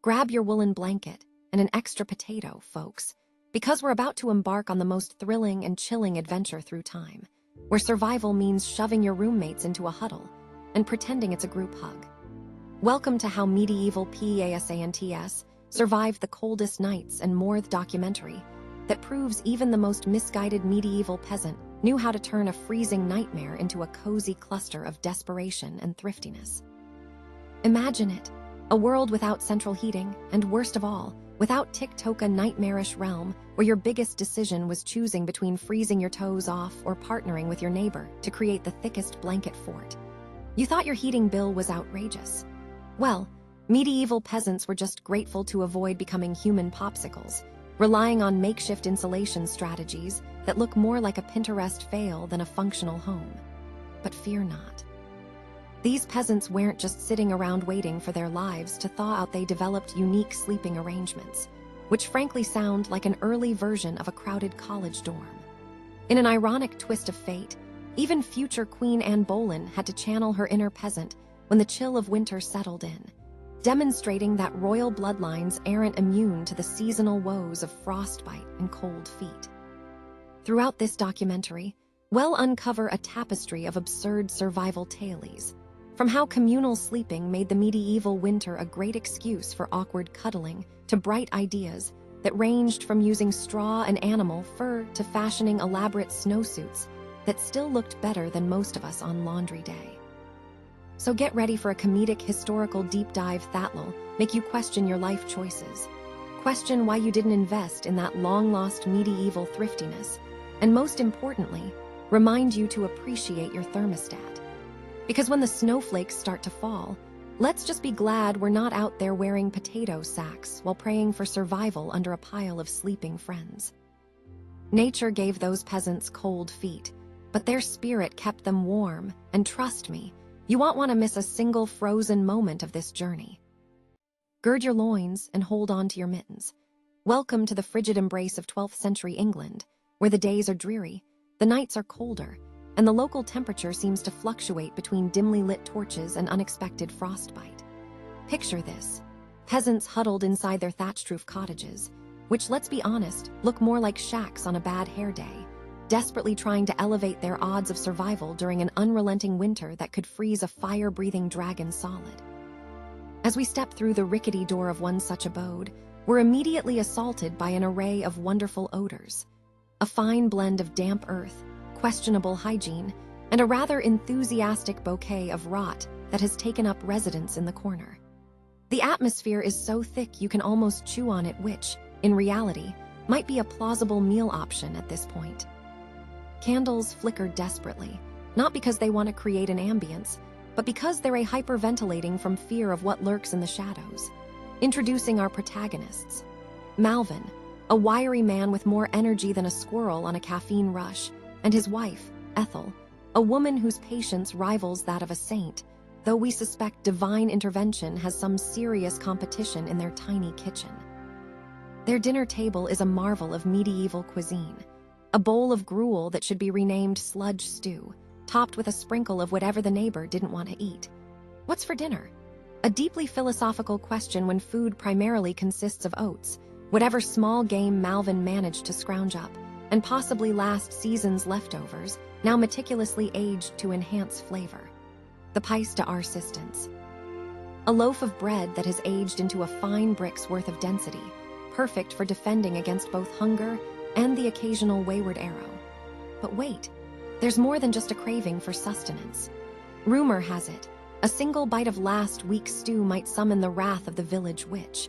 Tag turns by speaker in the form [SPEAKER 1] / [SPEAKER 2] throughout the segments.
[SPEAKER 1] Grab your woolen blanket and an extra potato, folks, because we're about to embark on the most thrilling and chilling adventure through time, where survival means shoving your roommates into a huddle and pretending it's a group hug. Welcome to How Medieval Peasants Survived the Coldest Nights and More documentary that proves even the most misguided medieval peasant knew how to turn a freezing nightmare into a cozy cluster of desperation and thriftiness. Imagine it, a world without central heating, and worst of all, without Tiktoka nightmarish realm where your biggest decision was choosing between freezing your toes off or partnering with your neighbor to create the thickest blanket fort. You thought your heating bill was outrageous. Well, medieval peasants were just grateful to avoid becoming human popsicles, relying on makeshift insulation strategies that look more like a Pinterest fail than a functional home. But fear not. These peasants weren't just sitting around waiting for their lives to thaw out. They developed unique sleeping arrangements, which frankly sound like an early version of a crowded college dorm. In an ironic twist of fate, even future Queen Anne Boleyn had to channel her inner peasant when the chill of winter settled in, demonstrating that royal bloodlines aren't immune to the seasonal woes of frostbite and cold feet. Throughout this documentary, we'll uncover a tapestry of absurd survival tales, from how communal sleeping made the medieval winter a great excuse for awkward cuddling to bright ideas that ranged from using straw and animal fur to fashioning elaborate snowsuits that still looked better than most of us on laundry day. So get ready for a comedic historical deep dive that'll make you question your life choices, question why you didn't invest in that long-lost medieval thriftiness, and most importantly, remind you to appreciate your thermostat. Because when the snowflakes start to fall, let's just be glad we're not out there wearing potato sacks while praying for survival under a pile of sleeping friends. Nature gave those peasants cold feet, but their spirit kept them warm, and trust me, you won't want to miss a single frozen moment of this journey. Gird your loins and hold on to your mittens. Welcome to the frigid embrace of 12th century England, where the days are dreary, the nights are colder, and the local temperature seems to fluctuate between dimly lit torches and unexpected frostbite. Picture this: peasants huddled inside their thatched-roof cottages, which, let's be honest, look more like shacks on a bad hair day, desperately trying to elevate their odds of survival during an unrelenting winter that could freeze a fire-breathing dragon solid. As we step through the rickety door of one such abode, we're immediately assaulted by an array of wonderful odors, a fine blend of damp earth, questionable hygiene, and a rather enthusiastic bouquet of rot that has taken up residence in the corner. The atmosphere is so thick you can almost chew on it, which, in reality, might be a plausible meal option at this point. Candles flicker desperately, not because they want to create an ambience, but because they're hyperventilating from fear of what lurks in the shadows. Introducing our protagonists. Malvin, a wiry man with more energy than a squirrel on a caffeine rush, and his wife, Ethel, a woman whose patience rivals that of a saint, though we suspect divine intervention has some serious competition in their tiny kitchen. Their dinner table is a marvel of medieval cuisine, a bowl of gruel that should be renamed sludge stew, topped with a sprinkle of whatever the neighbor didn't want to eat. What's for dinner? A deeply philosophical question when food primarily consists of oats, whatever small game Malvin managed to scrounge up, and possibly last season's leftovers, now meticulously aged to enhance flavor. The pièce de resistance. A loaf of bread that has aged into a fine brick's worth of density, perfect for defending against both hunger and the occasional wayward arrow. But wait, there's more than just a craving for sustenance. Rumor has it, a single bite of last week's stew might summon the wrath of the village witch.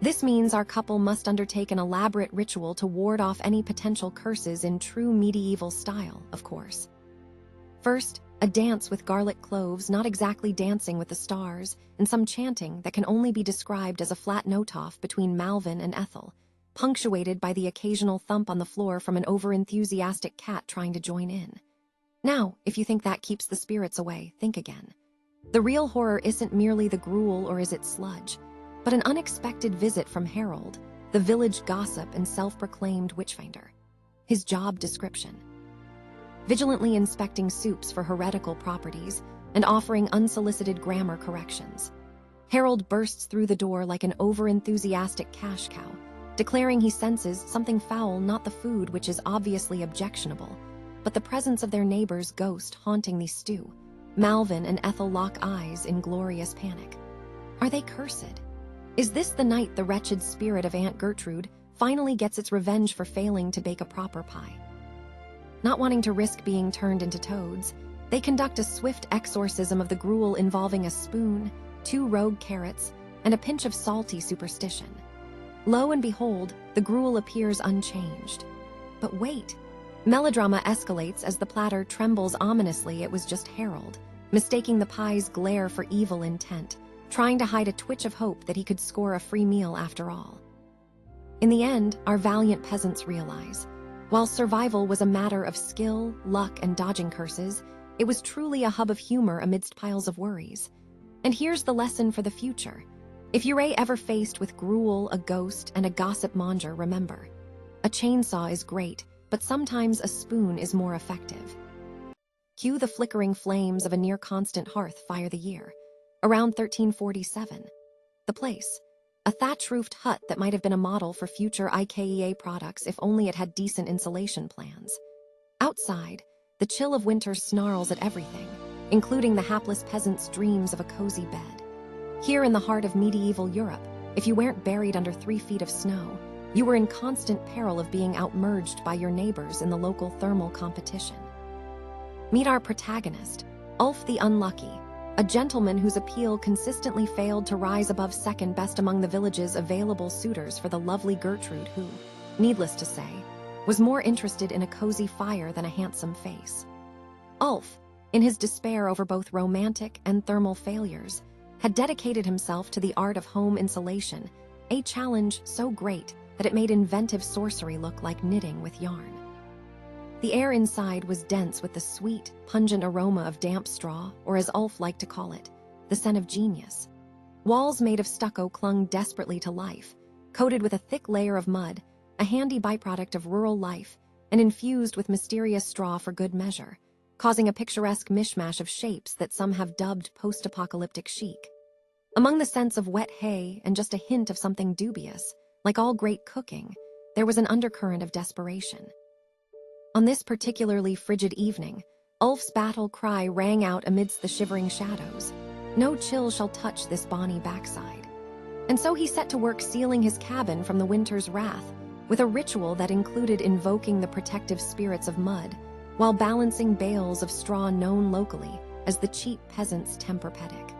[SPEAKER 1] This means our couple must undertake an elaborate ritual to ward off any potential curses in true medieval style, of course. First, a dance with garlic cloves, not exactly Dancing with the Stars, and some chanting that can only be described as a flat note-off between Malvin and Ethel, punctuated by the occasional thump on the floor from an over-enthusiastic cat trying to join in. Now, if you think that keeps the spirits away, think again. The real horror isn't merely the gruel or is it sludge, but an unexpected visit from Harold, the village gossip and self-proclaimed witchfinder. His job description: vigilantly inspecting soups for heretical properties and offering unsolicited grammar corrections. Harold bursts through the door like an over-enthusiastic cash cow, declaring he senses something foul, not the food, which is obviously objectionable, but the presence of their neighbor's ghost haunting the stew. Malvin and Ethel lock eyes in glorious panic. Are they cursed? Is this the night the wretched spirit of Aunt Gertrude finally gets its revenge for failing to bake a proper pie? Not wanting to risk being turned into toads, they conduct a swift exorcism of the gruel involving a spoon, 2 rogue carrots, and a pinch of salty superstition. Lo and behold, the gruel appears unchanged. But wait, melodrama escalates as the platter trembles ominously. It was just Harold, mistaking the pie's glare for evil intent, trying to hide a twitch of hope that he could score a free meal after all. In the end, our valiant peasants realize, while survival was a matter of skill, luck, and dodging curses, it was truly a hub of humor amidst piles of worries. And here's the lesson for the future. If you're ever faced with gruel, a ghost, and a gossip monger, remember, a chainsaw is great, but sometimes a spoon is more effective. Cue the flickering flames of a near-constant hearth fire. The year, around 1347. The place, a thatch-roofed hut that might have been a model for future IKEA products if only it had decent insulation plans. Outside, the chill of winter snarls at everything, including the hapless peasant's dreams of a cozy bed. Here in the heart of medieval Europe, if you weren't buried under 3 feet of snow, you were in constant peril of being outmerged by your neighbors in the local thermal competition. Meet our protagonist, Ulf the Unlucky, a gentleman whose appeal consistently failed to rise above second best among the village's available suitors for the lovely Gertrude who, needless to say, was more interested in a cozy fire than a handsome face. Ulf, in his despair over both romantic and thermal failures, had dedicated himself to the art of home insulation, a challenge so great that it made inventive sorcery look like knitting with yarn. The air inside was dense with the sweet, pungent aroma of damp straw, or as Ulf liked to call it, the scent of genius. Walls made of stucco clung desperately to life, coated with a thick layer of mud, a handy byproduct of rural life, and infused with mysterious straw for good measure, causing a picturesque mishmash of shapes that some have dubbed post-apocalyptic chic. Among the scents of wet hay and just a hint of something dubious, like all great cooking, there was an undercurrent of desperation. On this particularly frigid evening, Ulf's battle cry rang out amidst the shivering shadows. No chill shall touch this bonny backside. And so he set to work sealing his cabin from the winter's wrath, with a ritual that included invoking the protective spirits of mud, while balancing bales of straw known locally as the cheap peasant's Tempur-Pedic.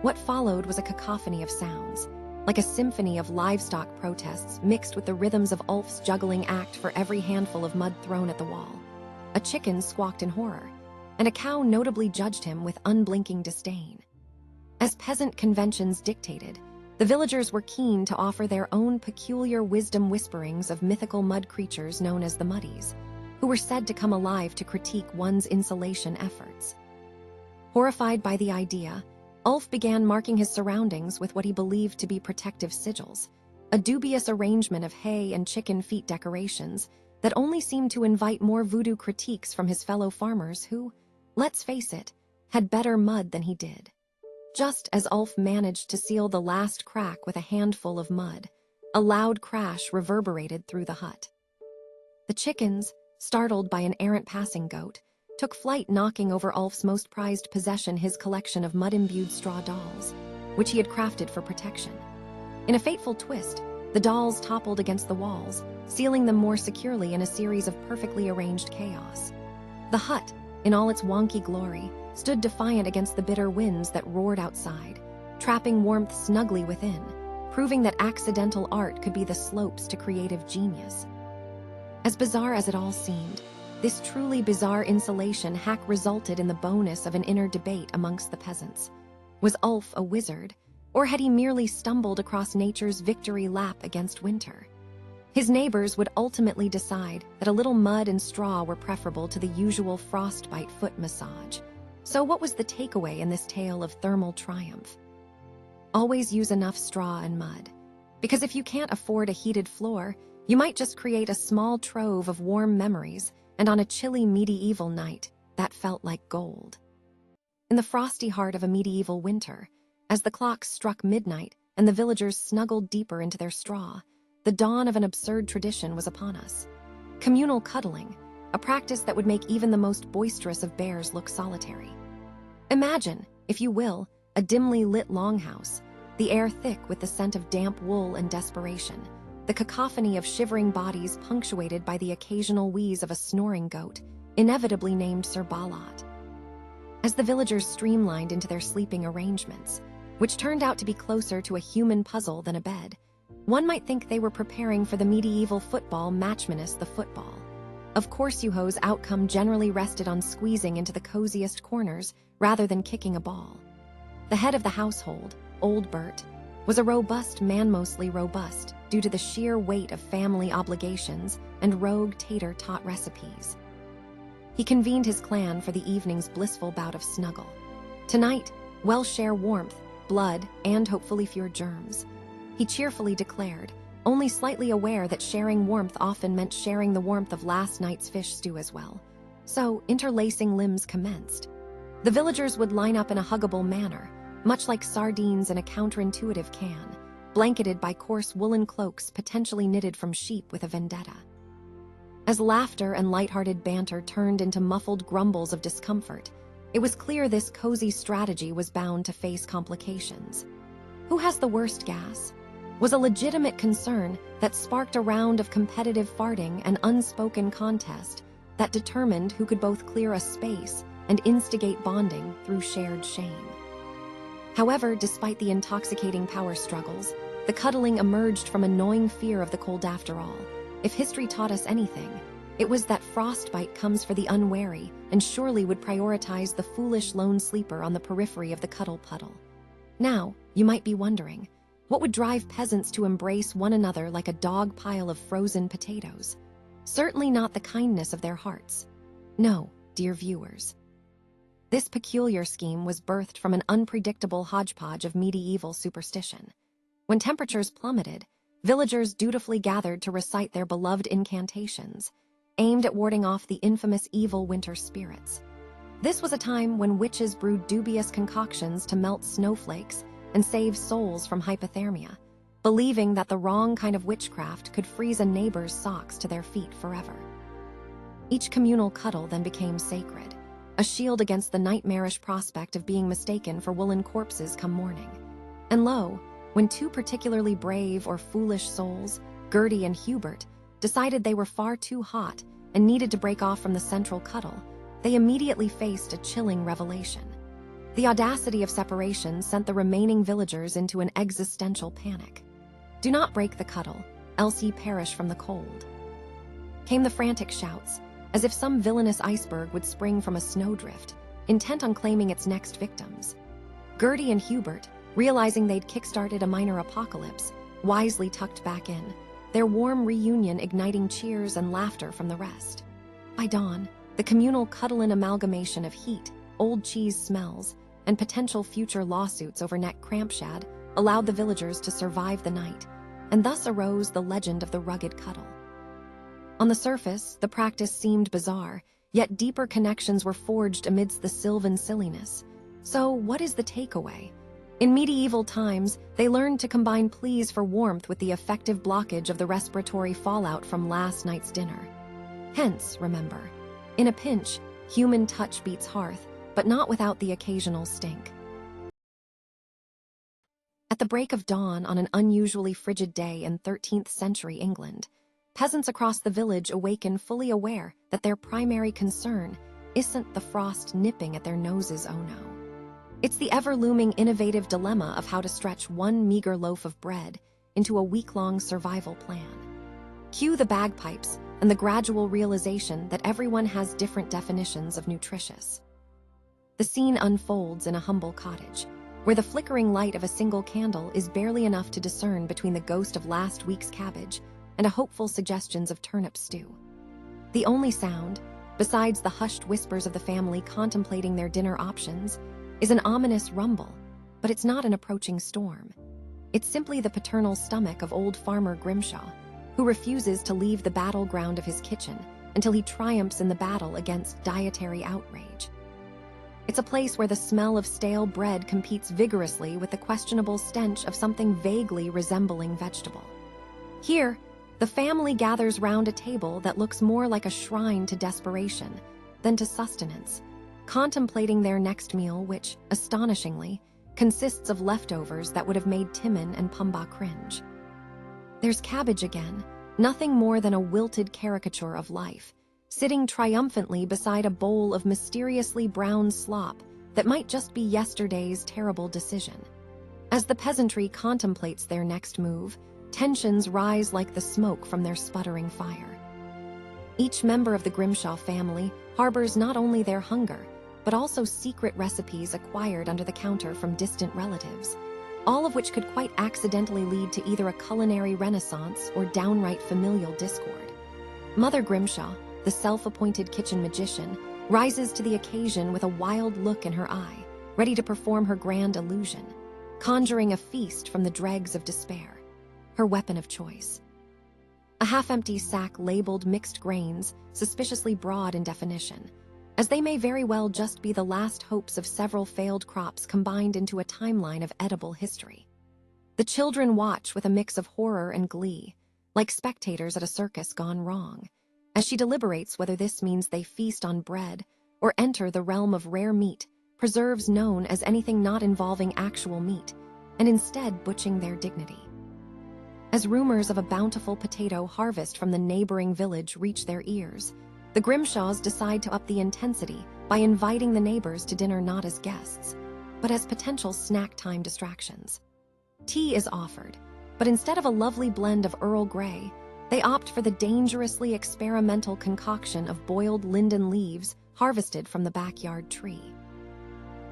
[SPEAKER 1] What followed was a cacophony of sounds, like a symphony of livestock protests mixed with the rhythms of Ulf's juggling act for every handful of mud thrown at the wall. A chicken squawked in horror, and a cow notably judged him with unblinking disdain. As peasant conventions dictated, the villagers were keen to offer their own peculiar wisdom whisperings of mythical mud creatures known as the Muddies, who were said to come alive to critique one's insulation efforts. Horrified by the idea, Ulf began marking his surroundings with what he believed to be protective sigils, a dubious arrangement of hay and chicken feet decorations that only seemed to invite more voodoo critiques from his fellow farmers who, let's face it, had better mud than he did. Just as Ulf managed to seal the last crack with a handful of mud, a loud crash reverberated through the hut. The chickens, startled by an errant passing goat, took flight, knocking over Ulf's most prized possession, his collection of mud-imbued straw dolls, which he had crafted for protection. In a fateful twist, the dolls toppled against the walls, sealing them more securely in a series of perfectly arranged chaos. The hut, in all its wonky glory, stood defiant against the bitter winds that roared outside, trapping warmth snugly within, proving that accidental art could be the slopes to creative genius. As bizarre as it all seemed, this truly bizarre insulation hack resulted in the bonus of an inner debate amongst the peasants. Was Ulf a wizard, or had he merely stumbled across nature's victory lap against winter? His neighbors would ultimately decide that a little mud and straw were preferable to the usual frostbite foot massage. So what was the takeaway in this tale of thermal triumph? Always use enough straw and mud, because if you can't afford a heated floor, you might just create a small trove of warm memories, and on a chilly medieval night, that felt like gold. In the frosty heart of a medieval winter, As the clock struck midnight and the villagers snuggled deeper into their straw, the dawn of an absurd tradition was upon us. Communal cuddling, a practice that would make even the most boisterous of bears look solitary. Imagine, if you will, a dimly lit longhouse, the air thick with the scent of damp wool and desperation, the cacophony of shivering bodies punctuated by the occasional wheeze of a snoring goat, inevitably named Sir Balat. As the villagers streamlined into their sleeping arrangements, which turned out to be closer to a human puzzle than a bed, one might think they were preparing for the medieval football match minus the football. Of course, Yuho's outcome generally rested on squeezing into the coziest corners rather than kicking a ball. The head of the household, Old Bert, was a robust man, mostly robust due to the sheer weight of family obligations and rogue tater-tot recipes. He convened his clan for the evening's blissful bout of snuggle. Tonight, we'll share warmth, blood, and hopefully fewer germs, he cheerfully declared, only slightly aware that sharing warmth often meant sharing the warmth of last night's fish stew as well. So, interlacing limbs commenced. The villagers would line up in a huggable manner, much like sardines in a counterintuitive can, blanketed by coarse woolen cloaks potentially knitted from sheep with a vendetta. As laughter and lighthearted banter turned into muffled grumbles of discomfort, it was clear this cozy strategy was bound to face complications. Who has the worst gas? Was a legitimate concern that sparked a round of competitive farting and unspoken contest that determined who could both clear a space and instigate bonding through shared shame. However, despite the intoxicating power struggles, the cuddling emerged from a gnawing fear of the cold after all. If history taught us anything, it was that frostbite comes for the unwary and surely would prioritize the foolish lone sleeper on the periphery of the cuddle puddle. Now, you might be wondering, what would drive peasants to embrace one another like a dog pile of frozen potatoes? Certainly not the kindness of their hearts. No, dear viewers. This peculiar scheme was birthed from an unpredictable hodgepodge of medieval superstition. When temperatures plummeted, villagers dutifully gathered to recite their beloved incantations, aimed at warding off the infamous evil winter spirits. This was a time when witches brewed dubious concoctions to melt snowflakes and save souls from hypothermia, believing that the wrong kind of witchcraft could freeze a neighbor's socks to their feet forever. Each communal cuddle then became sacred, a shield against the nightmarish prospect of being mistaken for woolen corpses come morning. And lo, when two particularly brave or foolish souls, Gertie and Hubert, decided they were far too hot and needed to break off from the central cuddle, they immediately faced a chilling revelation. The audacity of separation sent the remaining villagers into an existential panic. Do not break the cuddle, else ye perish from the cold. Came the frantic shouts, as if some villainous iceberg would spring from a snowdrift, intent on claiming its next victims. Gertie and Hubert, realizing they'd kick-started a minor apocalypse, wisely tucked back in, their warm reunion igniting cheers and laughter from the rest. By dawn, the communal cuddle-in amalgamation of heat, old cheese smells, and potential future lawsuits over neck crampshad allowed the villagers to survive the night, and thus arose the legend of the rugged cuddle. On the surface, the practice seemed bizarre, yet deeper connections were forged amidst the sylvan silliness. So, what is the takeaway? In medieval times, they learned to combine pleas for warmth with the effective blockage of the respiratory fallout from last night's dinner. Hence, remember, in a pinch, human touch beats hearth, but not without the occasional stink. At the break of dawn on an unusually frigid day in 13th century England, peasants across the village awaken fully aware that their primary concern isn't the frost nipping at their noses, oh no. It's the ever-looming innovative dilemma of how to stretch one meager loaf of bread into a week-long survival plan. Cue the bagpipes and the gradual realization that everyone has different definitions of nutritious. The scene unfolds in a humble cottage, where the flickering light of a single candle is barely enough to discern between the ghost of last week's cabbage and a hopeful suggestions of turnip stew. The only sound, besides the hushed whispers of the family contemplating their dinner options, is an ominous rumble, but it's not an approaching storm. It's simply the paternal stomach of old farmer Grimshaw, who refuses to leave the battleground of his kitchen until he triumphs in the battle against dietary outrage. It's a place where the smell of stale bread competes vigorously with the questionable stench of something vaguely resembling vegetable. Here, the family gathers round a table that looks more like a shrine to desperation than to sustenance, contemplating their next meal, which, astonishingly, consists of leftovers that would have made Timon and Pumbaa cringe. There's cabbage again, nothing more than a wilted caricature of life, sitting triumphantly beside a bowl of mysteriously brown slop that might just be yesterday's terrible decision. As the peasantry contemplates their next move, tensions rise like the smoke from their sputtering fire. Each member of the Grimshaw family harbors not only their hunger, but also secret recipes acquired under the counter from distant relatives, all of which could quite accidentally lead to either a culinary renaissance or downright familial discord. Mother Grimshaw, the self-appointed kitchen magician, rises to the occasion with a wild look in her eye, ready to perform her grand illusion, conjuring a feast from the dregs of despair, her weapon of choice. A half-empty sack labeled mixed grains, suspiciously broad in definition, as they may very well just be the last hopes of several failed crops combined into a timeline of edible history. The children watch with a mix of horror and glee, like spectators at a circus gone wrong, as she deliberates whether this means they feast on bread or enter the realm of rare meat, preserves known as anything not involving actual meat, and instead butchering their dignity. As rumors of a bountiful potato harvest from the neighboring village reach their ears, the Grimshaws decide to up the intensity by inviting the neighbors to dinner not as guests, but as potential snack time distractions. Tea is offered, but instead of a lovely blend of Earl Grey, they opt for the dangerously experimental concoction of boiled linden leaves harvested from the backyard tree.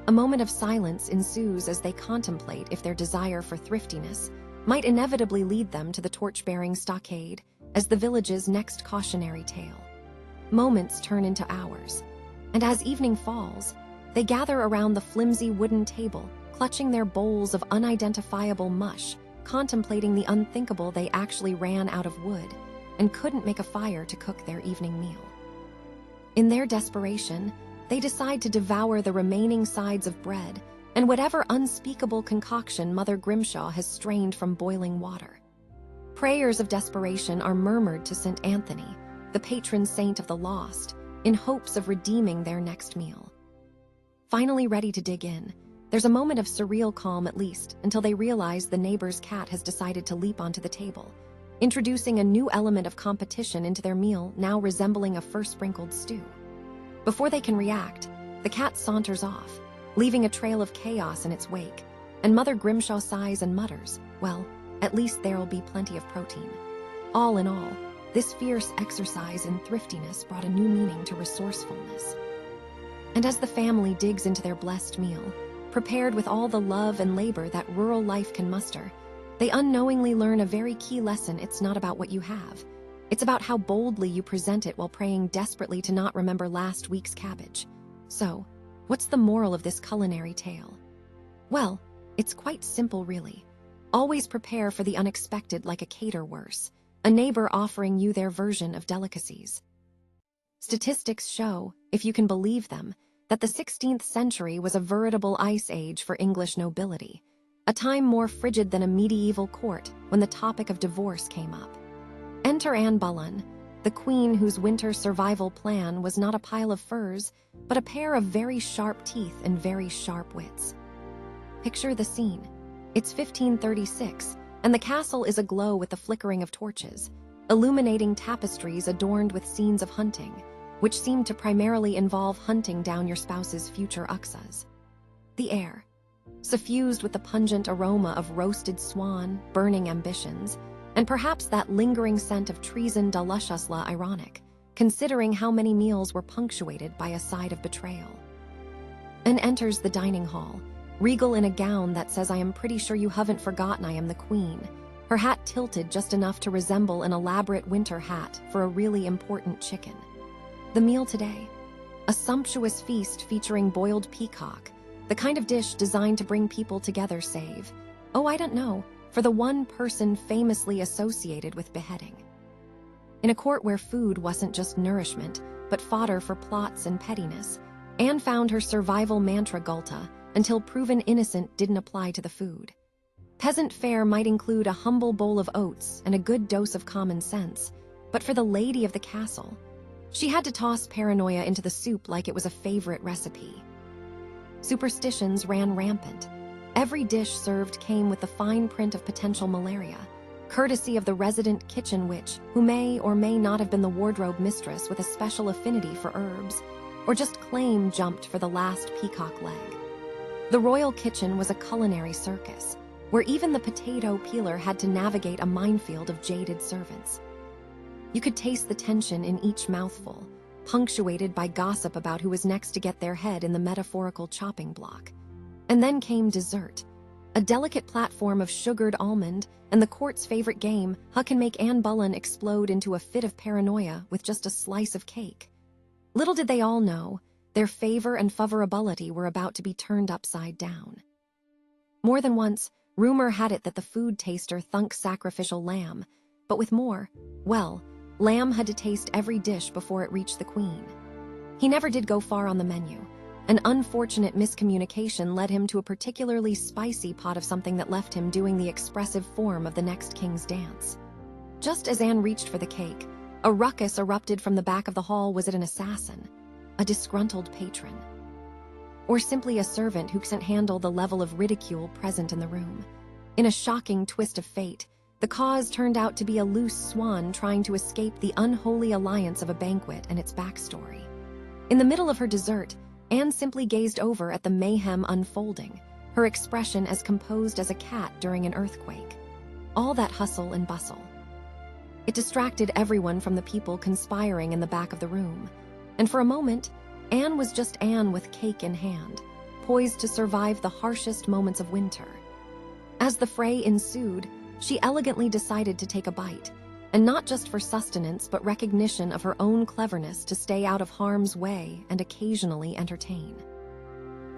[SPEAKER 1] A moment of silence ensues as they contemplate if their desire for thriftiness might inevitably lead them to the torch-bearing stockade as the village's next cautionary tale. Moments turn into hours, and as evening falls, they gather around the flimsy wooden table, clutching their bowls of unidentifiable mush, contemplating the unthinkable they actually ran out of wood and couldn't make a fire to cook their evening meal. In their desperation, they decide to devour the remaining sides of bread and whatever unspeakable concoction Mother Grimshaw has strained from boiling water. Prayers of desperation are murmured to St. Anthony, the patron saint of the lost, in hopes of redeeming their next meal. Finally ready to dig in, there's a moment of surreal calm at least, until they realize the neighbor's cat has decided to leap onto the table, introducing a new element of competition into their meal now resembling a first-sprinkled stew. Before they can react, the cat saunters off, leaving a trail of chaos in its wake, and Mother Grimshaw sighs and mutters, well, at least there'll be plenty of protein. All in all, this fierce exercise in thriftiness brought a new meaning to resourcefulness. And as the family digs into their blessed meal, prepared with all the love and labor that rural life can muster, they unknowingly learn a very key lesson. It's not about what you have. It's about how boldly you present it while praying desperately to not remember last week's cabbage. So, what's the moral of this culinary tale? Well, it's quite simple really. Always prepare for the unexpected like a cater-worse, a neighbor offering you their version of delicacies. Statistics show, if you can believe them, that the 16th century was a veritable ice age for English nobility, a time more frigid than a medieval court when the topic of divorce came up. Enter Anne Boleyn, the queen whose winter survival plan was not a pile of furs, but a pair of very sharp teeth and very sharp wits. Picture the scene. It's 1536, and the castle is aglow with the flickering of torches, illuminating tapestries adorned with scenes of hunting, which seem to primarily involve hunting down your spouse's future uxas. The air, suffused with the pungent aroma of roasted swan, burning ambitions, and perhaps that lingering scent of treason deliciously ironic, considering how many meals were punctuated by a side of betrayal. Anne enters the dining hall, regal in a gown that says, "I am pretty sure you haven't forgotten I am the queen," her hat tilted just enough to resemble an elaborate winter hat for a really important chicken. The meal today, a sumptuous feast featuring boiled peacock, the kind of dish designed to bring people together save, oh I don't know, for the one person famously associated with beheading. In a court where food wasn't just nourishment, but fodder for plots and pettiness, Anne found her survival mantra Gulta until proven innocent didn't apply to the food. Peasant fare might include a humble bowl of oats and a good dose of common sense, but for the lady of the castle, she had to toss paranoia into the soup like it was a favorite recipe. Superstitions ran rampant. Every dish served came with the fine print of potential malaria, courtesy of the resident kitchen witch, who may or may not have been the wardrobe mistress with a special affinity for herbs, or just claim jumped for the last peacock leg. The royal kitchen was a culinary circus, where even the potato peeler had to navigate a minefield of jaded servants. You could taste the tension in each mouthful, punctuated by gossip about who was next to get their head in the metaphorical chopping block. And then came dessert, a delicate platform of sugared almond, and the court's favorite game, how can make Anne Boleyn explode into a fit of paranoia with just a slice of cake. Little did they all know, their favor and favorability were about to be turned upside down. More than once, rumor had it that the food taster thunk sacrificial lamb, but with more, well, lamb had to taste every dish before it reached the queen. He never did go far on the menu. An unfortunate miscommunication led him to a particularly spicy pot of something that left him doing the expressive form of the next king's dance. Just as Anne reached for the cake, a ruckus erupted from the back of the hall. Was it an assassin? A disgruntled patron? Or simply a servant who couldn't handle the level of ridicule present in the room? In a shocking twist of fate, the cause turned out to be a loose swan trying to escape the unholy alliance of a banquet and its backstory. In the middle of her dessert, Anne simply gazed over at the mayhem unfolding, her expression as composed as a cat during an earthquake. All that hustle and bustle. It distracted everyone from the people conspiring in the back of the room, and for a moment, Anne was just Anne with cake in hand, poised to survive the harshest moments of winter. As the fray ensued, she elegantly decided to take a bite, and not just for sustenance but recognition of her own cleverness to stay out of harm's way and occasionally entertain.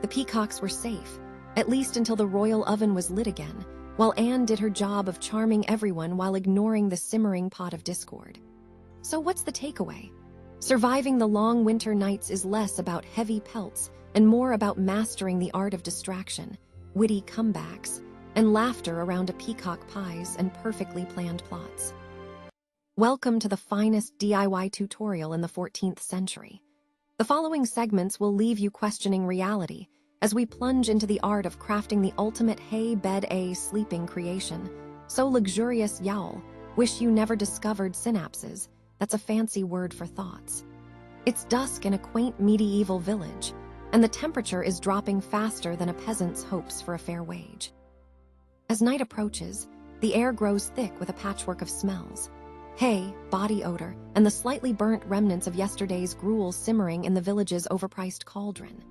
[SPEAKER 1] The peacocks were safe, at least until the royal oven was lit again, while Anne did her job of charming everyone while ignoring the simmering pot of discord. So what's the takeaway? Surviving the long winter nights is less about heavy pelts and more about mastering the art of distraction, witty comebacks, and laughter around a peacock pies and perfectly planned plots. Welcome to the finest DIY tutorial in the 14th century. The following segments will leave you questioning reality as we plunge into the art of crafting the ultimate hay bed sleeping creation. So luxurious y'all, wish you never discovered synapses. That's a fancy word for thoughts. It's dusk in a quaint medieval village, and the temperature is dropping faster than a peasant's hopes for a fair wage. As night approaches, the air grows thick with a patchwork of smells. Hay, body odor, and the slightly burnt remnants of yesterday's gruel simmering in the village's overpriced cauldron.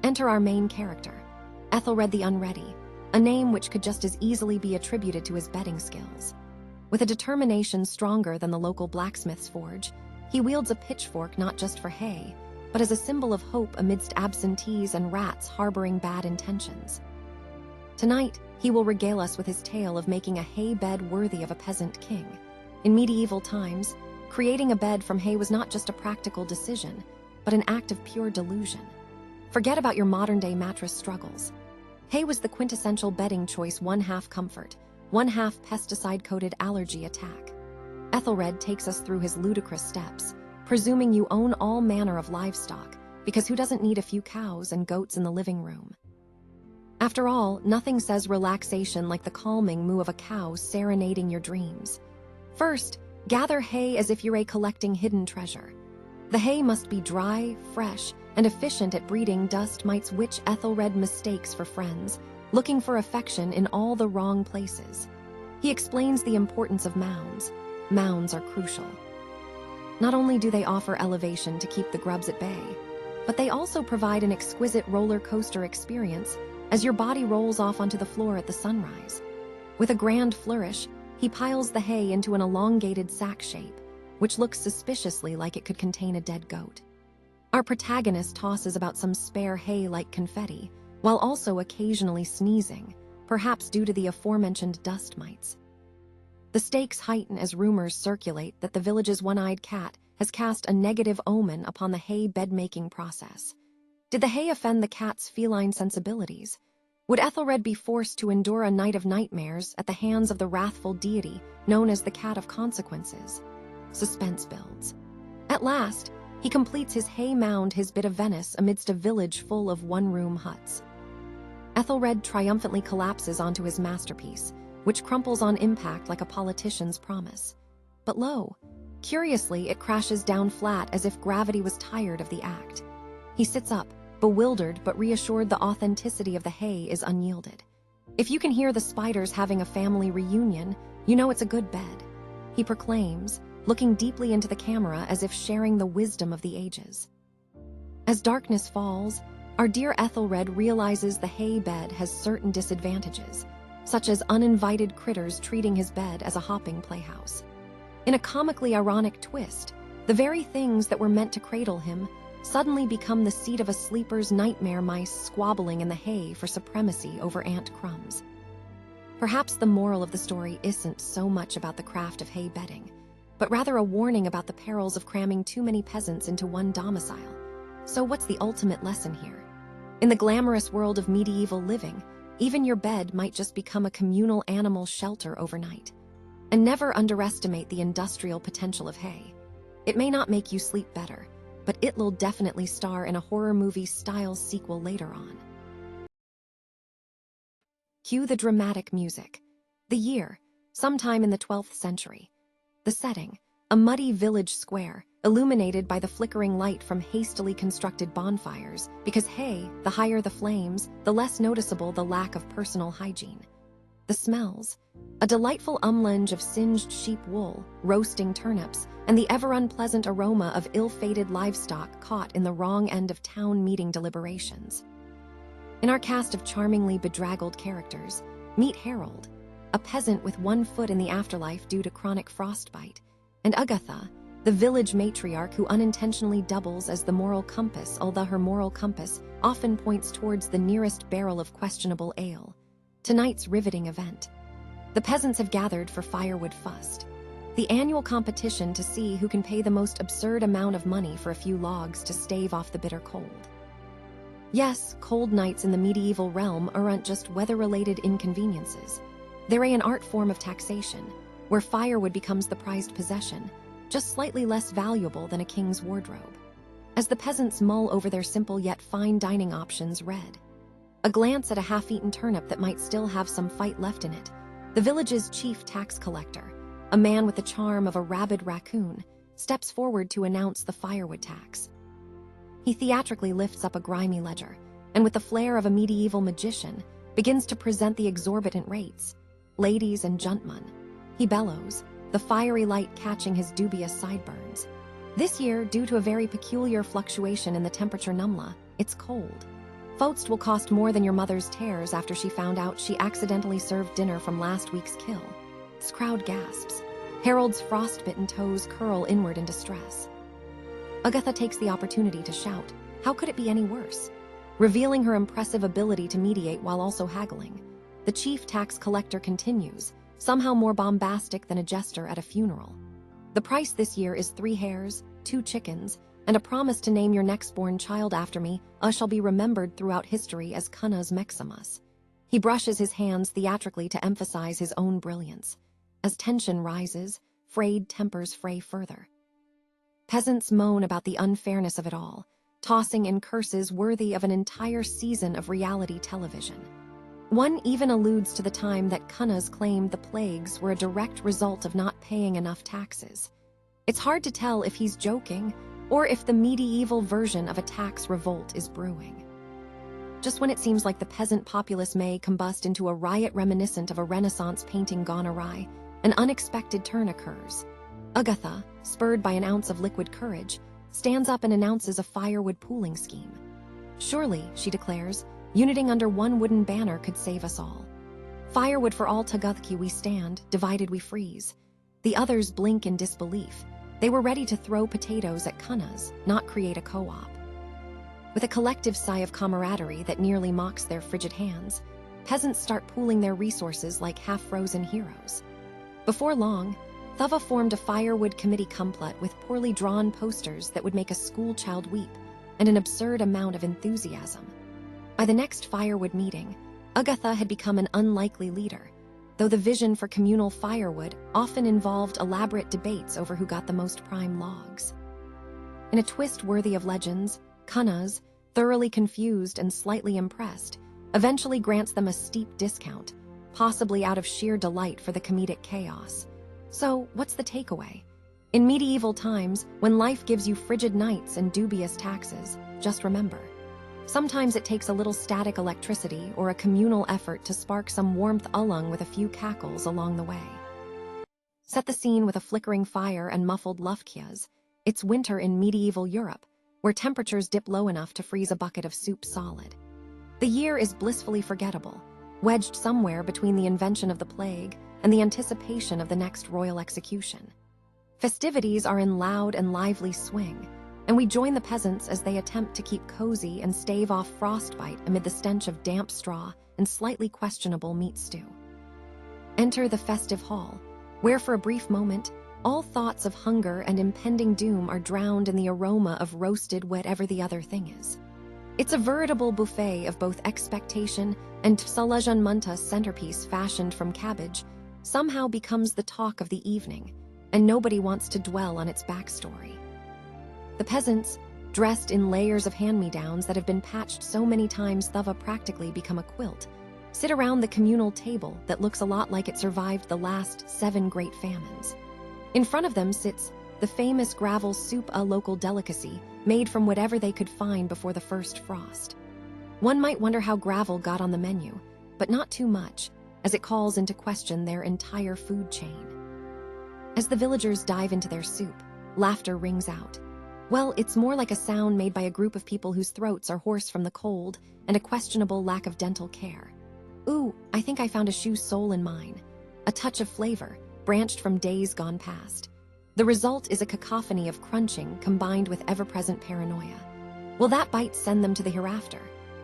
[SPEAKER 1] Enter our main character, Ethelred the Unready, a name which could just as easily be attributed to his betting skills. With a determination stronger than the local blacksmith's forge, he wields a pitchfork not just for hay, but as a symbol of hope amidst absentees and rats harboring bad intentions. Tonight, he will regale us with his tale of making a hay bed worthy of a peasant king. In medieval times, creating a bed from hay was not just a practical decision, but an act of pure delusion. Forget about your modern-day mattress struggles. Hay was the quintessential bedding choice, one half comfort, one half pesticide-coated allergy attack. Ethelred takes us through his ludicrous steps, presuming you own all manner of livestock, because who doesn't need a few cows and goats in the living room? After all, nothing says relaxation like the calming moo of a cow serenading your dreams. First, gather hay as if you're collecting hidden treasure. The hay must be dry, fresh, and efficient at breeding dust mites which Ethelred mistakes for friends, looking for affection in all the wrong places. He explains the importance of mounds. Mounds are crucial. Not only do they offer elevation to keep the grubs at bay, but they also provide an exquisite roller coaster experience as your body rolls off onto the floor at the sunrise. With a grand flourish, he piles the hay into an elongated sack shape, which looks suspiciously like it could contain a dead goat. Our protagonist tosses about some spare hay like confetti, while also occasionally sneezing, perhaps due to the aforementioned dust mites. The stakes heighten as rumors circulate that the village's one-eyed cat has cast a negative omen upon the hay bed-making process. Did the hay offend the cat's feline sensibilities? Would Ethelred be forced to endure a night of nightmares at the hands of the wrathful deity known as the Cat of Consequences? Suspense builds. At last, he completes his hay mound, his bit of Venice, amidst a village full of one-room huts. Ethelred triumphantly collapses onto his masterpiece, which crumples on impact like a politician's promise. But lo, curiously, it crashes down flat as if gravity was tired of the act. He sits up, bewildered but reassured the authenticity of the hay is unyielded. If you can hear the spiders having a family reunion, you know it's a good bed, he proclaims, looking deeply into the camera as if sharing the wisdom of the ages. As darkness falls, our dear Ethelred realizes the hay bed has certain disadvantages, such as uninvited critters treating his bed as a hopping playhouse. In a comically ironic twist, the very things that were meant to cradle him suddenly become the seat of a sleeper's nightmare, mice squabbling in the hay for supremacy over ant crumbs. Perhaps the moral of the story isn't so much about the craft of hay bedding, but rather a warning about the perils of cramming too many peasants into one domicile. So what's the ultimate lesson here? In the glamorous world of medieval living, even your bed might just become a communal animal shelter overnight. And never underestimate the industrial potential of hay. It may not make you sleep better, but it'll definitely star in a horror movie-style sequel later on. Cue the dramatic music. The year, sometime in the 12th century. The setting, a muddy village square, illuminated by the flickering light from hastily constructed bonfires, because hay, the higher the flames, the less noticeable the lack of personal hygiene. The smells, a delightful umlange of singed sheep wool, roasting turnips, and the ever-unpleasant aroma of ill-fated livestock caught in the wrong end of town meeting deliberations. In our cast of charmingly bedraggled characters, meet Harold, a peasant with one foot in the afterlife due to chronic frostbite, and Agatha, the village matriarch who unintentionally doubles as the moral compass, although her moral compass often points towards the nearest barrel of questionable ale. Tonight's riveting event. The peasants have gathered for Firewood Fust, the annual competition to see who can pay the most absurd amount of money for a few logs to stave off the bitter cold. Yes, cold nights in the medieval realm aren't just weather-related inconveniences. They're an art form of taxation, where firewood becomes the prized possession, just slightly less valuable than a king's wardrobe. As the peasants mull over their simple yet fine dining options, read a glance at a half-eaten turnip that might still have some fight left in it, the village's chief tax collector, a man with the charm of a rabid raccoon, steps forward to announce the firewood tax. He theatrically lifts up a grimy ledger, and with the flair of a medieval magician, begins to present the exorbitant rates. Ladies and gentlemen, he bellows, the fiery light catching his dubious sideburns. This year, due to a very peculiar fluctuation in the temperature numla, it's cold. Faust will cost more than your mother's tears after she found out she accidentally served dinner from last week's kill. This crowd gasps. Harold's frostbitten toes curl inward in distress. Agatha takes the opportunity to shout, how could it be any worse? Revealing her impressive ability to mediate while also haggling. The chief tax collector continues, somehow more bombastic than a jester at a funeral. The price this year is 3 hares, 2 chickens, and a promise to name your next-born child after me. Shall be remembered throughout history as Cunna's Maximus. He brushes his hands theatrically to emphasize his own brilliance. As tension rises, frayed tempers fray further. Peasants moan about the unfairness of it all, tossing in curses worthy of an entire season of reality television. One even alludes to the time that Cunnas claimed the plagues were a direct result of not paying enough taxes. It's hard to tell if he's joking or if the medieval version of a tax revolt is brewing. Just when it seems like the peasant populace may combust into a riot reminiscent of a Renaissance painting gone awry, an unexpected turn occurs. Agatha, spurred by an ounce of liquid courage, stands up and announces a firewood pooling scheme. Surely, she declares, uniting under one wooden banner could save us all. Firewood for all, together we stand, divided we freeze. The others blink in disbelief. They were ready to throw potatoes at Cunnas, not create a co-op. With a collective sigh of camaraderie that nearly mocks their frigid hands, peasants start pooling their resources like half-frozen heroes. Before long, Thava formed a firewood committee complete with poorly drawn posters that would make a schoolchild weep, and an absurd amount of enthusiasm. By the next firewood meeting, Agatha had become an unlikely leader, though the vision for communal firewood often involved elaborate debates over who got the most prime logs. In a twist worthy of legends, Kanaz, thoroughly confused and slightly impressed, eventually grants them a steep discount, possibly out of sheer delight for the comedic chaos. So, what's the takeaway? In medieval times, when life gives you frigid nights and dubious taxes, just remember, sometimes it takes a little static electricity or a communal effort to spark some warmth along with a few cackles along the way. Set the scene with a flickering fire and muffled lufkias. It's winter in medieval Europe, where temperatures dip low enough to freeze a bucket of soup solid. The year is blissfully forgettable, wedged somewhere between the invention of the plague and the anticipation of the next royal execution. Festivities are in loud and lively swing, and we join the peasants as they attempt to keep cozy and stave off frostbite amid the stench of damp straw and slightly questionable meat stew. Enter the festive hall, where for a brief moment, all thoughts of hunger and impending doom are drowned in the aroma of roasted whatever the other thing is. It's a veritable buffet of both expectation and Salajan Munta's centerpiece fashioned from cabbage somehow becomes the talk of the evening, and nobody wants to dwell on its backstory. The peasants, dressed in layers of hand-me-downs that have been patched so many times they've practically become a quilt, sit around the communal table that looks a lot like it survived the last 7 great famines. In front of them sits the famous gravel soup, a local delicacy made from whatever they could find before the first frost. One might wonder how gravel got on the menu, but not too much, as it calls into question their entire food chain. As the villagers dive into their soup, laughter rings out. Well, it's more like a sound made by a group of people whose throats are hoarse from the cold and a questionable lack of dental care. Ooh, I think I found a shoe sole in mine. A touch of flavor, branched from days gone past. The result is a cacophony of crunching combined with ever-present paranoia. Will that bite send them to the hereafter?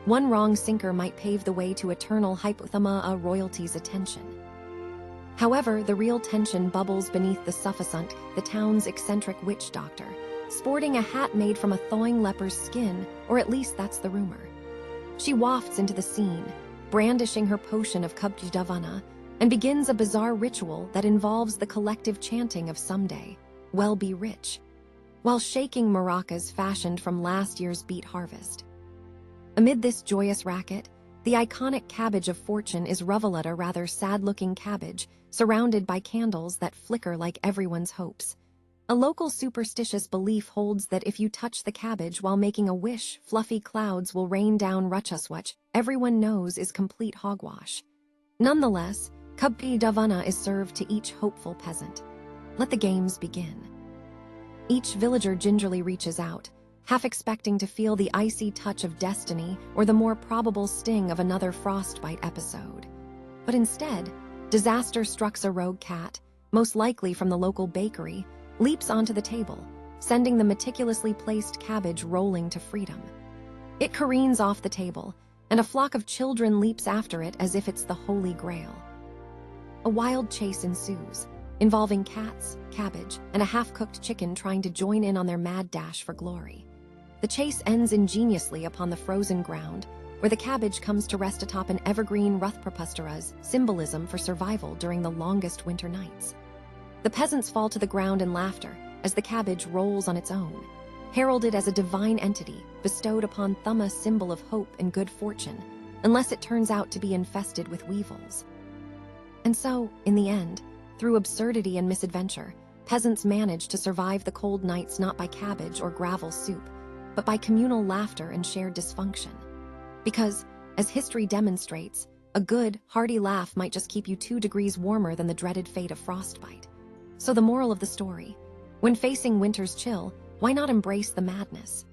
[SPEAKER 1] One wrong sinker might pave the way to eternal hypothema royalty's attention. However, the real tension bubbles beneath the suffisant, the town's eccentric witch doctor, sporting a hat made from a thawing leper's skin, or at least that's the rumor. She wafts into the scene, brandishing her potion of Kubjdavana, and begins a bizarre ritual that involves the collective chanting of someday, well be rich, while shaking maracas fashioned from last year's beet harvest. Amid this joyous racket, the iconic cabbage of fortune is reveled, a rather sad-looking cabbage surrounded by candles that flicker like everyone's hopes. A local superstitious belief holds that if you touch the cabbage while making a wish, fluffy clouds will rain down ruchaswatch everyone knows is complete hogwash. Nonetheless, Kubpi Davana is served to each hopeful peasant. Let the games begin. Each villager gingerly reaches out, half expecting to feel the icy touch of destiny or the more probable sting of another frostbite episode. But instead, disaster strikes. A rogue cat, most likely from the local bakery, leaps onto the table, sending the meticulously placed cabbage rolling to freedom. It careens off the table, and a flock of children leaps after it as if it's the Holy Grail. A wild chase ensues, involving cats, cabbage, and a half-cooked chicken trying to join in on their mad dash for glory. The chase ends ingeniously upon the frozen ground, where the cabbage comes to rest atop an evergreen Ruthprapustara's symbolism for survival during the longest winter nights. The peasants fall to the ground in laughter as the cabbage rolls on its own, heralded as a divine entity bestowed upon Thumma, symbol of hope and good fortune, unless it turns out to be infested with weevils. And so, in the end, through absurdity and misadventure, peasants manage to survive the cold nights not by cabbage or gravel soup, but by communal laughter and shared dysfunction. Because, as history demonstrates, a good, hearty laugh might just keep you 2 degrees warmer than the dreaded fate of frostbite. So the moral of the story, when facing winter's chill, why not embrace the madness?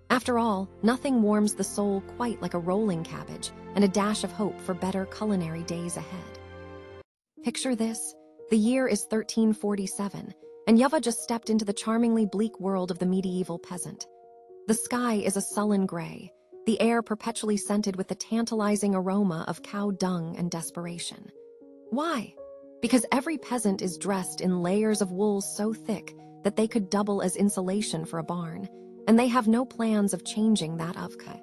[SPEAKER 1] After all, nothing warms the soul quite like a rolling cabbage and a dash of hope for better culinary days ahead. Picture this. The year is 1347, and Yuva just stepped into the charmingly bleak world of the medieval peasant. The sky is a sullen gray, the air perpetually scented with the tantalizing aroma of cow dung and desperation. Why? Because every peasant is dressed in layers of wool so thick that they could double as insulation for a barn, and they have no plans of changing that avka.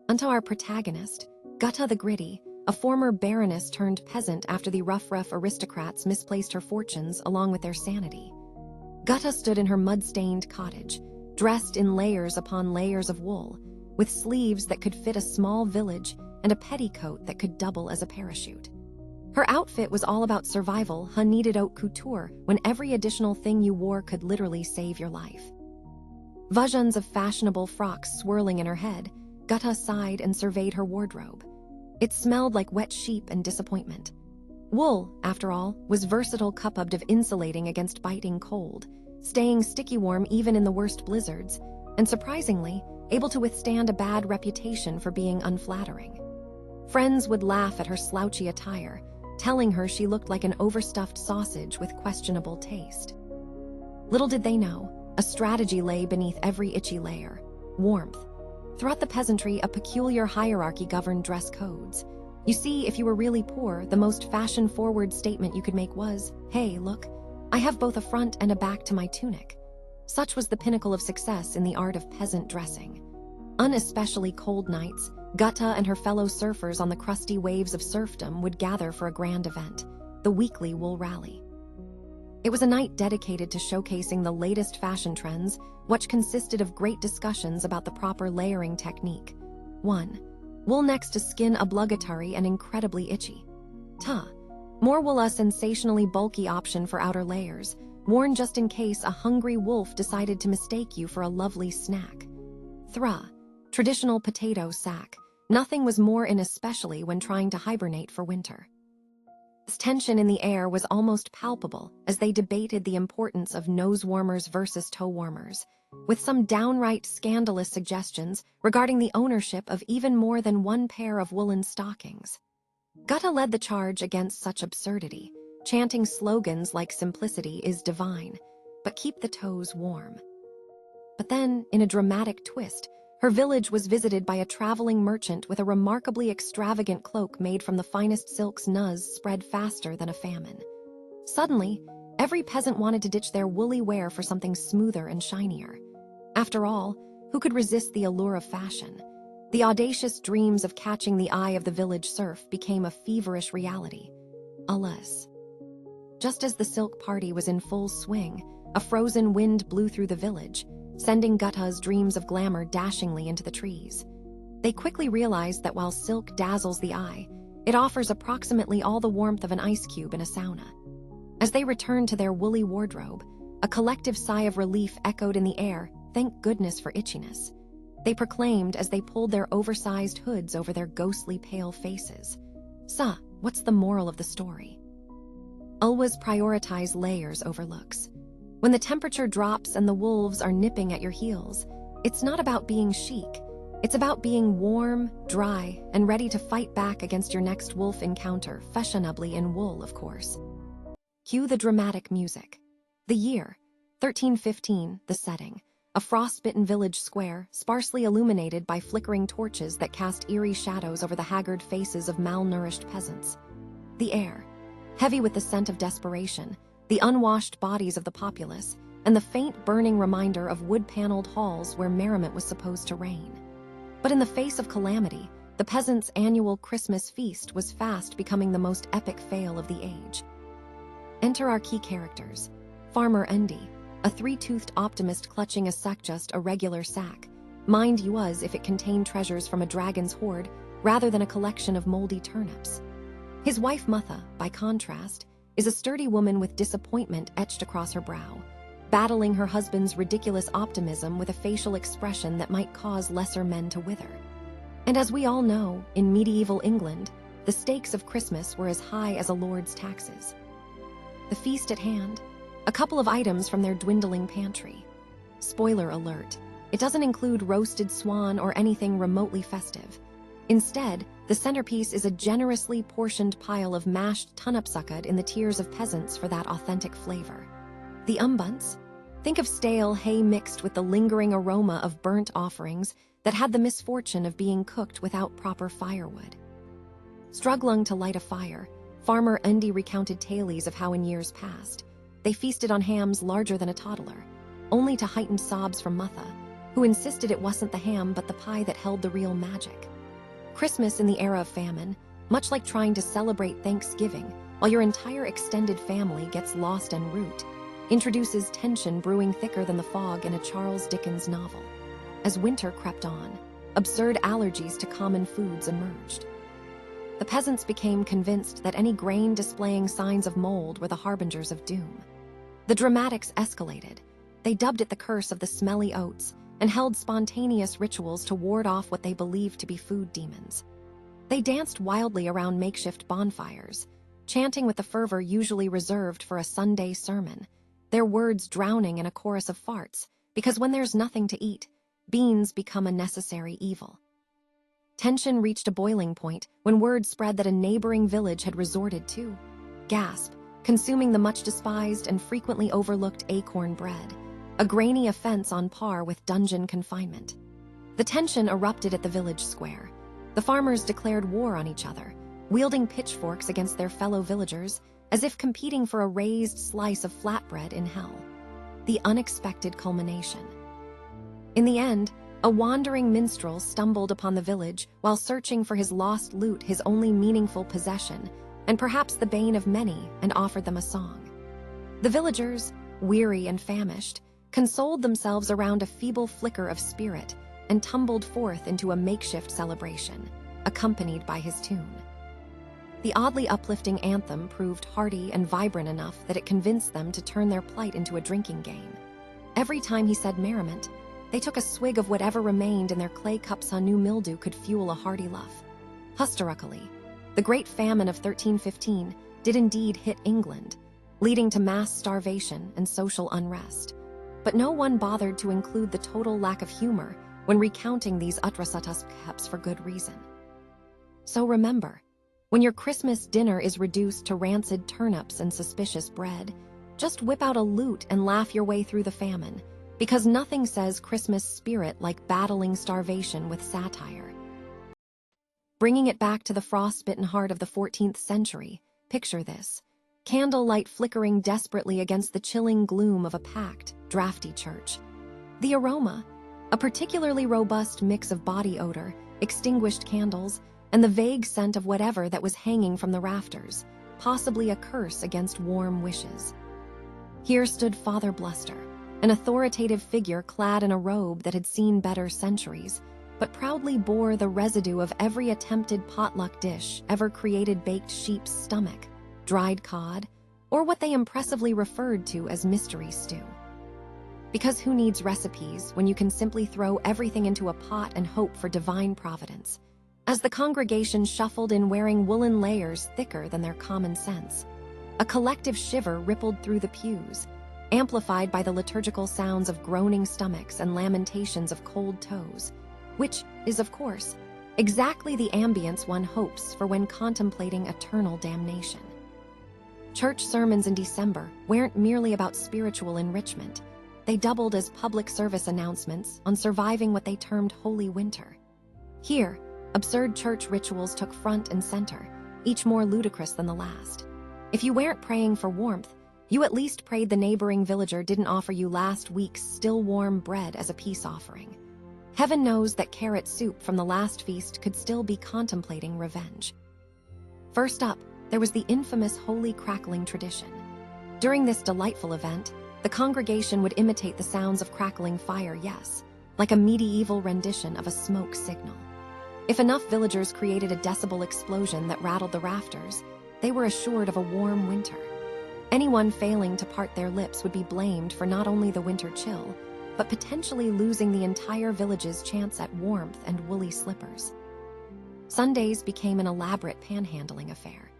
[SPEAKER 1] Until our protagonist, Gutta the Gritty, a former baroness turned peasant after the rough aristocrats misplaced her fortunes along with their sanity. Gutta stood in her mud-stained cottage, dressed in layers upon layers of wool, with sleeves that could fit a small village and a petticoat that could double as a parachute. Her outfit was all about survival, needed haute couture, when every additional thing you wore could literally save your life. Visions of fashionable frocks swirling in her head, Gutta sighed and surveyed her wardrobe. It smelled like wet sheep and disappointment. Wool, after all, was versatile, capable of insulating against biting cold, staying sticky warm even in the worst blizzards, and surprisingly, able to withstand a bad reputation for being unflattering. Friends would laugh at her slouchy attire, telling her she looked like an overstuffed sausage with questionable taste. Little did they know, a strategy lay beneath every itchy layer: warmth. Throughout the peasantry, a peculiar hierarchy governed dress codes. You see, if you were really poor, the most fashion-forward statement you could make was, "Hey, look, I have both a front and a back to my tunic." Such was the pinnacle of success in the art of peasant dressing. On especially cold nights, Gutta and her fellow surfers on the crusty waves of serfdom would gather for a grand event, the weekly wool rally. It was a night dedicated to showcasing the latest fashion trends, which consisted of great discussions about the proper layering technique. 1. Wool next to skin obligatory and incredibly itchy. 2. More wool, a sensationally bulky option for outer layers, worn just in case a hungry wolf decided to mistake you for a lovely snack. 3. Traditional potato sack. Nothing was more in, especially when trying to hibernate for winter. This tension in the air was almost palpable as they debated the importance of nose warmers versus toe warmers, with some downright scandalous suggestions regarding the ownership of even more than one pair of woolen stockings. Gutta led the charge against such absurdity, chanting slogans like "simplicity is divine," but keep the toes warm. But then, in a dramatic twist, her village was visited by a traveling merchant with a remarkably extravagant cloak made from the finest silks spread faster than a famine. Suddenly, every peasant wanted to ditch their woolly wear for something smoother and shinier. After all, who could resist the allure of fashion? The audacious dreams of catching the eye of the village serf became a feverish reality. Alas. Just as the silk party was in full swing, a frozen wind blew through the village, sending Gutta's dreams of glamour dashingly into the trees. They quickly realized that while silk dazzles the eye, it offers approximately all the warmth of an ice cube in a sauna. As they returned to their woolly wardrobe, a collective sigh of relief echoed in the air, "Thank goodness for itchiness," they proclaimed as they pulled their oversized hoods over their ghostly pale faces. So, what's the moral of the story? Always prioritize layers over looks. When the temperature drops and the wolves are nipping at your heels, it's not about being chic. It's about being warm, dry, and ready to fight back against your next wolf encounter, fashionably in wool, of course. Cue the dramatic music. The year, 1315, the setting. A frostbitten village square, sparsely illuminated by flickering torches that cast eerie shadows over the haggard faces of malnourished peasants. The air, heavy with the scent of desperation, the unwashed bodies of the populace, and the faint burning reminder of wood-paneled halls where merriment was supposed to reign. But in the face of calamity, the peasants' annual Christmas feast was fast becoming the most epic fail of the age. Enter our key characters. Farmer Undy, a three-toothed optimist clutching just a regular sack. Mind you as if it contained treasures from a dragon's hoard rather than a collection of moldy turnips. His wife Mutha, by contrast, is a sturdy woman with disappointment etched across her brow, battling her husband's ridiculous optimism with a facial expression that might cause lesser men to wither. And as we all know, in medieval England, the stakes of Christmas were as high as a lord's taxes. The feast at hand, a couple of items from their dwindling pantry. Spoiler alert, it doesn't include roasted swan or anything remotely festive. Instead, the centerpiece is a generously portioned pile of mashed turnipsucked in the tears of peasants for that authentic flavor. The umbunts? Think of stale hay mixed with the lingering aroma of burnt offerings that had the misfortune of being cooked without proper firewood. Struggling to light a fire, Farmer Undy recounted tales of how in years past, they feasted on hams larger than a toddler, only to heightened sobs from Mutha, who insisted it wasn't the ham but the pie that held the real magic. Christmas in the era of famine, much like trying to celebrate Thanksgiving while your entire extended family gets lost en route, introduces tension brewing thicker than the fog in a Charles Dickens novel. As winter crept on, absurd allergies to common foods emerged. The peasants became convinced that any grain displaying signs of mold were the harbingers of doom. The dramatics escalated. They dubbed it the curse of the smelly oats and held spontaneous rituals to ward off what they believed to be food demons. They danced wildly around makeshift bonfires, chanting with the fervor usually reserved for a Sunday sermon, their words drowning in a chorus of farts, because when there's nothing to eat, beans become a necessary evil. Tension reached a boiling point when word spread that a neighboring village had resorted to gasp, consuming the much-despised and frequently overlooked acorn bread, a grainy offense on par with dungeon confinement. The tension erupted at the village square. The farmers declared war on each other, wielding pitchforks against their fellow villagers as if competing for a raised slice of flatbread in hell. The unexpected culmination. In the end, a wandering minstrel stumbled upon the village while searching for his lost loot, his only meaningful possession, and perhaps the bane of many, and offered them a song. The villagers, weary and famished, consoled themselves around a feeble flicker of spirit and tumbled forth into a makeshift celebration, accompanied by his tune. The oddly uplifting anthem proved hearty and vibrant enough that it convinced them to turn their plight into a drinking game. Every time he said merriment, they took a swig of whatever remained in their clay cups so new mildew could fuel a hearty luff. Historically, the Great Famine of 1315 did indeed hit England, leading to mass starvation and social unrest. But no one bothered to include the total lack of humor when recounting these atrocities for good reason. So remember, when your Christmas dinner is reduced to rancid turnips and suspicious bread, just whip out a lute and laugh your way through the famine, because nothing says Christmas spirit like battling starvation with satire. Bringing it back to the frostbitten heart of the 14th century, picture this: candlelight flickering desperately against the chilling gloom of a packed, drafty church. The aroma, a particularly robust mix of body odor, extinguished candles, and the vague scent of whatever that was hanging from the rafters, possibly a curse against warm wishes. Here stood Father Bluster, an authoritative figure clad in a robe that had seen better centuries, but proudly bore the residue of every attempted potluck dish ever created: baked sheep's stomach, dried cod, or what they impressively referred to as mystery stew. Because who needs recipes when you can simply throw everything into a pot and hope for divine providence? As the congregation shuffled in wearing woolen layers thicker than their common sense, a collective shiver rippled through the pews, amplified by the liturgical sounds of groaning stomachs and lamentations of cold toes, which is, of course, exactly the ambience one hopes for when contemplating eternal damnation. Church sermons in December weren't merely about spiritual enrichment. They doubled as public service announcements on surviving what they termed holy winter. Here, absurd church rituals took front and center, each more ludicrous than the last. If you weren't praying for warmth, you at least prayed the neighboring villager didn't offer you last week's still warm bread as a peace offering. Heaven knows that carrot soup from the last feast could still be contemplating revenge. First up, there was the infamous holy crackling tradition. During this delightful event, the congregation would imitate the sounds of crackling fire, yes, like a medieval rendition of a smoke signal. If enough villagers created a decibel explosion that rattled the rafters, they were assured of a warm winter. Anyone failing to part their lips would be blamed for not only the winter chill, but potentially losing the entire village's chance at warmth and woolly slippers. Sundays became an elaborate panhandling affair.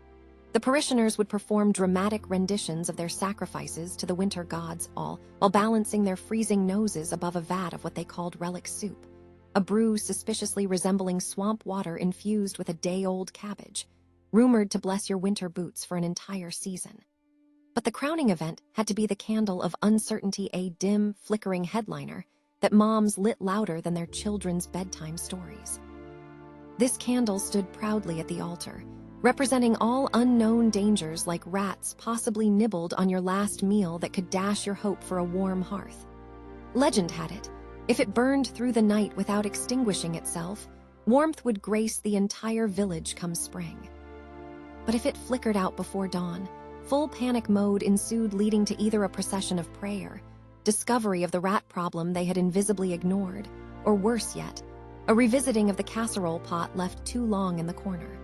[SPEAKER 1] The parishioners would perform dramatic renditions of their sacrifices to the winter gods, all while balancing their freezing noses above a vat of what they called relic soup, a brew suspiciously resembling swamp water infused with a day-old cabbage, rumored to bless your winter boots for an entire season. But the crowning event had to be the candle of uncertainty, a dim, flickering headliner that moms lit louder than their children's bedtime stories. This candle stood proudly at the altar, representing all unknown dangers like rats possibly nibbled on your last meal that could dash your hope for a warm hearth. Legend had it, If it burned through the night without extinguishing itself, warmth would grace the entire village come spring. But if it flickered out before dawn, full panic mode ensued, leading to either a procession of prayer, discovery of the rat problem they had invisibly ignored, or worse yet, a revisiting of the casserole pot left too long in the corner.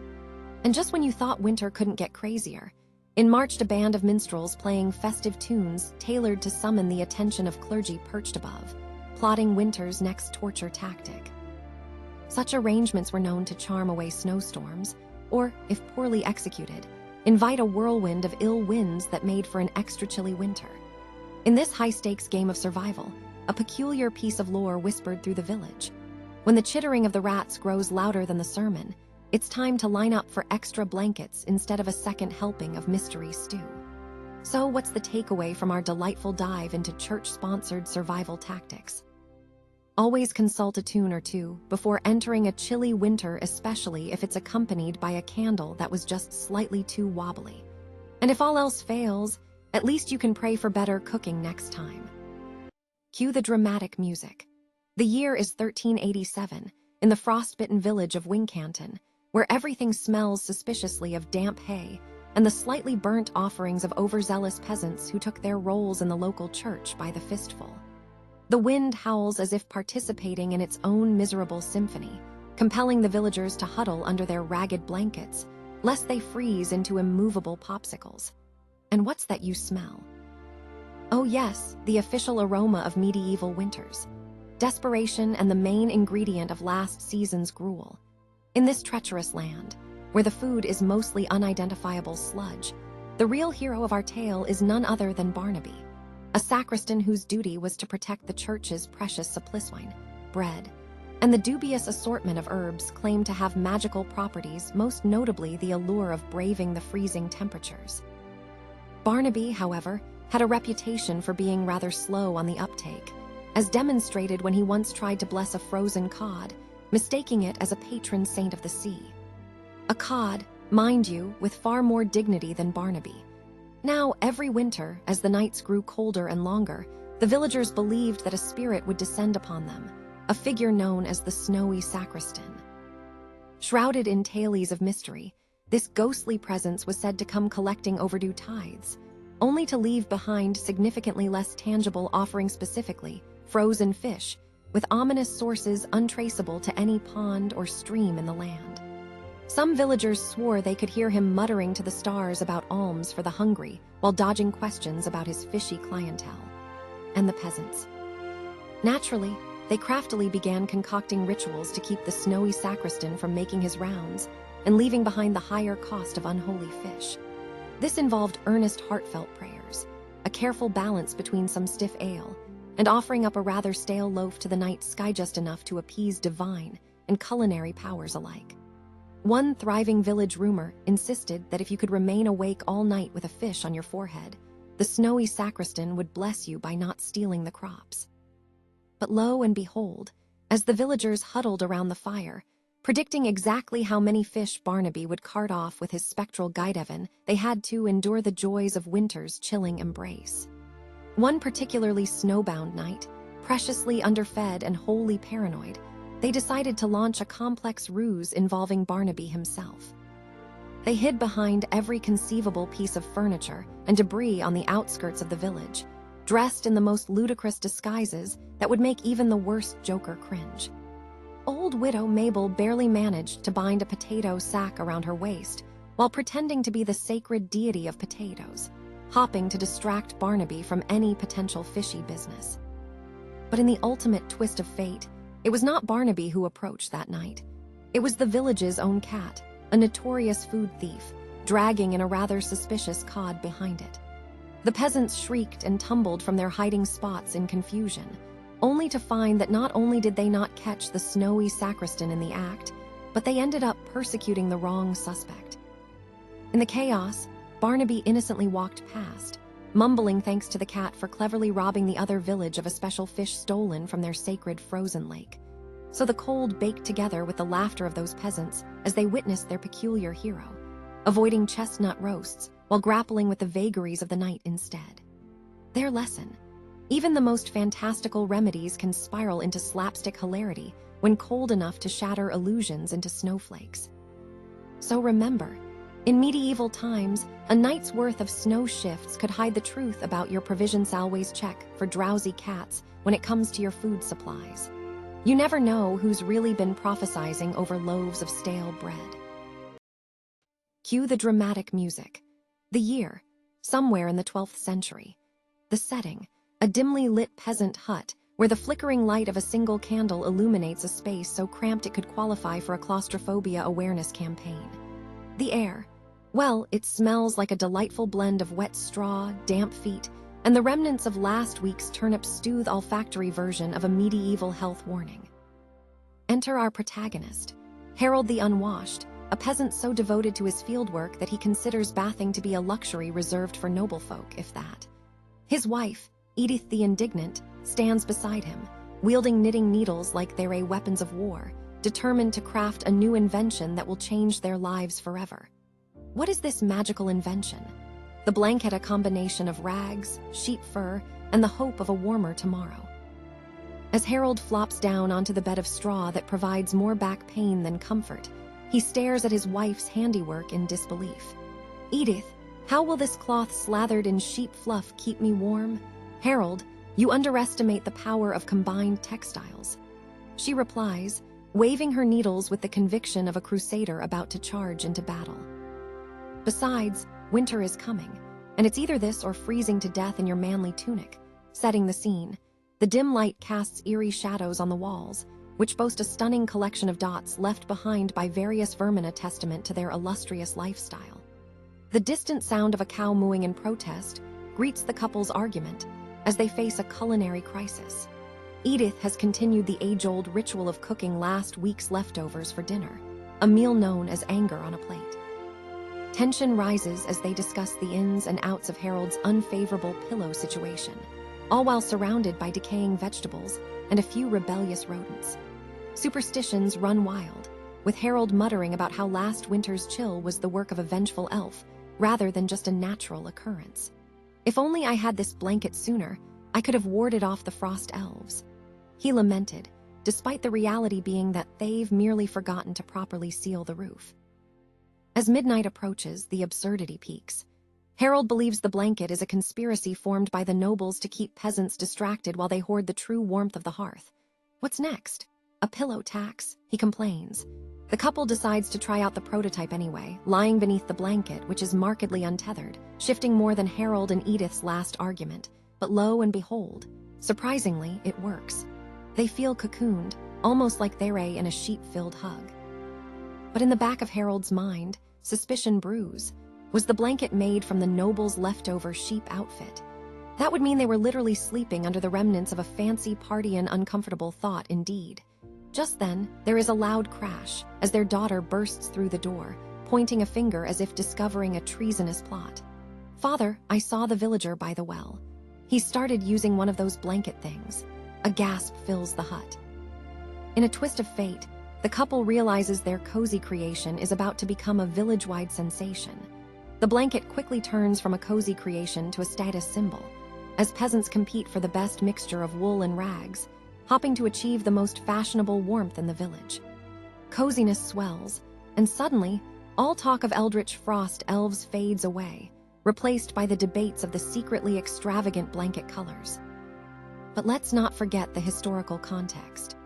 [SPEAKER 1] And just when you thought winter couldn't get crazier, in marched a band of minstrels playing festive tunes tailored to summon the attention of clergy perched above, plotting winter's next torture tactic. Such arrangements were known to charm away snowstorms, or, if poorly executed, invite a whirlwind of ill winds that made for an extra chilly winter. In this high-stakes game of survival, a peculiar piece of lore whispered through the village. When the chittering of the rats grows louder than the sermon, it's time to line up for extra blankets instead of a second helping of mystery stew. So what's the takeaway from our delightful dive into church-sponsored survival tactics? Always consult a tune or two before entering a chilly winter, especially if it's accompanied by a candle that was just slightly too wobbly. And if all else fails, at least you can pray for better cooking next time. Cue the dramatic music. The year is 1387, in the frostbitten village of Wincanton, where everything smells suspiciously of damp hay and the slightly burnt offerings of overzealous peasants who took their roles in the local church by the fistful. The wind howls as if participating in its own miserable symphony, compelling the villagers to huddle under their ragged blankets, lest they freeze into immovable popsicles. And what's that you smell? Oh yes, the official aroma of medieval winters. Desperation and the main ingredient of last season's gruel. In this treacherous land, where the food is mostly unidentifiable sludge, the real hero of our tale is none other than Barnaby, a sacristan whose duty was to protect the church's precious suppliciwine, bread, and the dubious assortment of herbs claimed to have magical properties, most notably the allure of braving the freezing temperatures. Barnaby, however, had a reputation for being rather slow on the uptake, as demonstrated when he once tried to bless a frozen cod, mistaking it as a patron saint of the sea. A cod, mind you, with far more dignity than Barnaby. Now, every winter, as the nights grew colder and longer, the villagers believed that a spirit would descend upon them, a figure known as the snowy sacristan. Shrouded in tales of mystery, this ghostly presence was said to come collecting overdue tithes, only to leave behind significantly less tangible offerings, specifically frozen fish, with ominous sources untraceable to any pond or stream in the land. Some villagers swore they could hear him muttering to the stars about alms for the hungry while dodging questions about his fishy clientele. And the peasants. Naturally, they craftily began concocting rituals to keep the snowy sacristan from making his rounds and leaving behind the higher cost of unholy fish. This involved earnest, heartfelt prayers, a careful balance between some stiff ale, and offering up a rather stale loaf to the night sky, just enough to appease divine and culinary powers alike. One thriving village rumor insisted that if you could remain awake all night with a fish on your forehead, the snowy sacristan would bless you by not stealing the crops. But lo and behold, as the villagers huddled around the fire, predicting exactly how many fish Barnaby would cart off with his spectral guide Evan, they had to endure the joys of winter's chilling embrace. One particularly snowbound night, preciously underfed and wholly paranoid, they decided to launch a complex ruse involving Barnaby himself. They hid behind every conceivable piece of furniture and debris on the outskirts of the village, dressed in the most ludicrous disguises that would make even the worst joker cringe. Old widow Mabel barely managed to bind a potato sack around her waist while pretending to be the sacred deity of potatoes, hopping to distract Barnaby from any potential fishy business. But in the ultimate twist of fate, it was not Barnaby who approached that night. It was the village's own cat, a notorious food thief, dragging in a rather suspicious cod behind it. The peasants shrieked and tumbled from their hiding spots in confusion, only to find that not only did they not catch the snowy sacristan in the act, but they ended up persecuting the wrong suspect. In the chaos, Barnaby innocently walked past, mumbling thanks to the cat for cleverly robbing the other village of a special fish stolen from their sacred frozen lake. So the cold baked together with the laughter of those peasants as they witnessed their peculiar hero, avoiding chestnut roasts while grappling with the vagaries of the night instead. Their lesson: Even the most fantastical remedies can spiral into slapstick hilarity when cold enough to shatter illusions into snowflakes. So remember, in medieval times, a night's worth of snow shifts could hide the truth about your provisions always check for drowsy cats when it comes to your food supplies. You never know who's really been prophesizing over loaves of stale bread. Cue the dramatic music. The year, somewhere in the 12th century. The setting, a dimly lit peasant hut where the flickering light of a single candle illuminates a space so cramped it could qualify for a claustrophobia awareness campaign. The air, well, it smells like a delightful blend of wet straw, damp feet, and the remnants of last week's turnip stew olfactory version of a medieval health warning. Enter our protagonist, Harold the Unwashed, a peasant so devoted to his fieldwork that he considers bathing to be a luxury reserved for noble folk, if that. His wife, Edith the Indignant, stands beside him, wielding knitting needles like they're weapons of war, determined to craft a new invention that will change their lives forever. What is this magical invention? The blanket, a combination of rags, sheep fur, and the hope of a warmer tomorrow. As Harold flops down onto the bed of straw that provides more back pain than comfort, he stares at his wife's handiwork in disbelief. Edith, how will this cloth slathered in sheep fluff keep me warm? Harold, you underestimate the power of combined textiles. She replies, waving her needles with the conviction of a crusader about to charge into battle. Besides, winter is coming, and it's either this or freezing to death in your manly tunic. Setting the scene, the dim light casts eerie shadows on the walls, which boast a stunning collection of dots left behind by various vermin, a testament to their illustrious lifestyle. The distant sound of a cow mooing in protest greets the couple's argument as they face a culinary crisis. Edith has continued the age-old ritual of cooking last week's leftovers for dinner, a meal known as anger on a plate. Tension rises as they discuss the ins and outs of Harold's unfavorable pillow situation, all while surrounded by decaying vegetables and a few rebellious rodents. Superstitions run wild, with Harold muttering about how last winter's chill was the work of a vengeful elf, rather than just a natural occurrence. If only I had this blanket sooner, I could have warded off the frost elves. He lamented, despite the reality being that they've merely forgotten to properly seal the roof. As midnight approaches, the absurdity peaks. Harold believes the blanket is a conspiracy formed by the nobles to keep peasants distracted while they hoard the true warmth of the hearth. What's next? A pillow tax, he complains. The couple decides to try out the prototype anyway, lying beneath the blanket, which is markedly untethered, shifting more than Harold and Edith's last argument. But lo and behold, surprisingly, it works. They feel cocooned, almost like they're in a sheep-filled hug. But in the back of Harold's mind, suspicion brews. Was the blanket made from the noble's leftover sheep outfit? That would mean they were literally sleeping under the remnants of a fancy party, an uncomfortable thought indeed. Just then, there is a loud crash as their daughter bursts through the door, pointing a finger as if discovering a treasonous plot. Father, I saw the villager by the well. He started using one of those blanket things. A gasp fills the hut. In a twist of fate, the couple realizes their cozy creation is about to become a village-wide sensation. The blanket quickly turns from a cozy creation to a status symbol, as peasants compete for the best mixture of wool and rags, hoping to achieve the most fashionable warmth in the village. Coziness swells, and suddenly, all talk of eldritch frost elves fades away, replaced by the debates of the secretly extravagant blanket colors. But let's not forget the historical context.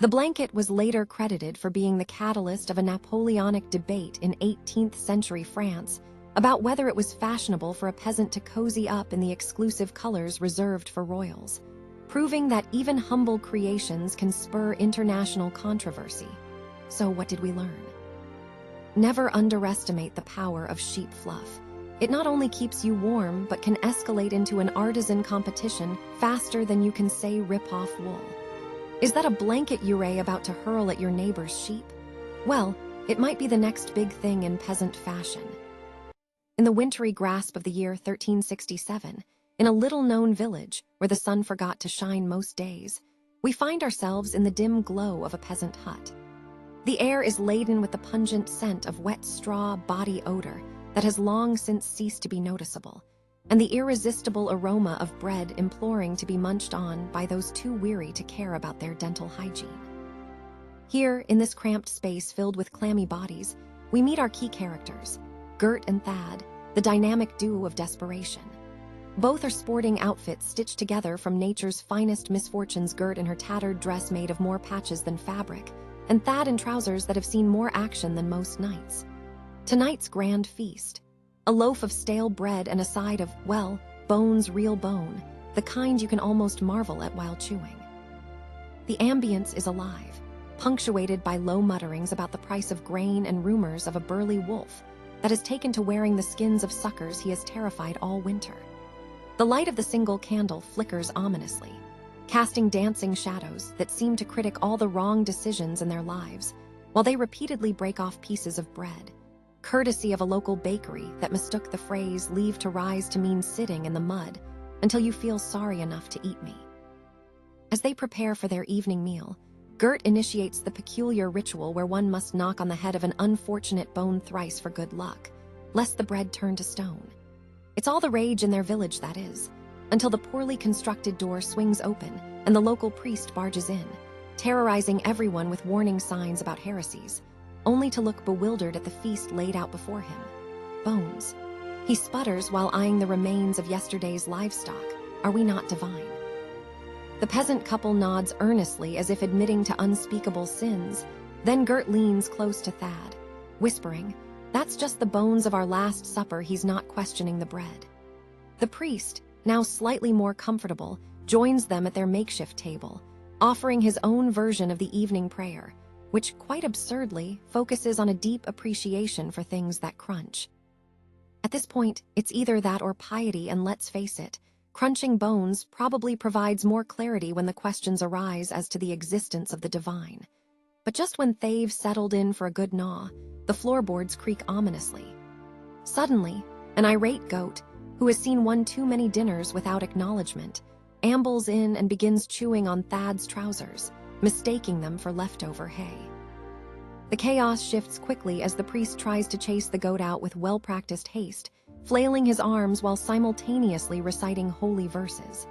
[SPEAKER 1] The blanket was later credited for being the catalyst of a Napoleonic debate in 18th century France about whether it was fashionable for a peasant to cozy up in the exclusive colors reserved for royals, proving that even humble creations can spur international controversy. So what did we learn? Never underestimate the power of sheep fluff. It not only keeps you warm, but can escalate into an artisan competition faster than you can say rip off wool. Is that a blanket you're about to hurl at your neighbor's sheep? Well, it might be the next big thing in peasant fashion. In the wintry grasp of the year 1367, in a little-known village where the sun forgot to shine most days, we find ourselves in the dim glow of a peasant hut. The air is laden with the pungent scent of wet straw body odor that has long since ceased to be noticeable, and the irresistible aroma of bread imploring to be munched on by those too weary to care about their dental hygiene. Here, in this cramped space filled with clammy bodies, we meet our key characters, Gert and Thad, the dynamic duo of desperation. Both are sporting outfits stitched together from nature's finest misfortunes, Gert in her tattered dress made of more patches than fabric, and Thad in trousers that have seen more action than most nights. Tonight's grand feast, a loaf of stale bread and a side of, well, bones, real bone, the kind you can almost marvel at while chewing. The ambience is alive, punctuated by low mutterings about the price of grain and rumors of a burly wolf that has taken to wearing the skins of suckers he has terrified all winter. The light of the single candle flickers ominously, casting dancing shadows that seem to critic all the wrong decisions in their lives, while they repeatedly break off pieces of bread, courtesy of a local bakery that mistook the phrase "leave to rise" to mean sitting in the mud until you feel sorry enough to eat me. As they prepare for their evening meal, Gert initiates the peculiar ritual where one must knock on the head of an unfortunate bone thrice for good luck, lest the bread turn to stone. It's all the rage in their village, that is, until the poorly constructed door swings open and the local priest barges in, terrorizing everyone with warning signs about heresies, only to look bewildered at the feast laid out before him. Bones. He sputters while eyeing the remains of yesterday's livestock. Are we not divine? The peasant couple nods earnestly as if admitting to unspeakable sins. Then Gert leans close to Thad, whispering, "That's just the bones of our last supper." He's not questioning the bread. The priest, now slightly more comfortable, joins them at their makeshift table, offering his own version of the evening prayer, which, quite absurdly, focuses on a deep appreciation for things that crunch. At this point, it's either that or piety, and let's face it, crunching bones probably provides more clarity when the questions arise as to the existence of the divine. But just when they've settled in for a good gnaw, the floorboards creak ominously. Suddenly, an irate goat, who has seen one too many dinners without acknowledgement, ambles in and begins chewing on Thad's trousers, mistaking them for leftover hay. The chaos shifts quickly as the priest tries to chase the goat out with well-practiced haste, flailing his arms while simultaneously reciting holy verses.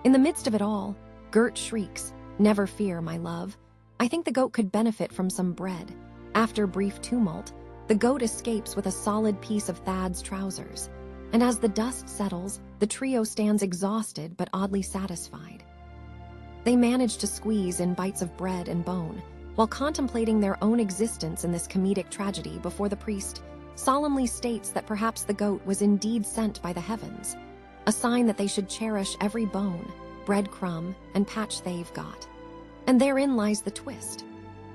[SPEAKER 1] In the midst of it all, Gert shrieks, "Never fear, my love. I think the goat could benefit from some bread." After brief tumult, the goat escapes with a solid piece of Thad's trousers, and as the dust settles, the trio stands exhausted but oddly satisfied. They manage to squeeze in bites of bread and bone, while contemplating their own existence in this comedic tragedy before the priest solemnly states that perhaps the goat was indeed sent by the heavens, a sign that they should cherish every bone, breadcrumb, and patch they've got. And therein lies the twist.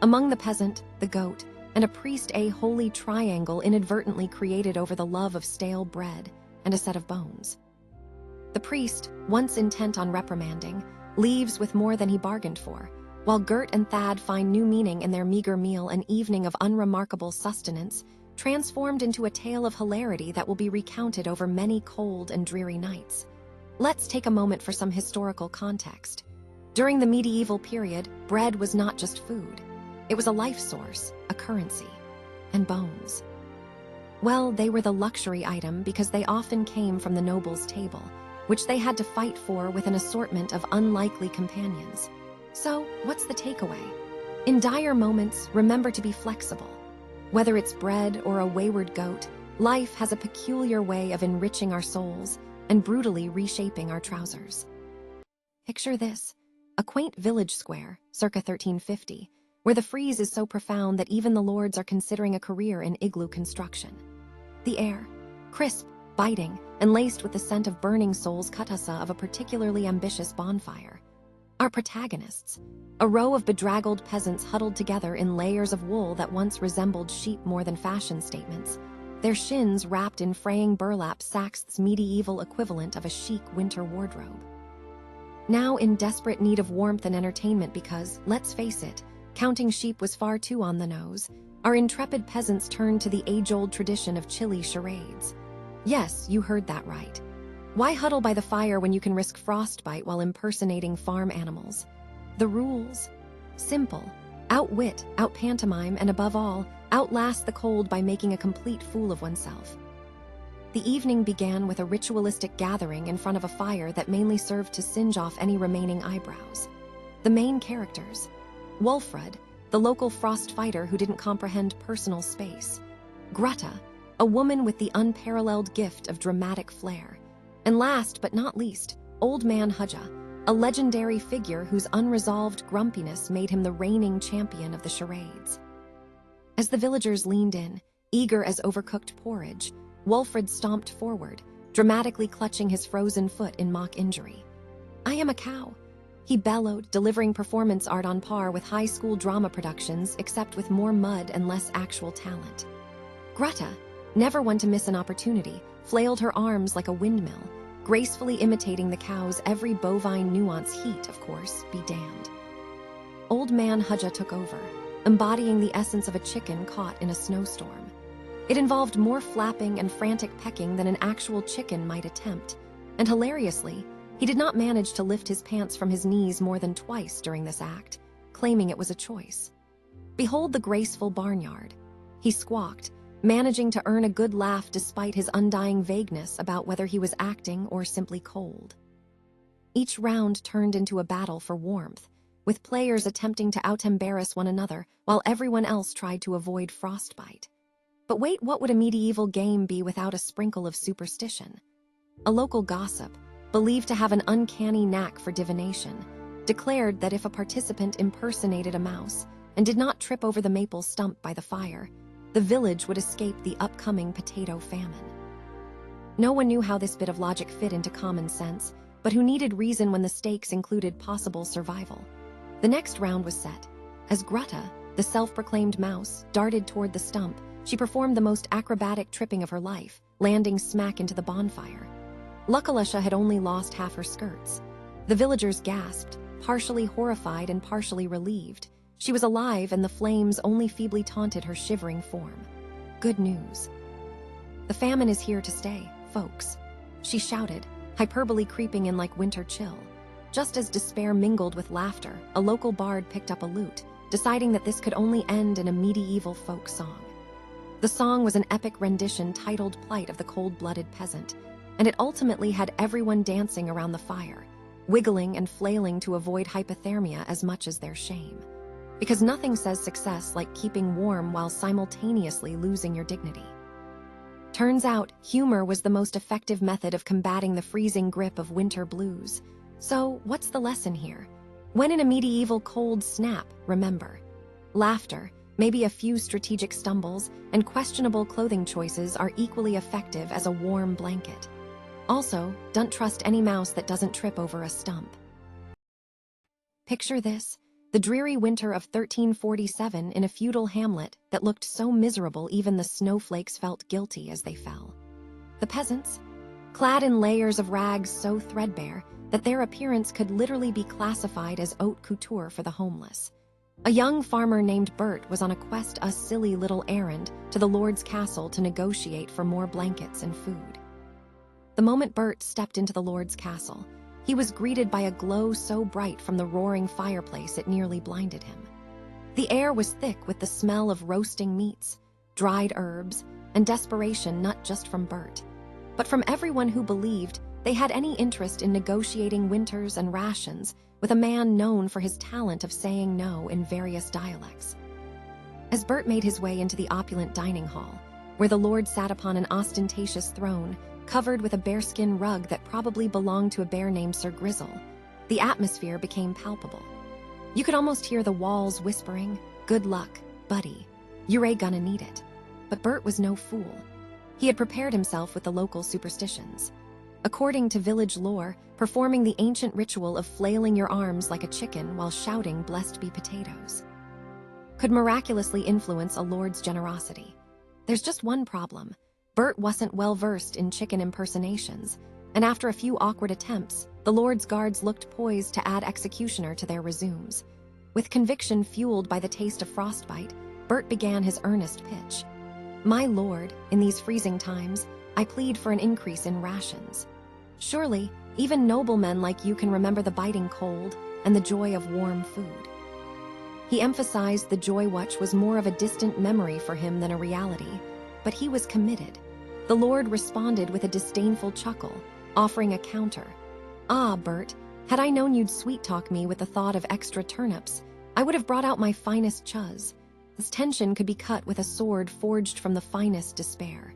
[SPEAKER 1] Among the peasant, the goat, and a priest, a holy triangle inadvertently created over the love of stale bread and a set of bones. The priest, once intent on reprimanding, leaves with more than he bargained for, while Gert and Thad find new meaning in their meager meal, an evening of unremarkable sustenance, transformed into a tale of hilarity that will be recounted over many cold and dreary nights. Let's take a moment for some historical context. During the medieval period, bread was not just food. It was a life source, a currency, and bones. Well, they were the luxury item because they often came from the noble's table, which they had to fight for with an assortment of unlikely companions. So, what's the takeaway? In dire moments, remember to be flexible. Whether it's bread or a wayward goat, life has a peculiar way of enriching our souls and brutally reshaping our trousers. Picture this, a quaint village square, circa 1350, where the frieze is so profound that even the lords are considering a career in igloo construction. The air, crisp, biting, and laced with the scent of burning souls, cut us of a particularly ambitious bonfire. Our protagonists, a row of bedraggled peasants huddled together in layers of wool that once resembled sheep more than fashion statements, their shins wrapped in fraying burlap sacks, the medieval equivalent of a chic winter wardrobe. Now in desperate need of warmth and entertainment because, let's face it, counting sheep was far too on the nose, our intrepid peasants turned to the age-old tradition of chilly charades. Yes, you heard that right. Why huddle by the fire when you can risk frostbite while impersonating farm animals? The rules? Simple. Outwit, outpantomime, and above all, outlast the cold by making a complete fool of oneself. The evening began with a ritualistic gathering in front of a fire that mainly served to singe off any remaining eyebrows. The main characters: Wolfred, the local frost fighter who didn't comprehend personal space; Greta, a woman with the unparalleled gift of dramatic flair; and last but not least, Old Man Hudja, a legendary figure whose unresolved grumpiness made him the reigning champion of the charades. As the villagers leaned in, eager as overcooked porridge, Wolfred stomped forward, dramatically clutching his frozen foot in mock injury. "I am a cow," he bellowed, delivering performance art on par with high school drama productions, except with more mud and less actual talent. Greta, never one to miss an opportunity, flailed her arms like a windmill, gracefully imitating the cow's every bovine nuance. Heat, of course, be damned. Old Man Hudja took over, embodying the essence of a chicken caught in a snowstorm. It involved more flapping and frantic pecking than an actual chicken might attempt, and hilariously, he did not manage to lift his pants from his knees more than twice during this act, claiming it was a choice. "Behold the graceful barnyard," he squawked, managing to earn a good laugh despite his undying vagueness about whether he was acting or simply cold. Each round turned into a battle for warmth, with players attempting to out-embarrass one another while everyone else tried to avoid frostbite. But wait, what would a medieval game be without a sprinkle of superstition? A local gossip, believed to have an uncanny knack for divination, declared that if a participant impersonated a mouse and did not trip over the maple stump by the fire, the village would escape the upcoming potato famine. No one knew how this bit of logic fit into common sense, but who needed reason when the stakes included possible survival. The next round was set. As Greta, the self-proclaimed mouse, darted toward the stump, she performed the most acrobatic tripping of her life, landing smack into the bonfire. Luckilesha had only lost half her skirts. The villagers gasped, partially horrified and partially relieved. She was alive, and the flames only feebly taunted her shivering form. Good news. "The famine is here to stay, folks," she shouted, hyperbole creeping in like winter chill. Just as despair mingled with laughter, a local bard picked up a lute, deciding that this could only end in a medieval folk song. The song was an epic rendition titled "Plight of the Cold-Blooded Peasant," and it ultimately had everyone dancing around the fire, wiggling and flailing to avoid hypothermia as much as their shame. Because nothing says success like keeping warm while simultaneously losing your dignity. Turns out, humor was the most effective method of combating the freezing grip of winter blues. So, what's the lesson here? When in a medieval cold snap, remember, laughter, maybe a few strategic stumbles, and questionable clothing choices are equally effective as a warm blanket. Also, don't trust any mouse that doesn't trip over a stump. Picture this: the dreary winter of 1347 in a feudal hamlet that looked so miserable even the snowflakes felt guilty as they fell. The peasants, clad in layers of rags so threadbare that their appearance could literally be classified as haute couture for the homeless. A young farmer named Bert was on a quest, a silly little errand, to the Lord's castle to negotiate for more blankets and food. The moment Bert stepped into the Lord's castle, he was greeted by a glow so bright from the roaring fireplace it nearly blinded him. The air was thick with the smell of roasting meats, dried herbs, and desperation, not just from Bert, but from everyone who believed they had any interest in negotiating winters and rations with a man known for his talent of saying no in various dialects. As Bert made his way into the opulent dining hall, where the Lord sat upon an ostentatious throne, covered with a bearskin rug that probably belonged to a bear named Sir Grizzle, the atmosphere became palpable. You could almost hear the walls whispering, "Good luck, buddy. You gonna need it." But Bert was no fool. He had prepared himself with the local superstitions. According to village lore, performing the ancient ritual of flailing your arms like a chicken while shouting "Blessed be potatoes" could miraculously influence a lord's generosity. There's just one problem. Bert wasn't well-versed in chicken impersonations, and after a few awkward attempts, the Lord's guards looked poised to add executioner to their resumes. With conviction fueled by the taste of frostbite, Bert began his earnest pitch. "My lord, in these freezing times, I plead for an increase in rations. Surely, even noblemen like you can remember the biting cold and the joy of warm food." He emphasized the joy which was more of a distant memory for him than a reality, but he was committed. the Lord responded with a disdainful chuckle, offering a counter. "Ah, Bert, had I known you'd sweet-talk me with the thought of extra turnips, I would have brought out my finest chuz. This tension could be cut with a sword forged from the finest despair."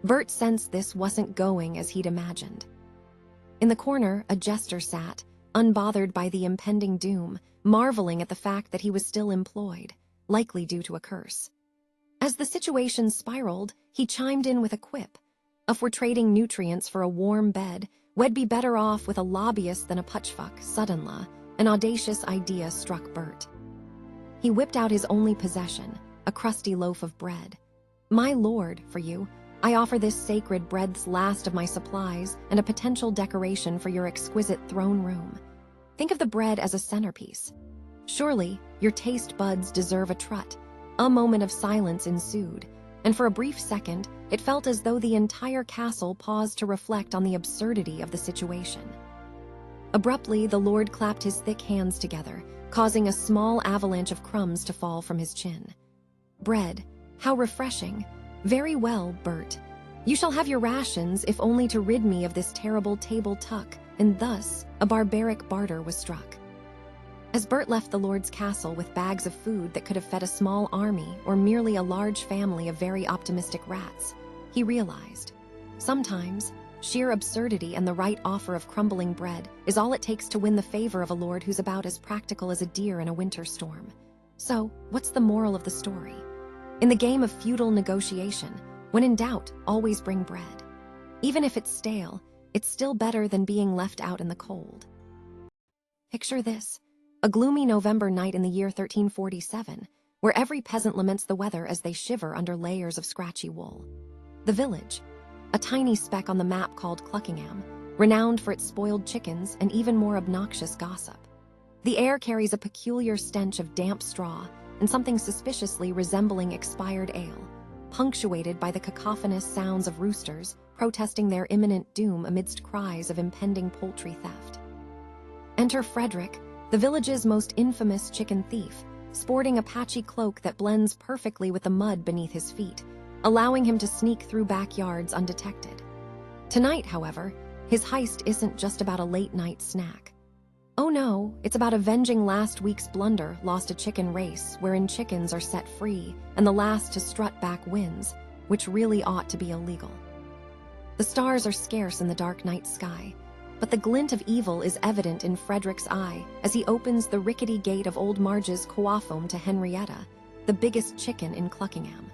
[SPEAKER 1] Bert sensed this wasn't going as he'd imagined. In the corner, a jester sat, unbothered by the impending doom, marveling at the fact that he was still employed, likely due to a curse. As the situation spiraled, he chimed in with a quip. "If we're trading nutrients for a warm bed, we'd be better off with a lobbyist than a putchfuck." Suddenly, an audacious idea struck Bert. He whipped out his only possession, a crusty loaf of bread. "My lord, for you, I offer this sacred bread's last of my supplies and a potential decoration for your exquisite throne room. Think of the bread as a centerpiece. Surely, your taste buds deserve a trut." A moment of silence ensued, and for a brief second, it felt as though the entire castle paused to reflect on the absurdity of the situation. Abruptly, the Lord clapped his thick hands together, causing a small avalanche of crumbs to fall from his chin. "Bread, how refreshing. Very well, Bert. You shall have your rations, if only to rid me of this terrible table tuck," and thus a barbaric barter was struck. As Bert left the Lord's castle with bags of food that could have fed a small army or merely a large family of very optimistic rats, he realized, sometimes sheer absurdity and the right offer of crumbling bread is all it takes to win the favor of a lord who's about as practical as a deer in a winter storm. So, what's the moral of the story? In the game of feudal negotiation, when in doubt, always bring bread. Even if it's stale, it's still better than being left out in the cold. Picture this. A gloomy November night in the year 1347, where every peasant laments the weather as they shiver under layers of scratchy wool. The village, a tiny speck on the map called Cluckingham, renowned for its spoiled chickens and even more obnoxious gossip. The air carries a peculiar stench of damp straw and something suspiciously resembling expired ale, punctuated by the cacophonous sounds of roosters protesting their imminent doom amidst cries of impending poultry theft. Enter Frederick, the village's most infamous chicken thief, sporting a patchy cloak that blends perfectly with the mud beneath his feet, allowing him to sneak through backyards undetected. Tonight, however, his heist isn't just about a late-night snack. Oh no, it's about avenging last week's blunder, lost a chicken race wherein chickens are set free and the last to strut back wins, which really ought to be illegal. The stars are scarce in the dark night sky, but the glint of evil is evident in Frederick's eye as he opens the rickety gate of Old Marge's coaphome to Henrietta, the biggest chicken in Cluckingham.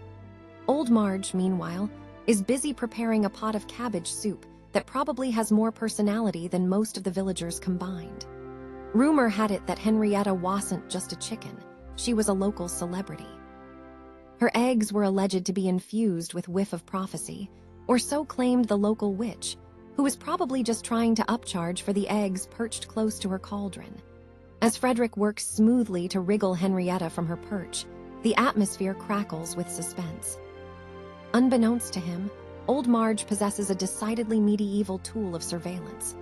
[SPEAKER 1] Old Marge, meanwhile, is busy preparing a pot of cabbage soup that probably has more personality than most of the villagers combined. Rumor had it that Henrietta wasn't just a chicken, she was a local celebrity. Her eggs were alleged to be infused with whiff of prophecy, or so claimed the local witch, who was probably just trying to upcharge for the eggs perched close to her cauldron. As Frederick works smoothly to wriggle Henrietta from her perch, the atmosphere crackles with suspense. Unbeknownst to him, Old Marge possesses a decidedly medieval tool of surveillance.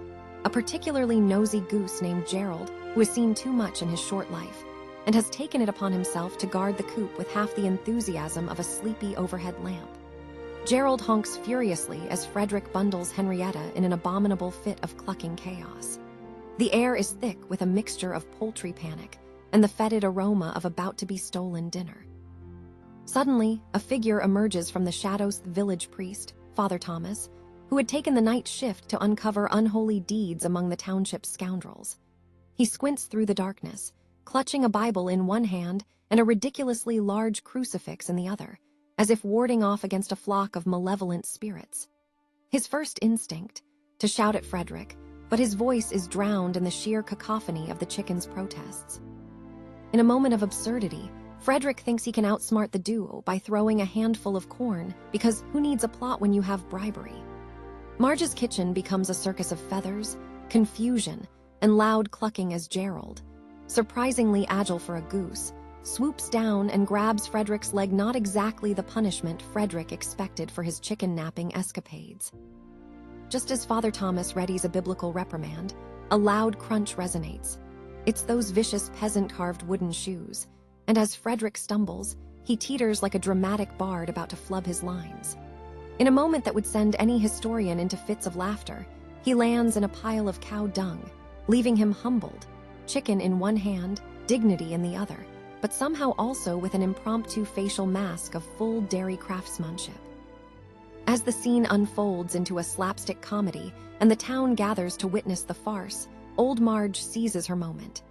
[SPEAKER 1] A particularly nosy goose named Gerald, who has seen too much in his short life, and has taken it upon himself to guard the coop with half the enthusiasm of a sleepy overhead lamp. Gerald honks furiously as Frederick bundles Henrietta in an abominable fit of clucking chaos. The air is thick with a mixture of poultry panic and the fetid aroma of about-to-be-stolen dinner. Suddenly, a figure emerges from the shadows. The village priest, Father Thomas, who had taken the night shift to uncover unholy deeds among the township's scoundrels. He squints through the darkness, clutching a Bible in one hand and a ridiculously large crucifix in the other, as if warding off against a flock of malevolent spirits. His first instinct, to shout at Frederick, but his voice is drowned in the sheer cacophony of the chicken's protests. In a moment of absurdity, Frederick thinks he can outsmart the duo by throwing a handful of corn, because who needs a plot when you have bribery? Marge's kitchen becomes a circus of feathers, confusion, and loud clucking as Gerald, surprisingly agile for a goose, swoops down and grabs Frederick's leg, not exactly the punishment Frederick expected for his chicken-napping escapades. Just as Father Thomas readies a biblical reprimand, a loud crunch resonates. It's those vicious peasant-carved wooden shoes, and as Frederick stumbles, he teeters like a dramatic bard about to flub his lines. In a moment that would send any historian into fits of laughter, he lands in a pile of cow dung, leaving him humbled, chicken in one hand, dignity in the other, but somehow also with an impromptu facial mask of full dairy craftsmanship. As the scene unfolds into a slapstick comedy and the town gathers to witness the farce, old Marge seizes her moment.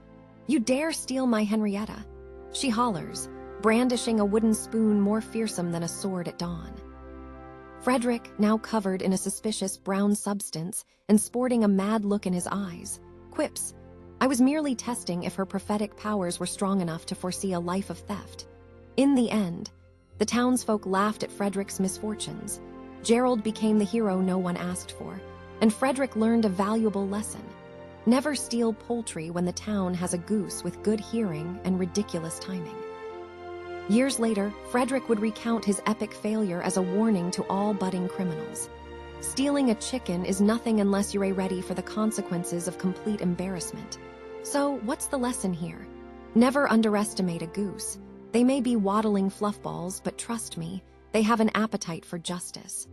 [SPEAKER 1] "You dare steal my Henrietta," she hollers, brandishing a wooden spoon more fearsome than a sword at dawn. Frederick, now covered in a suspicious brown substance and sporting a mad look in his eyes, quips, "I was merely testing if her prophetic powers were strong enough to foresee a life of theft." In the end, the townsfolk laughed at Frederick's misfortunes. Gerald became the hero no one asked for, and Frederick learned a valuable lesson. Never steal poultry when the town has a goose with good hearing and ridiculous timing. Years later, Frederick would recount his epic failure as a warning to all budding criminals. Stealing a chicken is nothing unless you're ready for the consequences of complete embarrassment. So, what's the lesson here? Never underestimate a goose. They may be waddling fluffballs, but trust me, they have an appetite for justice.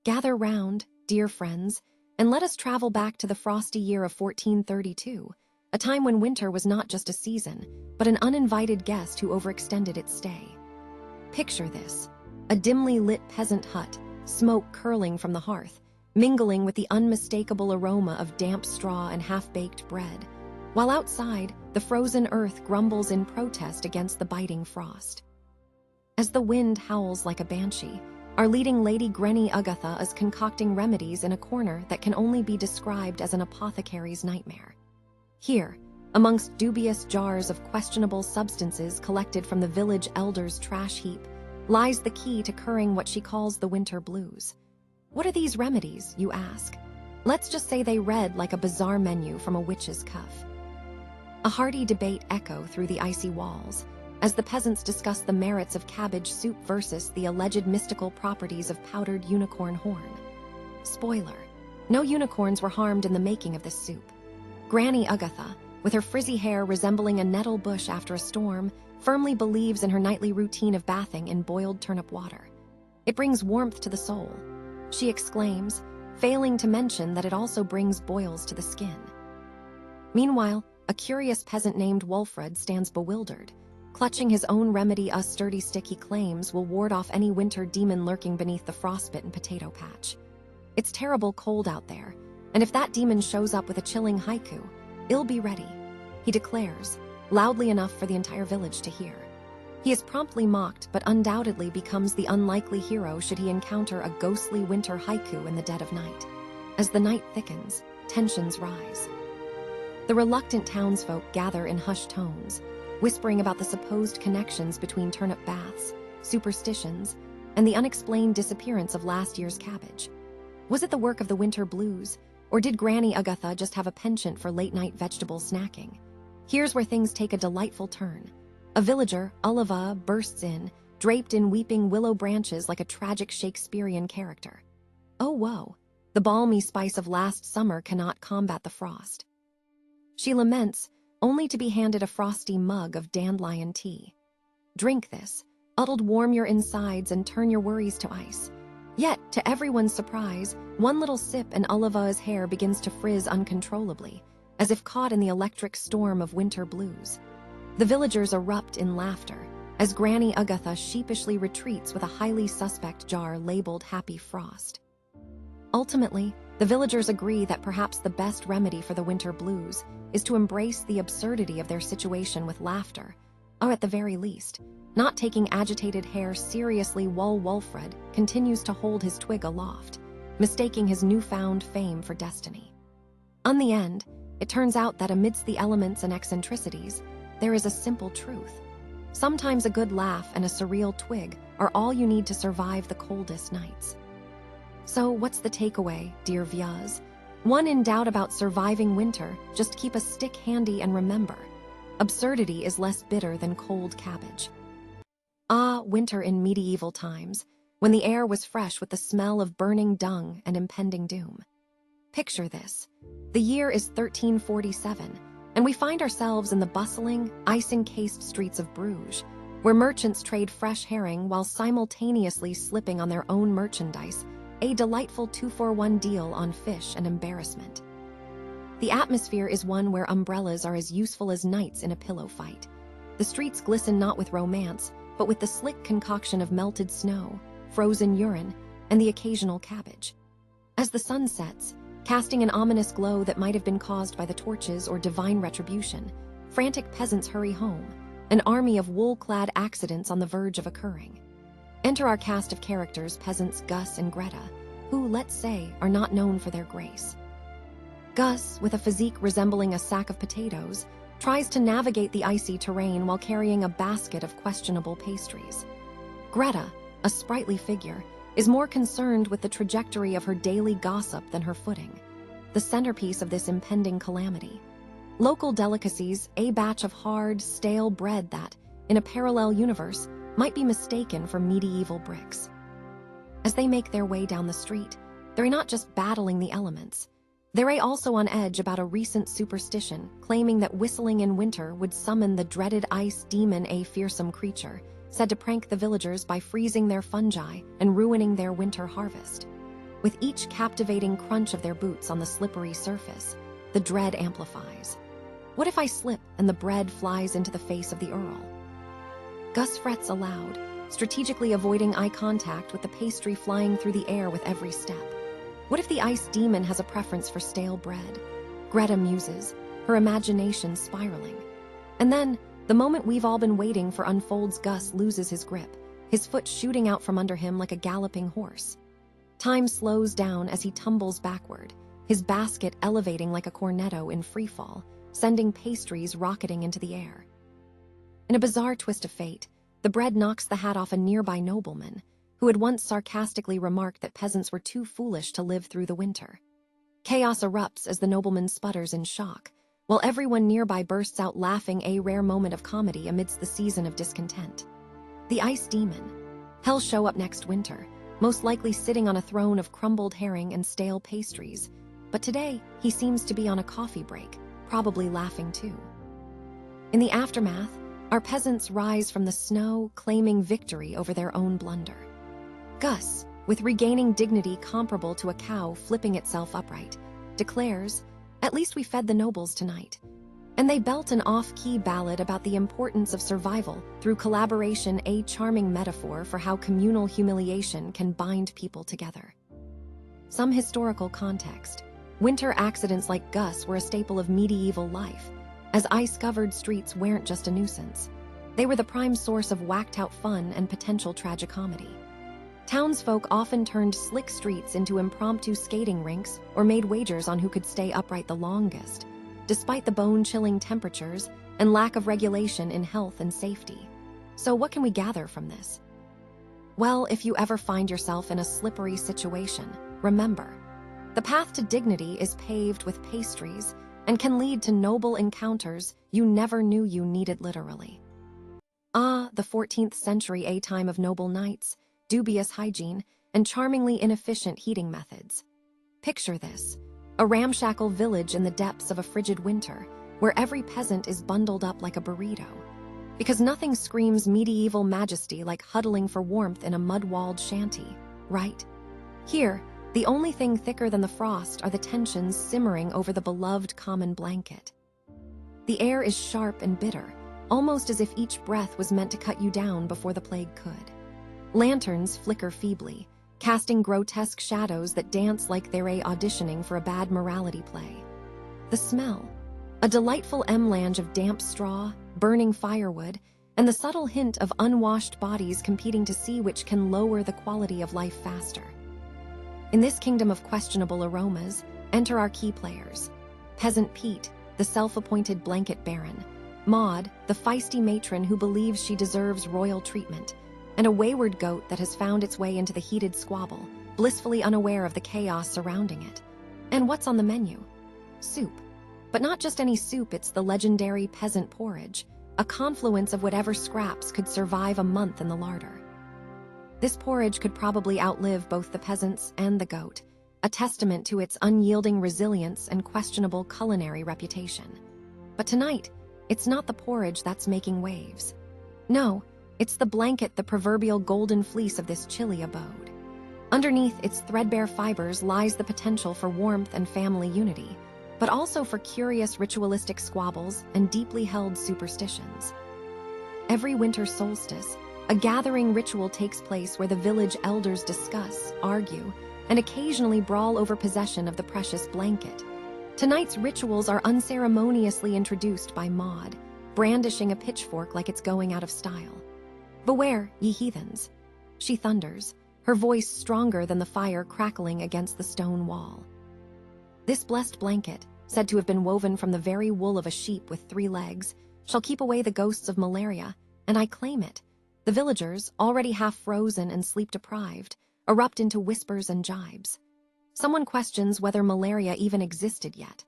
[SPEAKER 1] Gather round, dear friends, and let us travel back to the frosty year of 1432, a time when winter was not just a season, but an uninvited guest who overextended its stay. Picture this: a dimly lit peasant hut, smoke curling from the hearth, mingling with the unmistakable aroma of damp straw and half-baked bread, while outside, the frozen earth grumbles in protest against the biting frost. As the wind howls like a banshee, our leading lady Granny Agatha is concocting remedies in a corner that can only be described as an apothecary's nightmare. Here, amongst dubious jars of questionable substances collected from the village elder's trash heap, lies the key to curing what she calls the winter blues. What are these remedies, you ask? Let's just say they read like a bizarre menu from a witch's cuff. A hearty debate echo through the icy walls, as the peasants discuss the merits of cabbage soup versus the alleged mystical properties of powdered unicorn horn. Spoiler: no unicorns were harmed in the making of this soup. Granny Agatha, with her frizzy hair resembling a nettle bush after a storm, firmly believes in her nightly routine of bathing in boiled turnip water. It brings warmth to the soul, she exclaims, failing to mention that it also brings boils to the skin. Meanwhile, a curious peasant named Wolfred stands bewildered, clutching his own remedy. A sturdy stick he claims will ward off any winter demon lurking beneath the frostbitten potato patch. It's terrible cold out there, and if that demon shows up with a chilling haiku, "I'll be ready," he declares, loudly enough for the entire village to hear. He is promptly mocked, but undoubtedly becomes the unlikely hero should he encounter a ghostly winter haiku in the dead of night. As the night thickens, tensions rise. The reluctant townsfolk gather in hushed tones, whispering about the supposed connections between turnip baths, superstitions, and the unexplained disappearance of last year's cabbage. Was it the work of the winter blues, or did Granny Agatha just have a penchant for late-night vegetable snacking? Here's where things take a delightful turn. A villager, Oliva, bursts in, draped in weeping willow branches like a tragic Shakespearean character. Oh whoa, the balmy spice of last summer cannot combat the frost. She laments, only to be handed a frosty mug of dandelion tea. Drink this, it'll warm your insides and turn your worries to ice. Yet, to everyone's surprise, one little sip and Oliva's hair begins to frizz uncontrollably, as if caught in the electric storm of winter blues. The villagers erupt in laughter, as Granny Agatha sheepishly retreats with a highly suspect jar labeled Happy Frost. Ultimately, the villagers agree that perhaps the best remedy for the winter blues is to embrace the absurdity of their situation with laughter, or at the very least, not taking agitated hair seriously while Wolfred continues to hold his twig aloft, mistaking his newfound fame for destiny. On the end, it turns out that amidst the elements and eccentricities, there is a simple truth. Sometimes a good laugh and a surreal twig are all you need to survive the coldest nights. So what's the takeaway, dear Vyaz? One in doubt about surviving winter, just keep a stick handy and remember, absurdity is less bitter than cold cabbage. Ah, winter in medieval times, when the air was fresh with the smell of burning dung and impending doom. Picture this. The year is 1347, and we find ourselves in the bustling, ice-encased streets of Bruges, where merchants trade fresh herring while simultaneously slipping on their own merchandise, a delightful 2-for-1 deal on fish and embarrassment. The atmosphere is one where umbrellas are as useful as knights in a pillow fight. The streets glisten not with romance, but with the slick concoction of melted snow, frozen urine, and the occasional cabbage. As the sun sets, casting an ominous glow that might have been caused by the torches or divine retribution, frantic peasants hurry home, an army of wool-clad accidents on the verge of occurring. Enter our cast of characters, peasants Gus and Greta, who, let's say, are not known for their grace. Gus, with a physique resembling a sack of potatoes, tries to navigate the icy terrain while carrying a basket of questionable pastries. Greta, a sprightly figure, is more concerned with the trajectory of her daily gossip than her footing, the centerpiece of this impending calamity. Local delicacies, a batch of hard, stale bread that, in a parallel universe, might be mistaken for medieval bricks. As they make their way down the street, they're not just battling the elements. They're also on edge about a recent superstition claiming that whistling in winter would summon the dreaded ice demon, a fearsome creature, said to prank the villagers by freezing their fungi and ruining their winter harvest. With each captivating crunch of their boots on the slippery surface, the dread amplifies. What if I slip and the bread flies into the face of the Earl? Gus frets aloud, strategically avoiding eye contact with the pastry flying through the air with every step. What if the ice demon has a preference for stale bread? Greta muses, her imagination spiraling. And then, the moment we've all been waiting for unfolds. Gus loses his grip, his foot shooting out from under him like a galloping horse. Time slows down as he tumbles backward, his basket elevating like a cornetto in freefall, sending pastries rocketing into the air. In a bizarre twist of fate, the bread knocks the hat off a nearby nobleman, who had once sarcastically remarked that peasants were too foolish to live through the winter. Chaos erupts as the nobleman sputters in shock, while everyone nearby bursts out laughing, a rare moment of comedy amidst the season of discontent. The ice demon. He'll show up next winter, most likely sitting on a throne of crumbled herring and stale pastries, but today he seems to be on a coffee break, probably laughing too. In the aftermath, our peasants rise from the snow, claiming victory over their own blunder. Gus, with regaining dignity comparable to a cow flipping itself upright, declares, "At least we fed the nobles tonight." And they belt an off-key ballad about the importance of survival through collaboration, a charming metaphor for how communal humiliation can bind people together. Some historical context. Winter accidents like Gus were a staple of medieval life, as ice-covered streets weren't just a nuisance. They were the prime source of whacked-out fun and potential tragicomedy. Townsfolk often turned slick streets into impromptu skating rinks or made wagers on who could stay upright the longest, despite the bone-chilling temperatures and lack of regulation in health and safety. So what can we gather from this? Well, if you ever find yourself in a slippery situation, remember, the path to dignity is paved with pastries and can lead to noble encounters you never knew you needed literally. Ah, the 14th century, a time of noble knights, dubious hygiene, and charmingly inefficient heating methods. Picture this, a ramshackle village in the depths of a frigid winter, where every peasant is bundled up like a burrito. Because nothing screams medieval majesty like huddling for warmth in a mud-walled shanty, right? Here, the only thing thicker than the frost are the tensions simmering over the beloved common blanket. The air is sharp and bitter, almost as if each breath was meant to cut you down before the plague could. Lanterns flicker feebly, casting grotesque shadows that dance like they're auditioning for a bad morality play. The smell, a delightful melange of damp straw, burning firewood, and the subtle hint of unwashed bodies competing to see which can lower the quality of life faster. In this kingdom of questionable aromas, enter our key players. Peasant Pete, the self-appointed blanket baron, Maud, the feisty matron who believes she deserves royal treatment, and a wayward goat that has found its way into the heated squabble, blissfully unaware of the chaos surrounding it. And what's on the menu? Soup. But not just any soup, it's the legendary peasant porridge, a confluence of whatever scraps could survive a month in the larder. This porridge could probably outlive both the peasants and the goat, a testament to its unyielding resilience and questionable culinary reputation. But tonight, it's not the porridge that's making waves. No, It's the blanket, the proverbial golden fleece of this chilly abode. Underneath its threadbare fibers lies the potential for warmth and family unity, but also for curious ritualistic squabbles and deeply held superstitions. Every winter solstice, a gathering ritual takes place where the village elders discuss, argue, and occasionally brawl over possession of the precious blanket. Tonight's rituals are unceremoniously introduced by Maud, brandishing a pitchfork like it's going out of style. "Beware, ye heathens," she thunders, her voice stronger than the fire crackling against the stone wall. "This blessed blanket, said to have been woven from the very wool of a sheep with 3 legs, shall keep away the ghosts of malaria, and I claim it." The villagers, already half frozen and sleep-deprived, erupt into whispers and jibes. Someone questions whether malaria even existed yet.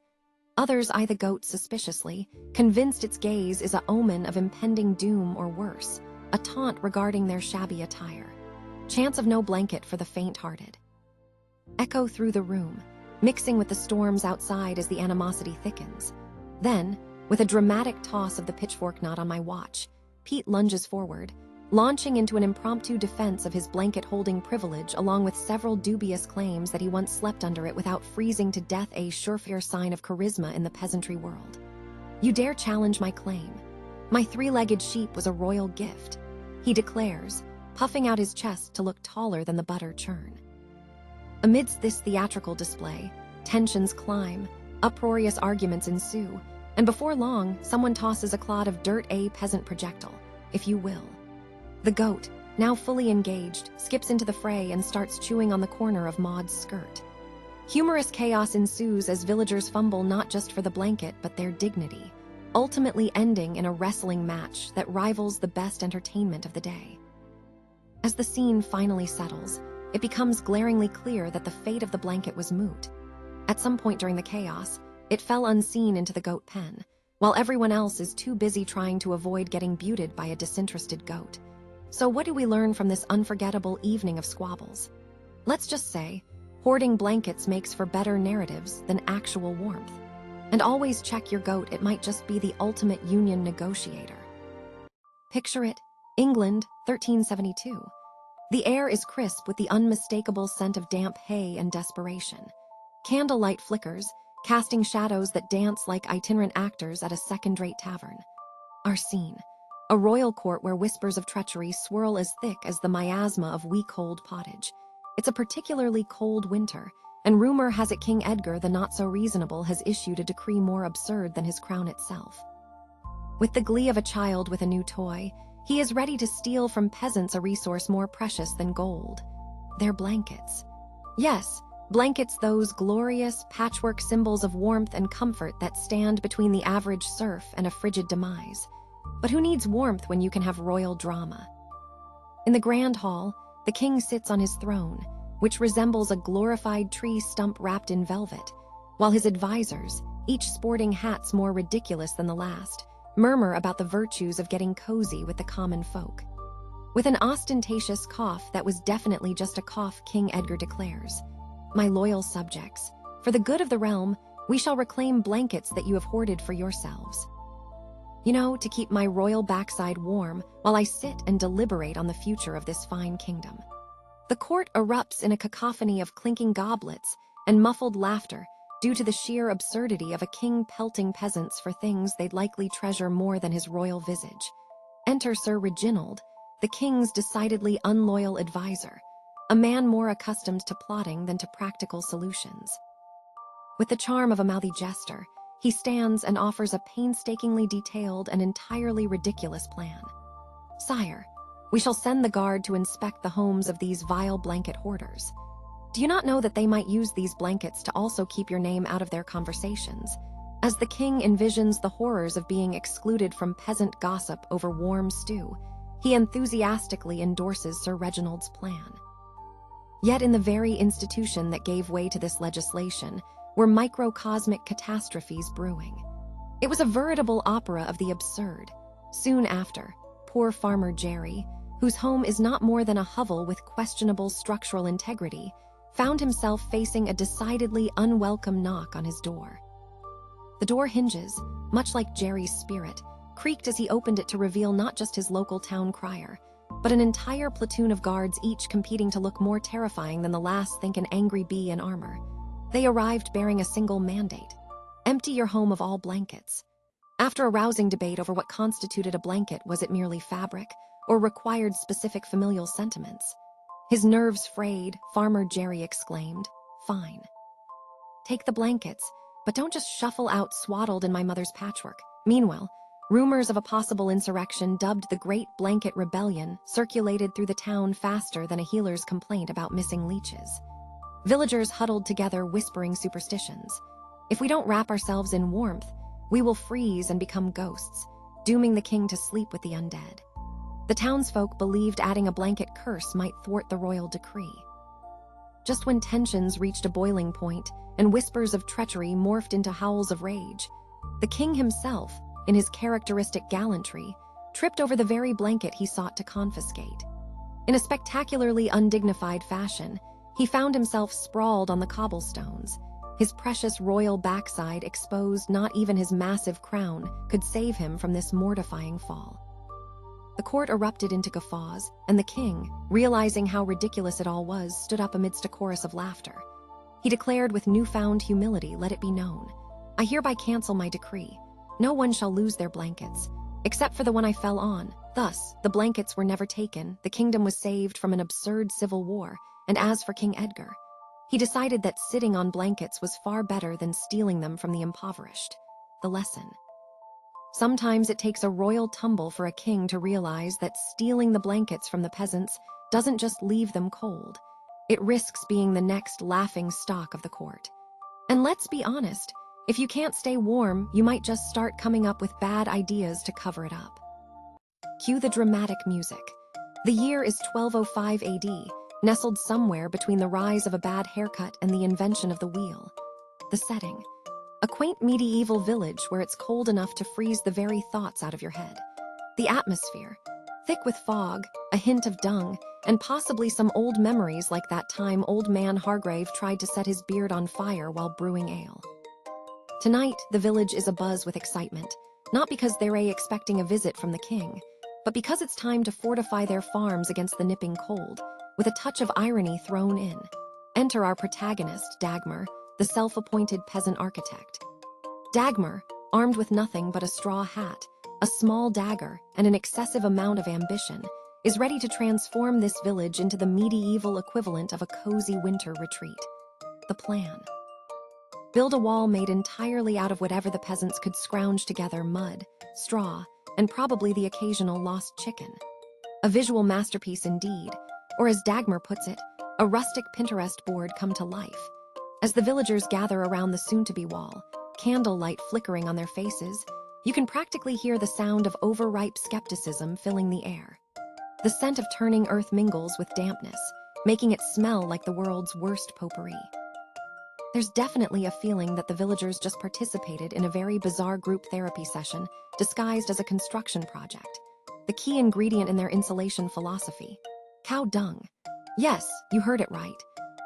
[SPEAKER 1] Others eye the goat suspiciously, convinced its gaze is an omen of impending doom or worse, a taunt regarding their shabby attire. Chance of no blanket for the faint-hearted. Echo through the room, mixing with the storms outside as the animosity thickens. Then, with a dramatic toss of the pitchfork knot on my watch, Pete lunges forward, launching into an impromptu defense of his blanket-holding privilege along with several dubious claims that he once slept under it without freezing to death, a surefire sign of charisma in the peasantry world. "You dare challenge my claim? My 3-legged sheep was a royal gift," he declares, puffing out his chest to look taller than the butter churn. Amidst this theatrical display, tensions climb, uproarious arguments ensue, and before long, someone tosses a clod of dirt, a peasant projectile, if you will. The goat, now fully engaged, skips into the fray and starts chewing on the corner of Maud's skirt. Humorous chaos ensues as villagers fumble not just for the blanket but their dignity, ultimately ending in a wrestling match that rivals the best entertainment of the day. As the scene finally settles, it becomes glaringly clear that the fate of the blanket was moot. At some point during the chaos, it fell unseen into the goat pen, while everyone else is too busy trying to avoid getting buted by a disinterested goat. So what do we learn from this unforgettable evening of squabbles? Let's just say, hoarding blankets makes for better narratives than actual warmth. And always check your goat, it might just be the ultimate union negotiator. Picture it, England, 1372. The air is crisp with the unmistakable scent of damp hay and desperation. Candlelight flickers, casting shadows that dance like itinerant actors at a second-rate tavern. Our scene, a royal court where whispers of treachery swirl as thick as the miasma of week-old pottage. It's a particularly cold winter, and rumor has it King Edgar the not-so-reasonable has issued a decree more absurd than his crown itself. With the glee of a child with a new toy, he is ready to steal from peasants a resource more precious than gold: their blankets. Yes, blankets, those glorious patchwork symbols of warmth and comfort that stand between the average serf and a frigid demise. But who needs warmth when you can have royal drama? In the grand hall, the king sits on his throne, which resembles a glorified tree stump wrapped in velvet, while his advisors, each sporting hats more ridiculous than the last, murmur about the virtues of getting cozy with the common folk. With an ostentatious cough that was definitely just a cough, King Edgar declares, "My loyal subjects, for the good of the realm, we shall reclaim blankets that you have hoarded for yourselves. You know, to keep my royal backside warm while I sit and deliberate on the future of this fine kingdom." The court erupts in a cacophony of clinking goblets and muffled laughter due to the sheer absurdity of a king pelting peasants for things they'd likely treasure more than his royal visage. Enter Sir Reginald, the king's decidedly unloyal advisor, a man more accustomed to plotting than to practical solutions. With the charm of a mouthy jester, he stands and offers a painstakingly detailed and entirely ridiculous plan. "Sire, we shall send the guard to inspect the homes of these vile blanket hoarders. Do you not know that they might use these blankets to also keep your name out of their conversations?" As the king envisions the horrors of being excluded from peasant gossip over warm stew, he enthusiastically endorses Sir Reginald's plan. Yet in the very institution that gave way to this legislation were microcosmic catastrophes brewing. It was a veritable opera of the absurd. Soon after, poor Farmer Jerry, whose home is not more than a hovel with questionable structural integrity, found himself facing a decidedly unwelcome knock on his door. The door hinges, much like Jerry's spirit, creaked as he opened it to reveal not just his local town crier, but an entire platoon of guards, each competing to look more terrifying than the last. Think an angry bee in armor. They arrived bearing a single mandate: empty your home of all blankets. After a rousing debate over what constituted a blanket, was it merely fabric, or required specific familial sentiments? His nerves frayed, Farmer Jerry exclaimed, "Fine. Take the blankets, but don't just shuffle out swaddled in my mother's patchwork." Meanwhile, rumors of a possible insurrection dubbed the Great Blanket Rebellion circulated through the town faster than a healer's complaint about missing leeches. Villagers huddled together, whispering superstitions. If we don't wrap ourselves in warmth, we will freeze and become ghosts, dooming the king to sleep with the undead. The townsfolk believed adding a blanket curse might thwart the royal decree. Just when tensions reached a boiling point and whispers of treachery morphed into howls of rage, the king himself, in his characteristic gallantry, tripped over the very blanket he sought to confiscate. In a spectacularly undignified fashion, he found himself sprawled on the cobblestones, his precious royal backside exposed. Not even his massive crown could save him from this mortifying fall. The court erupted into guffaws, and the king, realizing how ridiculous it all was, stood up amidst a chorus of laughter. He declared with newfound humility, "Let it be known. I hereby cancel my decree. No one shall lose their blankets, except for the one I fell on." Thus, the blankets were never taken, the kingdom was saved from an absurd civil war, and as for King Edgar, he decided that sitting on blankets was far better than stealing them from the impoverished. The lesson: sometimes it takes a royal tumble for a king to realize that stealing the blankets from the peasants doesn't just leave them cold. It risks being the next laughing stock of the court. And let's be honest, if you can't stay warm, you might just start coming up with bad ideas to cover it up. Cue the dramatic music. The year is 1205 AD, nestled somewhere between the rise of a bad haircut and the invention of the wheel. The setting: a quaint medieval village where it's cold enough to freeze the very thoughts out of your head. The atmosphere: thick with fog, a hint of dung, and possibly some old memories, like that time old man Hargrave tried to set his beard on fire while brewing ale. Tonight, the village is abuzz with excitement, not because they're expecting a visit from the king, but because it's time to fortify their farms against the nipping cold, with a touch of irony thrown in. Enter our protagonist, Dagmar, the self-appointed peasant architect. Dagmar, armed with nothing but a straw hat, a small dagger, and an excessive amount of ambition, is ready to transform this village into the medieval equivalent of a cozy winter retreat. The plan: build a wall made entirely out of whatever the peasants could scrounge together: mud, straw, and probably the occasional lost chicken. A visual masterpiece indeed, or as Dagmar puts it, a rustic Pinterest board come to life. As the villagers gather around the soon-to-be wall, candlelight flickering on their faces, you can practically hear the sound of overripe skepticism filling the air. The scent of turning earth mingles with dampness, making it smell like the world's worst potpourri. There's definitely a feeling that the villagers just participated in a very bizarre group therapy session disguised as a construction project. The key ingredient in their insulation philosophy: cow dung. Yes, you heard it right.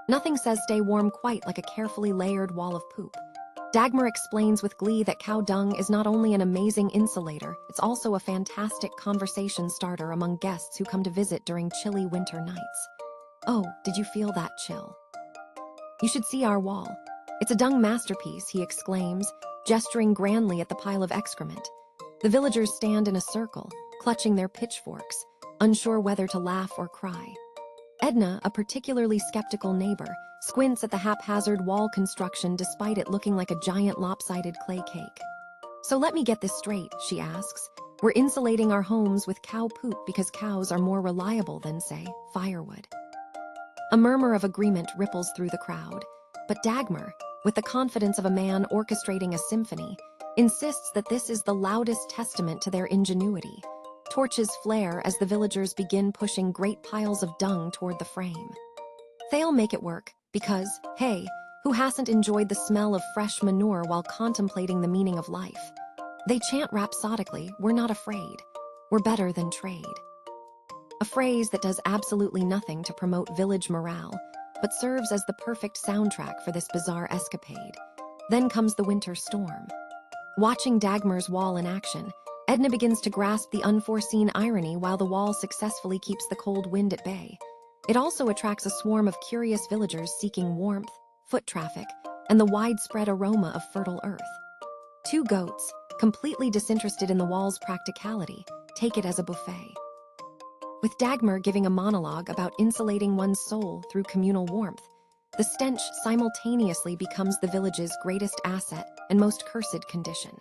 [SPEAKER 1] Nothing says stay warm quite like a carefully layered wall of poop. Dagmar explains with glee that cow dung is not only an amazing insulator, it's also a fantastic conversation starter among guests who come to visit during chilly winter nights. Oh, did you feel that chill? You should see our wall. It's a dung masterpiece, he exclaims, gesturing grandly at the pile of excrement. The villagers stand in a circle, clutching their pitchforks, unsure whether to laugh or cry. Edna, a particularly skeptical neighbor, squints at the haphazard wall construction despite it looking like a giant lopsided clay cake. "So let me get this straight," she asks. "We're insulating our homes with cow poop because cows are more reliable than, say, firewood." A murmur of agreement ripples through the crowd, but Dagmar, with the confidence of a man orchestrating a symphony, insists that this is the loudest testament to their ingenuity. Torches flare as the villagers begin pushing great piles of dung toward the frame. They'll make it work, because, hey, who hasn't enjoyed the smell of fresh manure while contemplating the meaning of life? They chant rhapsodically, "We're not afraid. We're better than trade." A phrase that does absolutely nothing to promote village morale, but serves as the perfect soundtrack for this bizarre escapade. Then comes the winter storm. Watching Dagmar's wall in action, Edna begins to grasp the unforeseen irony while the wall successfully keeps the cold wind at bay. It also attracts a swarm of curious villagers seeking warmth, foot traffic, and the widespread aroma of fertile earth. Two goats, completely disinterested in the wall's practicality, take it as a buffet. With Dagmar giving a monologue about insulating one's soul through communal warmth, the stench simultaneously becomes the village's greatest asset and most cursed condition.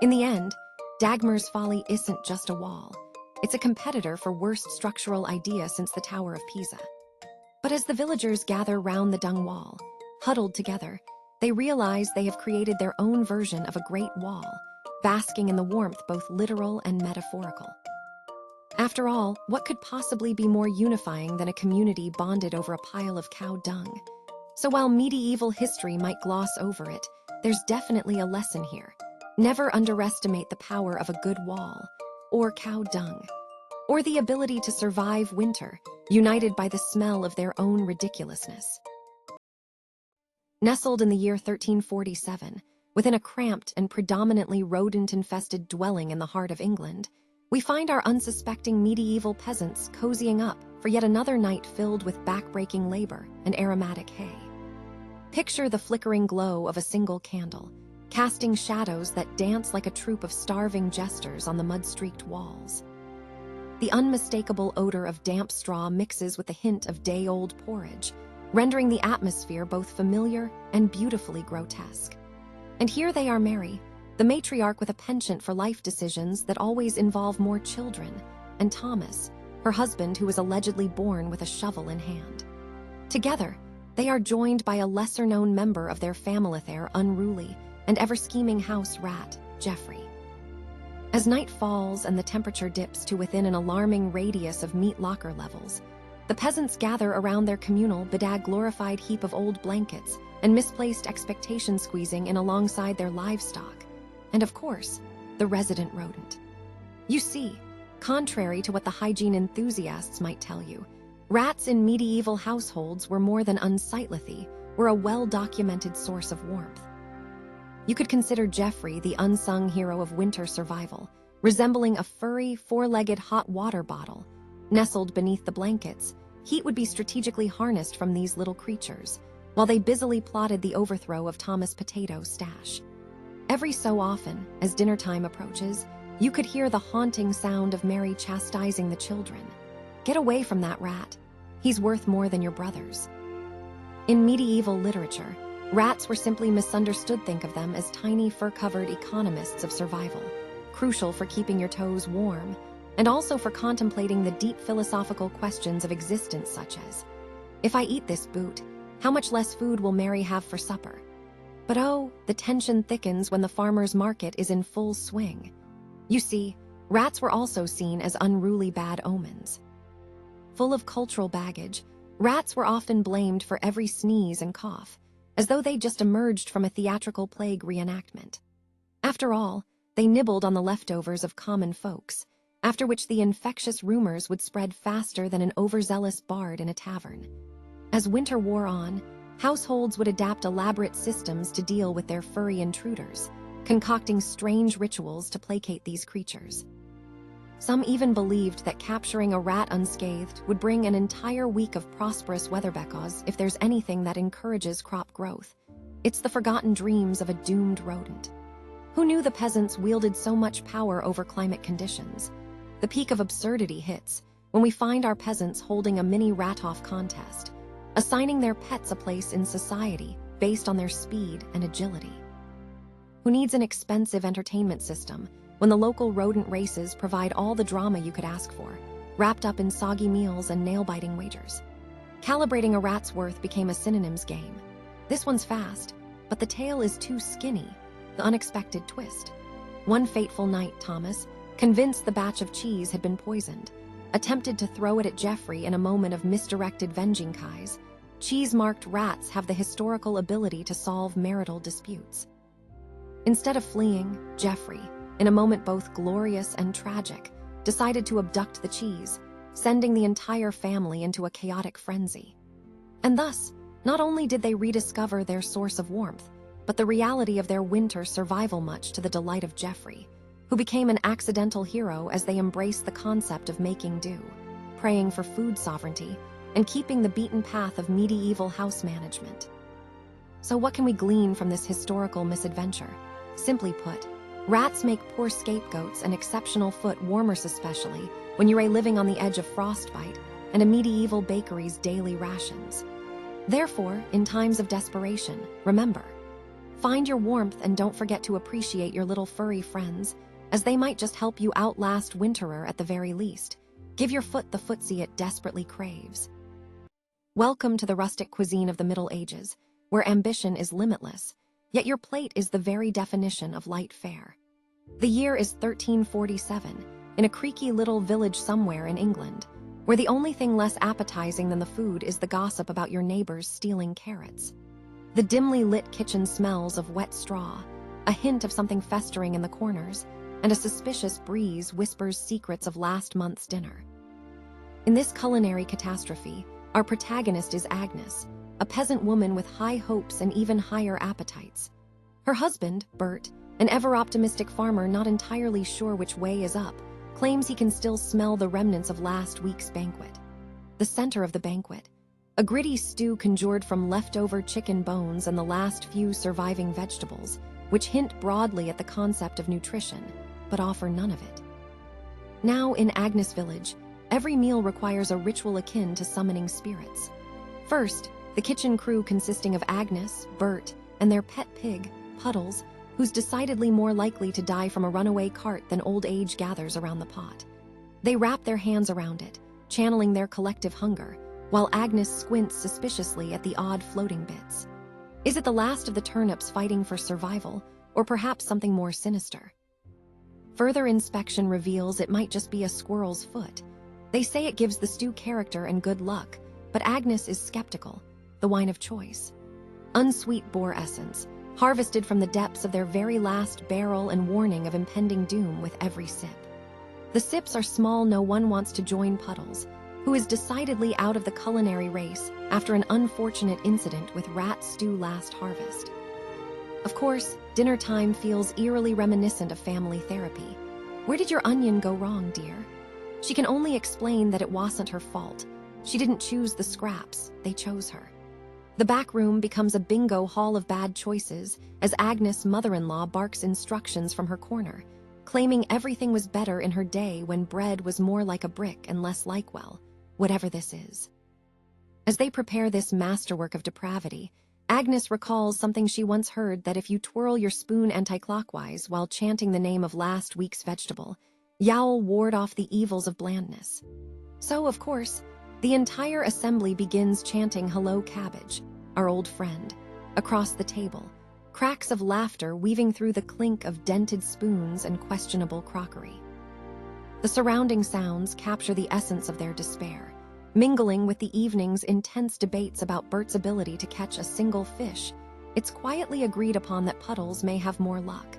[SPEAKER 1] In the end, Dagmar's folly isn't just a wall. It's a competitor for worst structural idea since the Tower of Pisa. But as the villagers gather round the dung wall, huddled together, they realize they have created their own version of a great wall, basking in the warmth both literal and metaphorical. After all, what could possibly be more unifying than a community bonded over a pile of cow dung? So while medieval history might gloss over it, there's definitely a lesson here. Never underestimate the power of a good wall, or cow dung, or the ability to survive winter, united by the smell of their own ridiculousness. Nestled in the year 1347, within a cramped and predominantly rodent-infested dwelling in the heart of England, we find our unsuspecting medieval peasants cozying up for yet another night filled with back-breaking labor and aromatic hay. Picture the flickering glow of a single candle, casting shadows that dance like a troupe of starving jesters on the mud-streaked walls. The unmistakable odor of damp straw mixes with a hint of day-old porridge, rendering the atmosphere both familiar and beautifully grotesque. And here they are Mary, the matriarch with a penchant for life decisions that always involve more children, and Thomas, her husband who was allegedly born with a shovel in hand. Together, they are joined by a lesser-known member of their family, unruly and ever-scheming house rat, Geoffrey. As night falls and the temperature dips to within an alarming radius of meat locker levels, the peasants gather around their communal, bedag-glorified heap of old blankets and misplaced expectation squeezing in alongside their livestock, and of course, the resident rodent. You see, contrary to what the hygiene enthusiasts might tell you, rats in medieval households were more than unsightly, were a well-documented source of warmth. You could consider Geoffrey the unsung hero of winter survival, resembling a furry, four-legged hot water bottle. Nestled beneath the blankets, heat would be strategically harnessed from these little creatures, while they busily plotted the overthrow of Thomas' potato stash. Every so often, as dinner time approaches, you could hear the haunting sound of Mary chastising the children. Get away from that rat. He's worth more than your brothers. In medieval literature, rats were simply misunderstood. Think of them as tiny fur-covered economists of survival, crucial for keeping your toes warm, and also for contemplating the deep philosophical questions of existence such as, if I eat this boot, how much less food will Mary have for supper? But oh, the tension thickens when the farmer's market is in full swing. You see, rats were also seen as unruly bad omens. Full of cultural baggage, rats were often blamed for every sneeze and cough, as though they'd just emerged from a theatrical plague reenactment. After all, they nibbled on the leftovers of common folks, after which the infectious rumors would spread faster than an overzealous bard in a tavern. As winter wore on, households would adapt elaborate systems to deal with their furry intruders, concocting strange rituals to placate these creatures. Some even believed that capturing a rat unscathed would bring an entire week of prosperous weather because if there's anything that encourages crop growth, it's the forgotten dreams of a doomed rodent. Who knew the peasants wielded so much power over climate conditions? The peak of absurdity hits when we find our peasants holding a mini rat-off contest, assigning their pets a place in society based on their speed and agility. Who needs an expensive entertainment system when the local rodent races provide all the drama you could ask for, wrapped up in soggy meals and nail-biting wagers? Calibrating a rat's worth became a synonyms game. This one's fast, but the tail is too skinny, the unexpected twist. One fateful night, Thomas, convinced the batch of cheese had been poisoned, attempted to throw it at Geoffrey in a moment of misdirected venging kies. Cheese-marked rats have the historical ability to solve marital disputes. Instead of fleeing, Geoffrey, in a moment both glorious and tragic, decided to abduct the cheese, sending the entire family into a chaotic frenzy. And thus, not only did they rediscover their source of warmth, but the reality of their winter survival, much to the delight of Geoffrey, who became an accidental hero as they embraced the concept of making do, praying for food sovereignty, and keeping the beaten path of medieval house management. So what can we glean from this historical misadventure? Simply put, rats make poor scapegoats and exceptional foot warmers, especially when you're living on the edge of frostbite and a medieval bakery's daily rations. Therefore, in times of desperation, remember, find your warmth and don't forget to appreciate your little furry friends, as they might just help you outlast winterer at the very least. Give your foot the footsie it desperately craves. Welcome to the rustic cuisine of the Middle Ages, where ambition is limitless, yet your plate is the very definition of light fare. The year is 1347, in a creaky little village somewhere in England, where the only thing less appetizing than the food is the gossip about your neighbors stealing carrots. The dimly lit kitchen smells of wet straw, a hint of something festering in the corners, and a suspicious breeze whispers secrets of last month's dinner. In this culinary catastrophe, our protagonist is Agnes, a peasant woman with high hopes and even higher appetites. Her husband, Bert, an ever-optimistic farmer not entirely sure which way is up, claims he can still smell the remnants of last week's banquet. The center of the banquet, a gritty stew conjured from leftover chicken bones and the last few surviving vegetables, which hint broadly at the concept of nutrition, but offer none of it. Now, in Agnes Village, every meal requires a ritual akin to summoning spirits. First, the kitchen crew consisting of Agnes, Bert, and their pet pig, Puddles, who's decidedly more likely to die from a runaway cart than old age gathers around the pot. They wrap their hands around it, channeling their collective hunger, while Agnes squints suspiciously at the odd floating bits. Is it the last of the turnips fighting for survival, or perhaps something more sinister? Further inspection reveals it might just be a squirrel's foot. They say it gives the stew character and good luck, but Agnes is skeptical, the wine of choice. Unsweet boar essence, harvested from the depths of their very last barrel and warning of impending doom with every sip. The sips are small. No one wants to join Puddles, who is decidedly out of the culinary race after an unfortunate incident with rat stew last harvest. Of course, dinner time feels eerily reminiscent of family therapy. Where did your onion go wrong, dear? She can only explain that it wasn't her fault. She didn't choose the scraps, they chose her. The back room becomes a bingo hall of bad choices as Agnes' mother-in-law barks instructions from her corner, claiming everything was better in her day when bread was more like a brick and less like, well, whatever this is. As they prepare this masterwork of depravity, Agnes recalls something she once heard, that if you twirl your spoon anti-clockwise while chanting the name of last week's vegetable, you'll ward off the evils of blandness. So, of course, the entire assembly begins chanting "Hello, Cabbage," our old friend, across the table, cracks of laughter weaving through the clink of dented spoons and questionable crockery. The surrounding sounds capture the essence of their despair, mingling with the evening's intense debates about Bert's ability to catch a single fish. It's quietly agreed upon that Puddles may have more luck.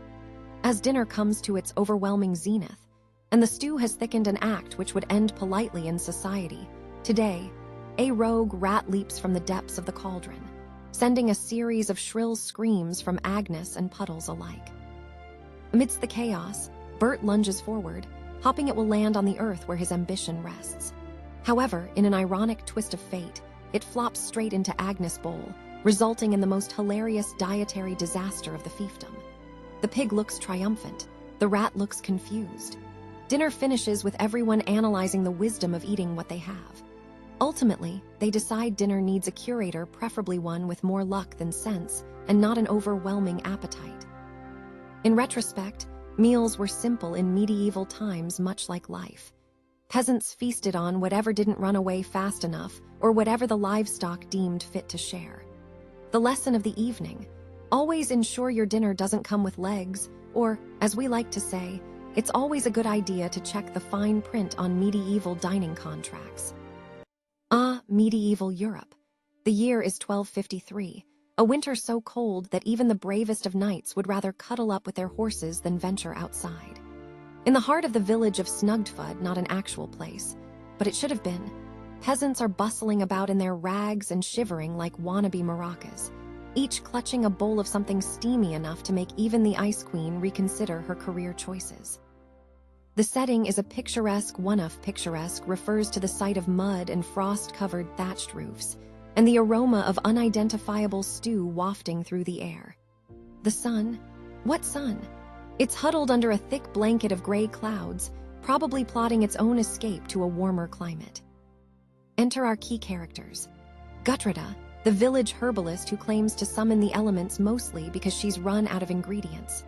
[SPEAKER 1] As dinner comes to its overwhelming zenith, and the stew has thickened an act which would end politely in society, today, a rogue rat leaps from the depths of the cauldron, sending a series of shrill screams from Agnes and Puddles alike. Amidst the chaos, Bert lunges forward, hoping it will land on the earth where his ambition rests. However, in an ironic twist of fate, it flops straight into Agnes' bowl, resulting in the most hilarious dietary disaster of the fiefdom. The pig looks triumphant, the rat looks confused. Dinner finishes with everyone analyzing the wisdom of eating what they have. Ultimately, they decide dinner needs a curator, preferably one with more luck than sense, and not an overwhelming appetite. In retrospect, meals were simple in medieval times, much like life. Peasants feasted on whatever didn't run away fast enough, or whatever the livestock deemed fit to share. The lesson of the evening: always ensure your dinner doesn't come with legs, or, as we like to say, it's always a good idea to check the fine print on medieval dining contracts. Medieval Europe. The year is 1253, a winter so cold that even the bravest of knights would rather cuddle up with their horses than venture outside. In the heart of the village of Snugdfud, not an actual place, but it should have been, peasants are bustling about in their rags and shivering like wannabe maracas. each clutching a bowl of something steamy enough to make even the Ice Queen reconsider her career choices. The setting is a picturesque, one-off picturesque refers to the sight of mud and frost-covered thatched roofs, and the aroma of unidentifiable stew wafting through the air. The sun? What sun? It's huddled under a thick blanket of gray clouds, probably plotting its own escape to a warmer climate. Enter our key characters. Gutrida, the village herbalist who claims to summon the elements mostly because she's run out of ingredients.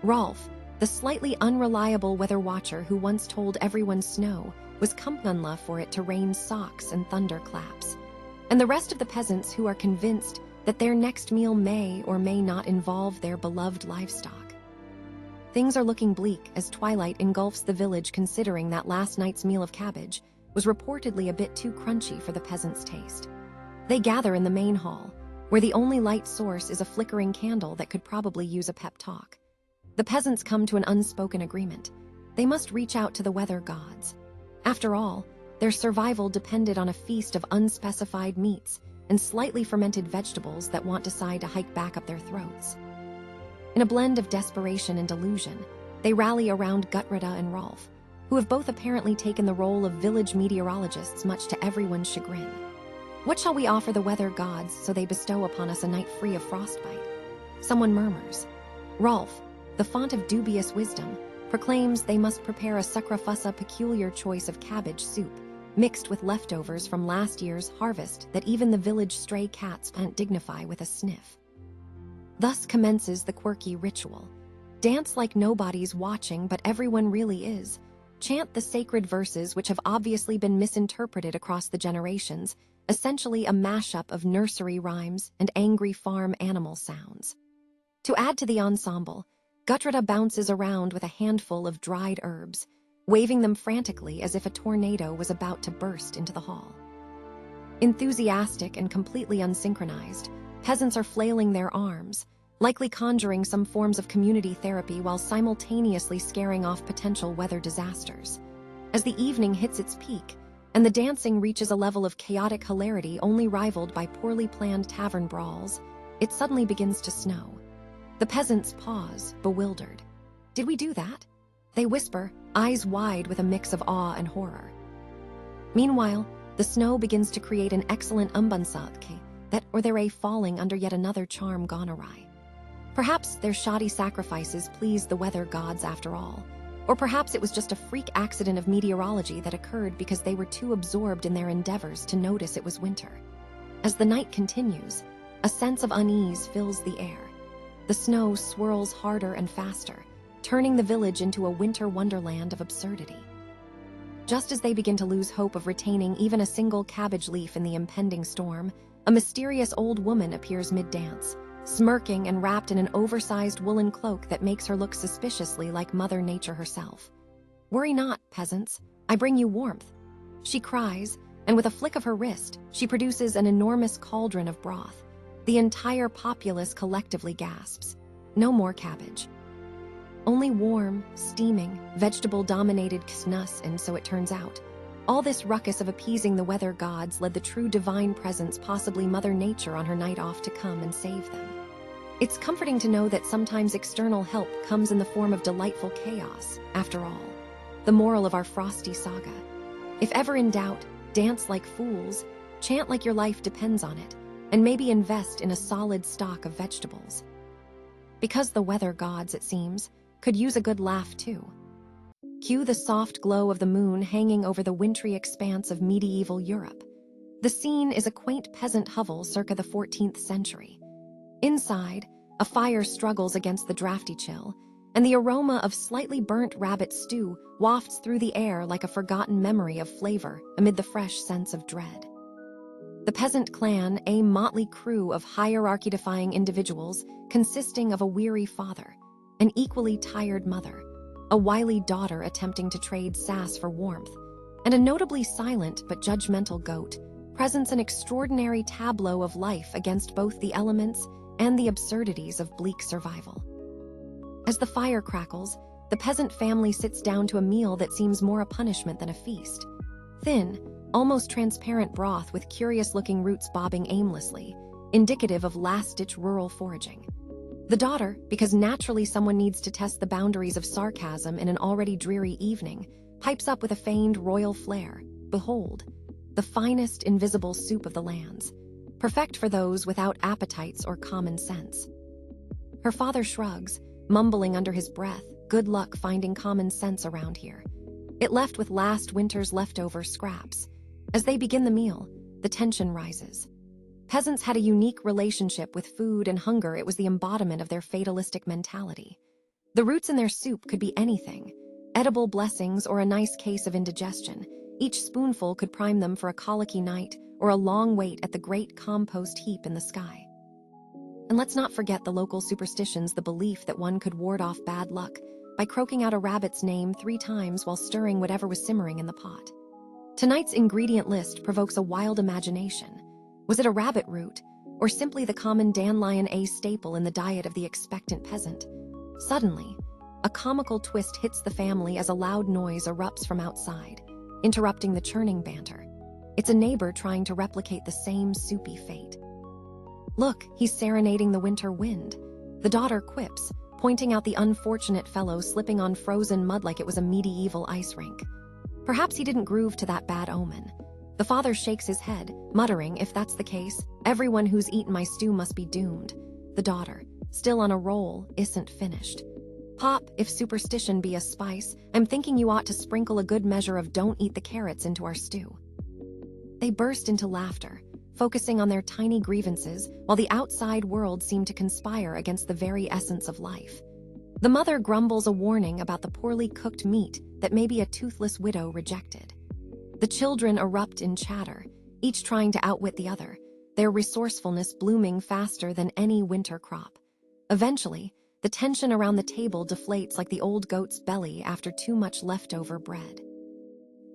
[SPEAKER 1] Rolf, the slightly unreliable weather watcher who once told everyone snow was kampanla for it to rain socks and thunderclaps. And the rest of the peasants who are convinced that their next meal may or may not involve their beloved livestock. Things are looking bleak as twilight engulfs the village, considering that last night's meal of cabbage was reportedly a bit too crunchy for the peasants' taste. They gather in the main hall, where the only light source is a flickering candle that could probably use a pep talk. The peasants come to an unspoken agreement. They must reach out to the weather gods. After all, their survival depended on a feast of unspecified meats and slightly fermented vegetables that won't decide to hike back up their throats. In a blend of desperation and delusion, they rally around Gutrida and Rolf, who have both apparently taken the role of village meteorologists, much to everyone's chagrin. What shall we offer the weather gods so they bestow upon us a night free of frostbite? Someone murmurs. Rolf, the font of dubious wisdom, proclaims they must prepare a sacrifusa peculiar choice of cabbage soup, mixed with leftovers from last year's harvest that even the village stray cats can't dignify with a sniff. Thus commences the quirky ritual. Dance like nobody's watching, but everyone really is. Chant the sacred verses which have obviously been misinterpreted across the generations, essentially a mashup of nursery rhymes and angry farm animal sounds. To add to the ensemble, Gutrida bounces around with a handful of dried herbs, waving them frantically as if a tornado was about to burst into the hall. Enthusiastic and completely unsynchronized, peasants are flailing their arms, likely conjuring some forms of community therapy while simultaneously scaring off potential weather disasters. As the evening hits its peak, and the dancing reaches a level of chaotic hilarity only rivaled by poorly planned tavern brawls, it suddenly begins to snow. The peasants pause, bewildered. Did we do that? They whisper, eyes wide with a mix of awe and horror. Meanwhile, the snow begins to create an excellent umbansatke, that or their falling under yet another charm gone awry. Perhaps their shoddy sacrifices pleased the weather gods after all, or perhaps it was just a freak accident of meteorology that occurred because they were too absorbed in their endeavors to notice it was winter. As the night continues, a sense of unease fills the air. The snow swirls harder and faster, turning the village into a winter wonderland of absurdity. Just as they begin to lose hope of retaining even a single cabbage leaf in the impending storm, a mysterious old woman appears mid-dance, smirking and wrapped in an oversized woolen cloak that makes her look suspiciously like Mother Nature herself. "Worry not, peasants, I bring you warmth," she cries, and with a flick of her wrist, she produces an enormous cauldron of broth. The entire populace collectively gasps. No more cabbage. Only warm, steaming, vegetable-dominated ksnus, and so it turns out. All this ruckus of appeasing the weather gods led the true divine presence, possibly Mother Nature on her night off, to come and save them. It's comforting to know that sometimes external help comes in the form of delightful chaos, after all. The moral of our frosty saga. If ever in doubt, dance like fools, chant like your life depends on it, and maybe invest in a solid stock of vegetables. Because the weather gods, it seems, could use a good laugh too. Cue the soft glow of the moon hanging over the wintry expanse of medieval Europe. The scene is a quaint peasant hovel circa the 14th century. Inside, a fire struggles against the drafty chill, and the aroma of slightly burnt rabbit stew wafts through the air like a forgotten memory of flavor amid the fresh sense of dread. The peasant clan, a motley crew of hierarchy-defying individuals consisting of a weary father, an equally tired mother, a wily daughter attempting to trade sass for warmth, and a notably silent but judgmental goat, presents an extraordinary tableau of life against both the elements and the absurdities of bleak survival. As the fire crackles, the peasant family sits down to a meal that seems more a punishment than a feast. Thin, almost transparent broth with curious-looking roots bobbing aimlessly, indicative of last-ditch rural foraging. The daughter, because naturally someone needs to test the boundaries of sarcasm in an already dreary evening, pipes up with a feigned royal flair. Behold, the finest invisible soup of the lands, perfect for those without appetites or common sense. Her father shrugs, mumbling under his breath, good luck finding common sense around here. It left with last winter's leftover scraps. As they begin the meal, the tension rises. Peasants had a unique relationship with food and hunger. It was the embodiment of their fatalistic mentality. The roots in their soup could be anything, edible blessings or a nice case of indigestion. Each spoonful could prime them for a colicky night or a long wait at the great compost heap in the sky. And let's not forget the local superstitions, the belief that one could ward off bad luck by croaking out a rabbit's name 3 times while stirring whatever was simmering in the pot. Tonight's ingredient list provokes a wild imagination. Was it a rabbit root, or simply the common dandelion, a staple in the diet of the expectant peasant? Suddenly, a comical twist hits the family as a loud noise erupts from outside, interrupting the churning banter. It's a neighbor trying to replicate the same soupy fate. Look, he's serenading the winter wind, the daughter quips, pointing out the unfortunate fellow slipping on frozen mud like it was a medieval ice rink. Perhaps he didn't groove to that bad omen. The father shakes his head, muttering, if that's the case, everyone who's eaten my stew must be doomed. The daughter, still on a roll, isn't finished. Pop, if superstition be a spice, I'm thinking you ought to sprinkle a good measure of don't eat the carrots into our stew. They burst into laughter, focusing on their tiny grievances, while the outside world seemed to conspire against the very essence of life. The mother grumbles a warning about the poorly cooked meat that maybe a toothless widow rejected. The children erupt in chatter, each trying to outwit the other, their resourcefulness blooming faster than any winter crop. Eventually, the tension around the table deflates like the old goat's belly after too much leftover bread.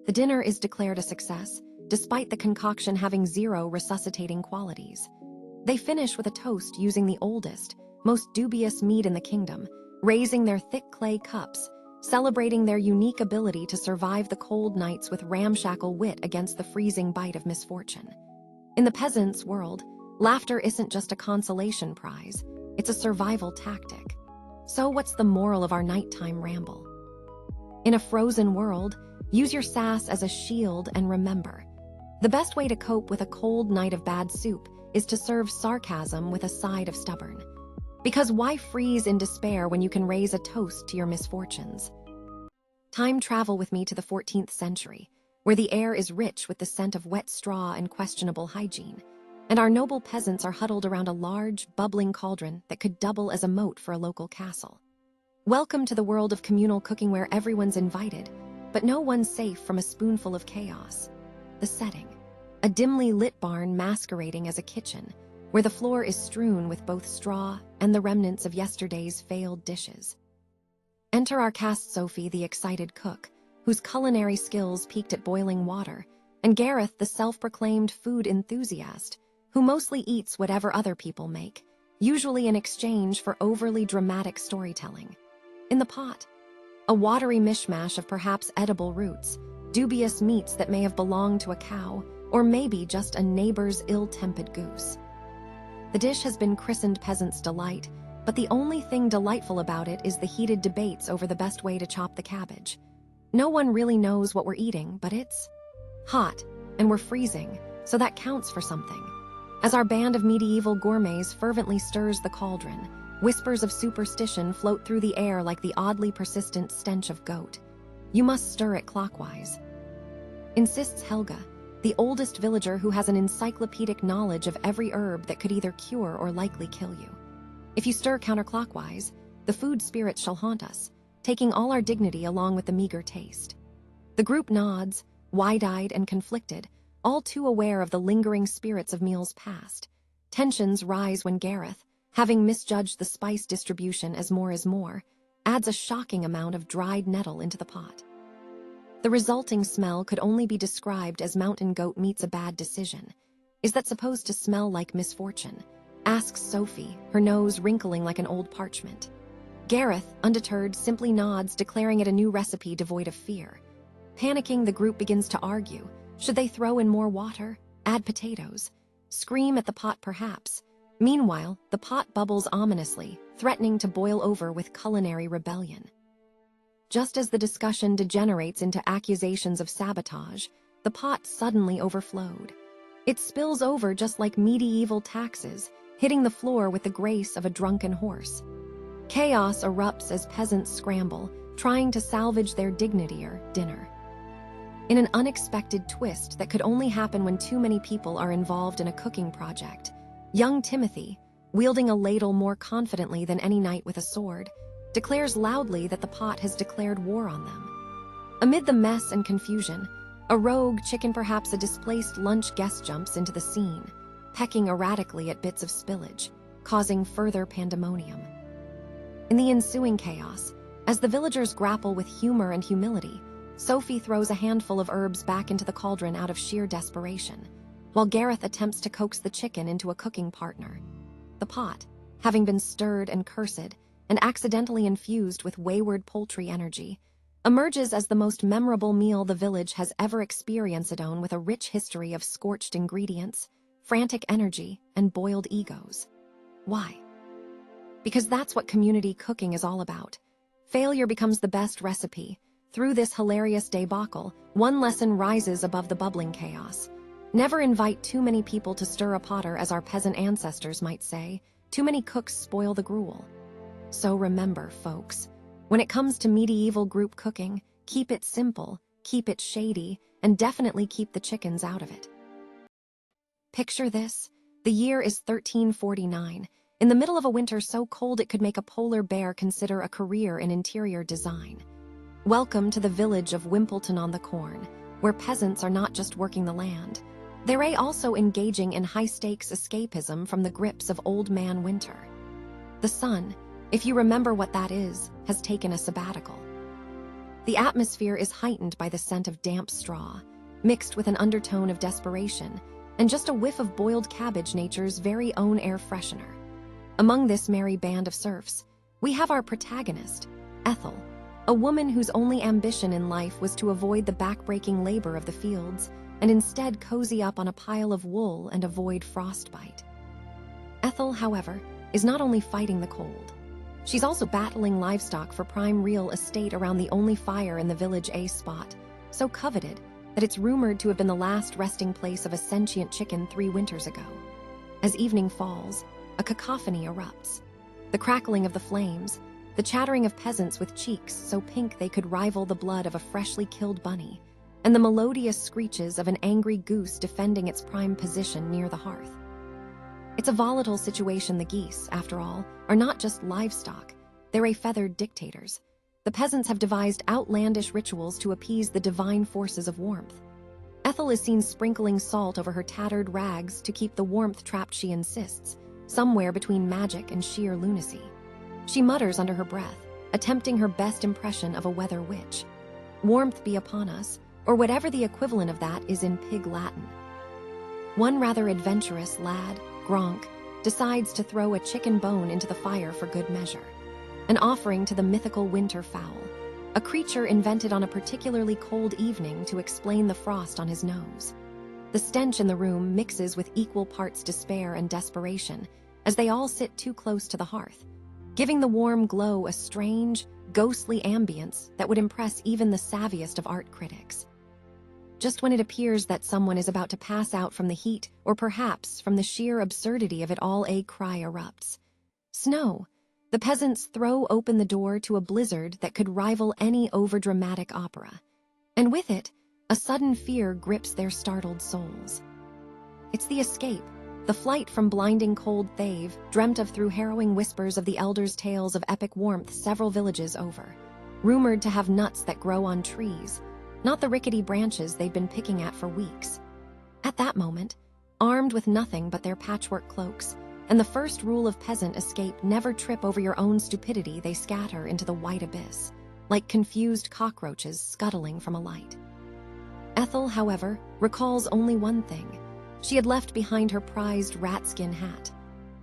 [SPEAKER 1] The dinner is declared a success, despite the concoction having 0 resuscitating qualities. They finish with a toast using the oldest, most dubious mead in the kingdom, raising their thick clay cups, celebrating their unique ability to survive the cold nights with ramshackle wit against the freezing bite of misfortune. In the peasants' world, laughter isn't just a consolation prize, it's a survival tactic. So what's the moral of our nighttime ramble? In a frozen world, use your sass as a shield and remember, the best way to cope with a cold night of bad soup is to serve sarcasm with a side of stubborn. Because why freeze in despair when you can raise a toast to your misfortunes? Time travel with me to the 14th century, where the air is rich with the scent of wet straw and questionable hygiene, and our noble peasants are huddled around a large, bubbling cauldron that could double as a moat for a local castle. Welcome to the world of communal cooking where everyone's invited, but no one's safe from a spoonful of chaos. The setting: a dimly lit barn masquerading as a kitchen, where the floor is strewn with both straw and the remnants of yesterday's failed dishes. Enter our cast Sophie, the excited cook, whose culinary skills peaked at boiling water, and Gareth, the self-proclaimed food enthusiast, who mostly eats whatever other people make, usually in exchange for overly dramatic storytelling. In the pot, a watery mishmash of perhaps edible roots, dubious meats that may have belonged to a cow, or maybe just a neighbor's ill-tempered goose. The dish has been christened Peasant's Delight, but the only thing delightful about it is the heated debates over the best way to chop the cabbage. No one really knows what we're eating, but it's hot, and we're freezing, so that counts for something. As our band of medieval gourmets fervently stirs the cauldron, whispers of superstition float through the air like the oddly persistent stench of goat. You must stir it clockwise, insists Helga, the oldest villager who has an encyclopedic knowledge of every herb that could either cure or likely kill you. If you stir counterclockwise, the food spirits shall haunt us, taking all our dignity along with the meager taste. The group nods, wide-eyed and conflicted, all too aware of the lingering spirits of meals past. Tensions rise when Gareth, having misjudged the spice distribution as more is more, adds a shocking amount of dried nettle into the pot. The resulting smell could only be described as mountain goat meets a bad decision. Is that supposed to smell like misfortune? Asks Sophie, her nose wrinkling like an old parchment. Gareth, undeterred, simply nods, declaring it a new recipe devoid of fear. Panicking, the group begins to argue. Should they throw in more water? Add potatoes? Scream at the pot perhaps? Meanwhile, the pot bubbles ominously, threatening to boil over with culinary rebellion. Just as the discussion degenerates into accusations of sabotage, the pot suddenly overflowed. It spills over just like medieval taxes, hitting the floor with the grace of a drunken horse. Chaos erupts as peasants scramble, trying to salvage their dignity or dinner. In an unexpected twist that could only happen when too many people are involved in a cooking project, young Timothy, wielding a ladle more confidently than any knight with a sword, declares loudly that the pot has declared war on them. Amid the mess and confusion, a rogue chicken, perhaps a displaced lunch guest, jumps into the scene, pecking erratically at bits of spillage, causing further pandemonium. In the ensuing chaos, as the villagers grapple with humor and humility, Sophie throws a handful of herbs back into the cauldron out of sheer desperation, while Gareth attempts to coax the chicken into a cooking partner. The pot, having been stirred and cursed, and accidentally infused with wayward poultry energy, emerges as the most memorable meal the village has ever experienced, with a rich history of scorched ingredients, frantic energy, and boiled egos. Why? Because that's what community cooking is all about. Failure becomes the best recipe. Through this hilarious debacle, one lesson rises above the bubbling chaos. Never invite too many people to stir a pot, or, as our peasant ancestors might say, too many cooks spoil the gruel. So remember, folks, when it comes to medieval group cooking, keep it simple, keep it shady, and definitely keep the chickens out of it. Picture this. The year is 1349, in the middle of a winter so cold it could make a polar bear consider a career in interior design. Welcome to the village of Wimpleton-on-the-Corn, where peasants are not just working the land. They're also engaging in high-stakes escapism from the grips of Old Man Winter. The sun, if you remember what that is, has taken a sabbatical. The atmosphere is heightened by the scent of damp straw, mixed with an undertone of desperation, and just a whiff of boiled cabbage, nature's very own air freshener. Among this merry band of serfs, we have our protagonist, Ethel, a woman whose only ambition in life was to avoid the backbreaking labor of the fields and instead cozy up on a pile of wool and avoid frostbite. Ethel, however, is not only fighting the cold. She's also battling livestock for prime real estate around the only fire in the village spot, so coveted that it's rumored to have been the last resting place of a sentient chicken 3 winters ago. As evening falls, a cacophony erupts. The crackling of the flames, the chattering of peasants with cheeks so pink they could rival the blood of a freshly killed bunny, and the melodious screeches of an angry goose defending its prime position near the hearth. It's a volatile situation. The geese, after all, are not just livestock. They're feathered dictators. The peasants have devised outlandish rituals to appease the divine forces of warmth. Ethel is seen sprinkling salt over her tattered rags to keep the warmth trapped, she insists, somewhere between magic and sheer lunacy. She mutters under her breath, attempting her best impression of a weather witch. Warmth be upon us, or whatever the equivalent of that is in pig Latin. One rather adventurous lad, Gronk, decides to throw a chicken bone into the fire for good measure, an offering to the mythical winter fowl, a creature invented on a particularly cold evening to explain the frost on his nose. The stench in the room mixes with equal parts despair and desperation as they all sit too close to the hearth, giving the warm glow a strange, ghostly ambience that would impress even the savviest of art critics. Just when it appears that someone is about to pass out from the heat, or perhaps from the sheer absurdity of it all, a cry erupts. Snow! The peasants throw open the door to a blizzard that could rival any overdramatic opera. And with it, a sudden fear grips their startled souls. It's the escape, the flight from blinding cold they've dreamt of through harrowing whispers of the elders' tales of epic warmth several villages over, rumored to have nuts that grow on trees, not the rickety branches they'd been picking at for weeks. At that moment, armed with nothing but their patchwork cloaks, and the first rule of peasant escape, never trip over your own stupidity, they scatter into the white abyss, like confused cockroaches scuttling from a light. Ethel, however, recalls only one thing. She had left behind her prized ratskin hat.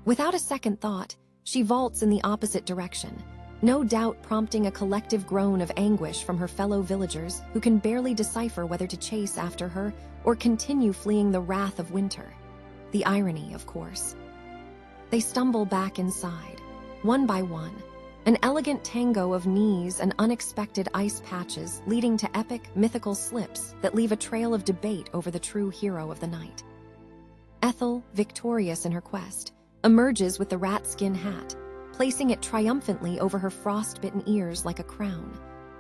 [SPEAKER 1] Without a second thought, she vaults in the opposite direction, no doubt prompting a collective groan of anguish from her fellow villagers who can barely decipher whether to chase after her or continue fleeing the wrath of winter. The irony, of course. They stumble back inside, one by one, an elegant tango of knees and unexpected ice patches leading to epic, mythical slips that leave a trail of debate over the true hero of the night. Ethel, victorious in her quest, emerges with the rat skin hat, placing it triumphantly over her frost-bitten ears like a crown,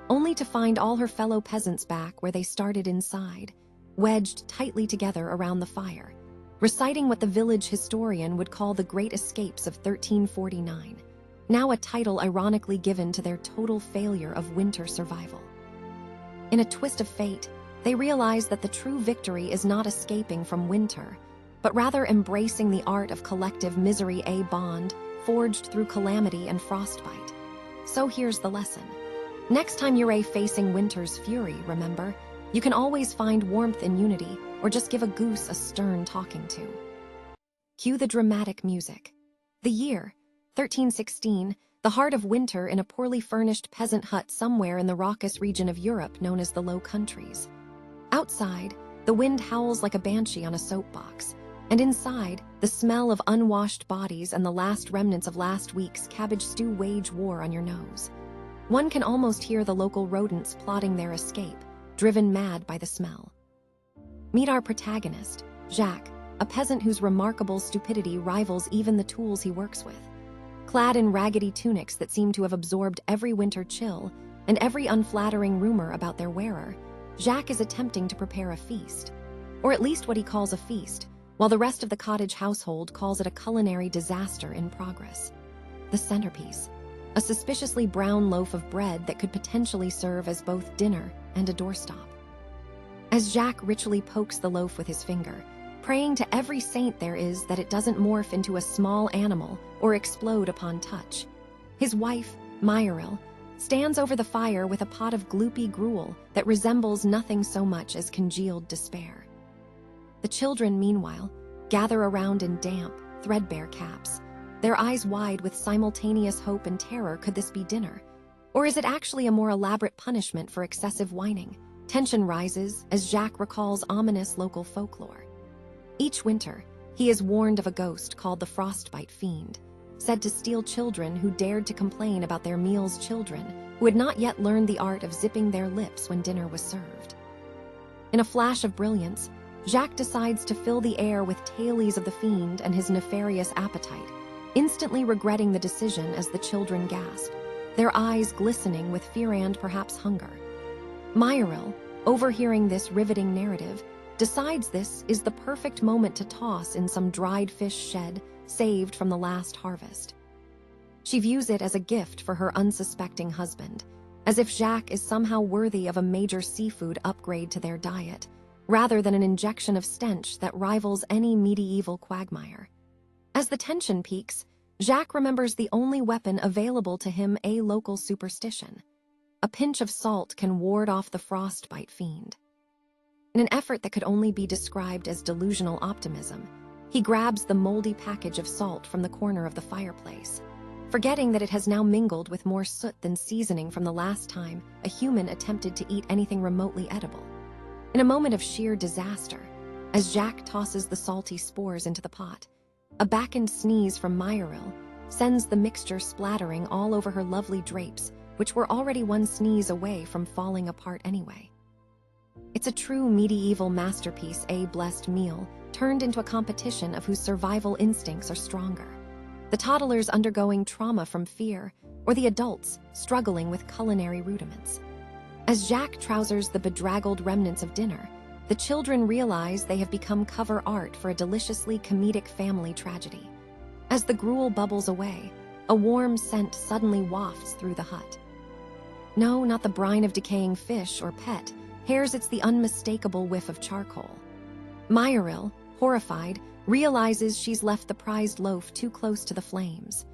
[SPEAKER 1] only to find all her fellow peasants back where they started inside, wedged tightly together around the fire, reciting what the village historian would call the Great Escapes of 1349, now a title ironically given to their total failure of winter survival. In a twist of fate, they realize that the true victory is not escaping from winter, but rather embracing the art of collective misery, a bond forged through calamity and frostbite. So here's the lesson. Next time you're facing winter's fury, remember, you can always find warmth in unity, or just give a goose a stern talking to. Cue the dramatic music. The year, 1316, the heart of winter in a poorly furnished peasant hut somewhere in the raucous region of Europe known as the Low Countries. Outside, the wind howls like a banshee on a soapbox, and inside, the smell of unwashed bodies and the last remnants of last week's cabbage stew wage war on your nose. One can almost hear the local rodents plotting their escape, driven mad by the smell. Meet our protagonist, Jacques, a peasant whose remarkable stupidity rivals even the tools he works with. Clad in raggedy tunics that seem to have absorbed every winter chill and every unflattering rumor about their wearer, Jacques is attempting to prepare a feast, or at least what he calls a feast, while the rest of the cottage household calls it a culinary disaster in progress. The centerpiece, a suspiciously brown loaf of bread that could potentially serve as both dinner and a doorstop. As Jacques ritually pokes the loaf with his finger, praying to every saint there is that it doesn't morph into a small animal or explode upon touch, his wife, Myriel, stands over the fire with a pot of gloopy gruel that resembles nothing so much as congealed despair. The children, meanwhile, gather around in damp, threadbare caps, their eyes wide with simultaneous hope and terror. Could this be dinner? Or is it actually a more elaborate punishment for excessive whining? Tension rises as Jacques recalls ominous local folklore. Each winter, he is warned of a ghost called the Frostbite Fiend, said to steal children who dared to complain about their meals, children who had not yet learned the art of zipping their lips when dinner was served. In a flash of brilliance, Jacques decides to fill the air with tales of the fiend and his nefarious appetite, instantly regretting the decision as the children gasp, their eyes glistening with fear and perhaps hunger. Myriel, overhearing this riveting narrative, decides this is the perfect moment to toss in some dried fish shed saved from the last harvest. She views it as a gift for her unsuspecting husband, as if Jacques is somehow worthy of a major seafood upgrade to their diet, rather than an injection of stench that rivals any medieval quagmire. As the tension peaks, Jacques remembers the only weapon available to him, a local superstition. A pinch of salt can ward off the frostbite fiend. In an effort that could only be described as delusional optimism, he grabs the moldy package of salt from the corner of the fireplace, forgetting that it has now mingled with more soot than seasoning from the last time a human attempted to eat anything remotely edible. In a moment of sheer disaster, as Jacques tosses the salty spores into the pot, a backened sneeze from Myriel sends the mixture splattering all over her lovely drapes, which were already one sneeze away from falling apart anyway. It's a true medieval masterpiece, a blessed meal turned into a competition of whose survival instincts are stronger. The toddlers undergoing trauma from fear, or the adults struggling with culinary rudiments. As Jacques trousers the bedraggled remnants of dinner, the children realize they have become cover art for a deliciously comedic family tragedy. As the gruel bubbles away, a warm scent suddenly wafts through the hut. No, not the brine of decaying fish or pet, hares, it's the unmistakable whiff of charcoal. Myriel, horrified, realizes she's left the prized loaf too close to the flames.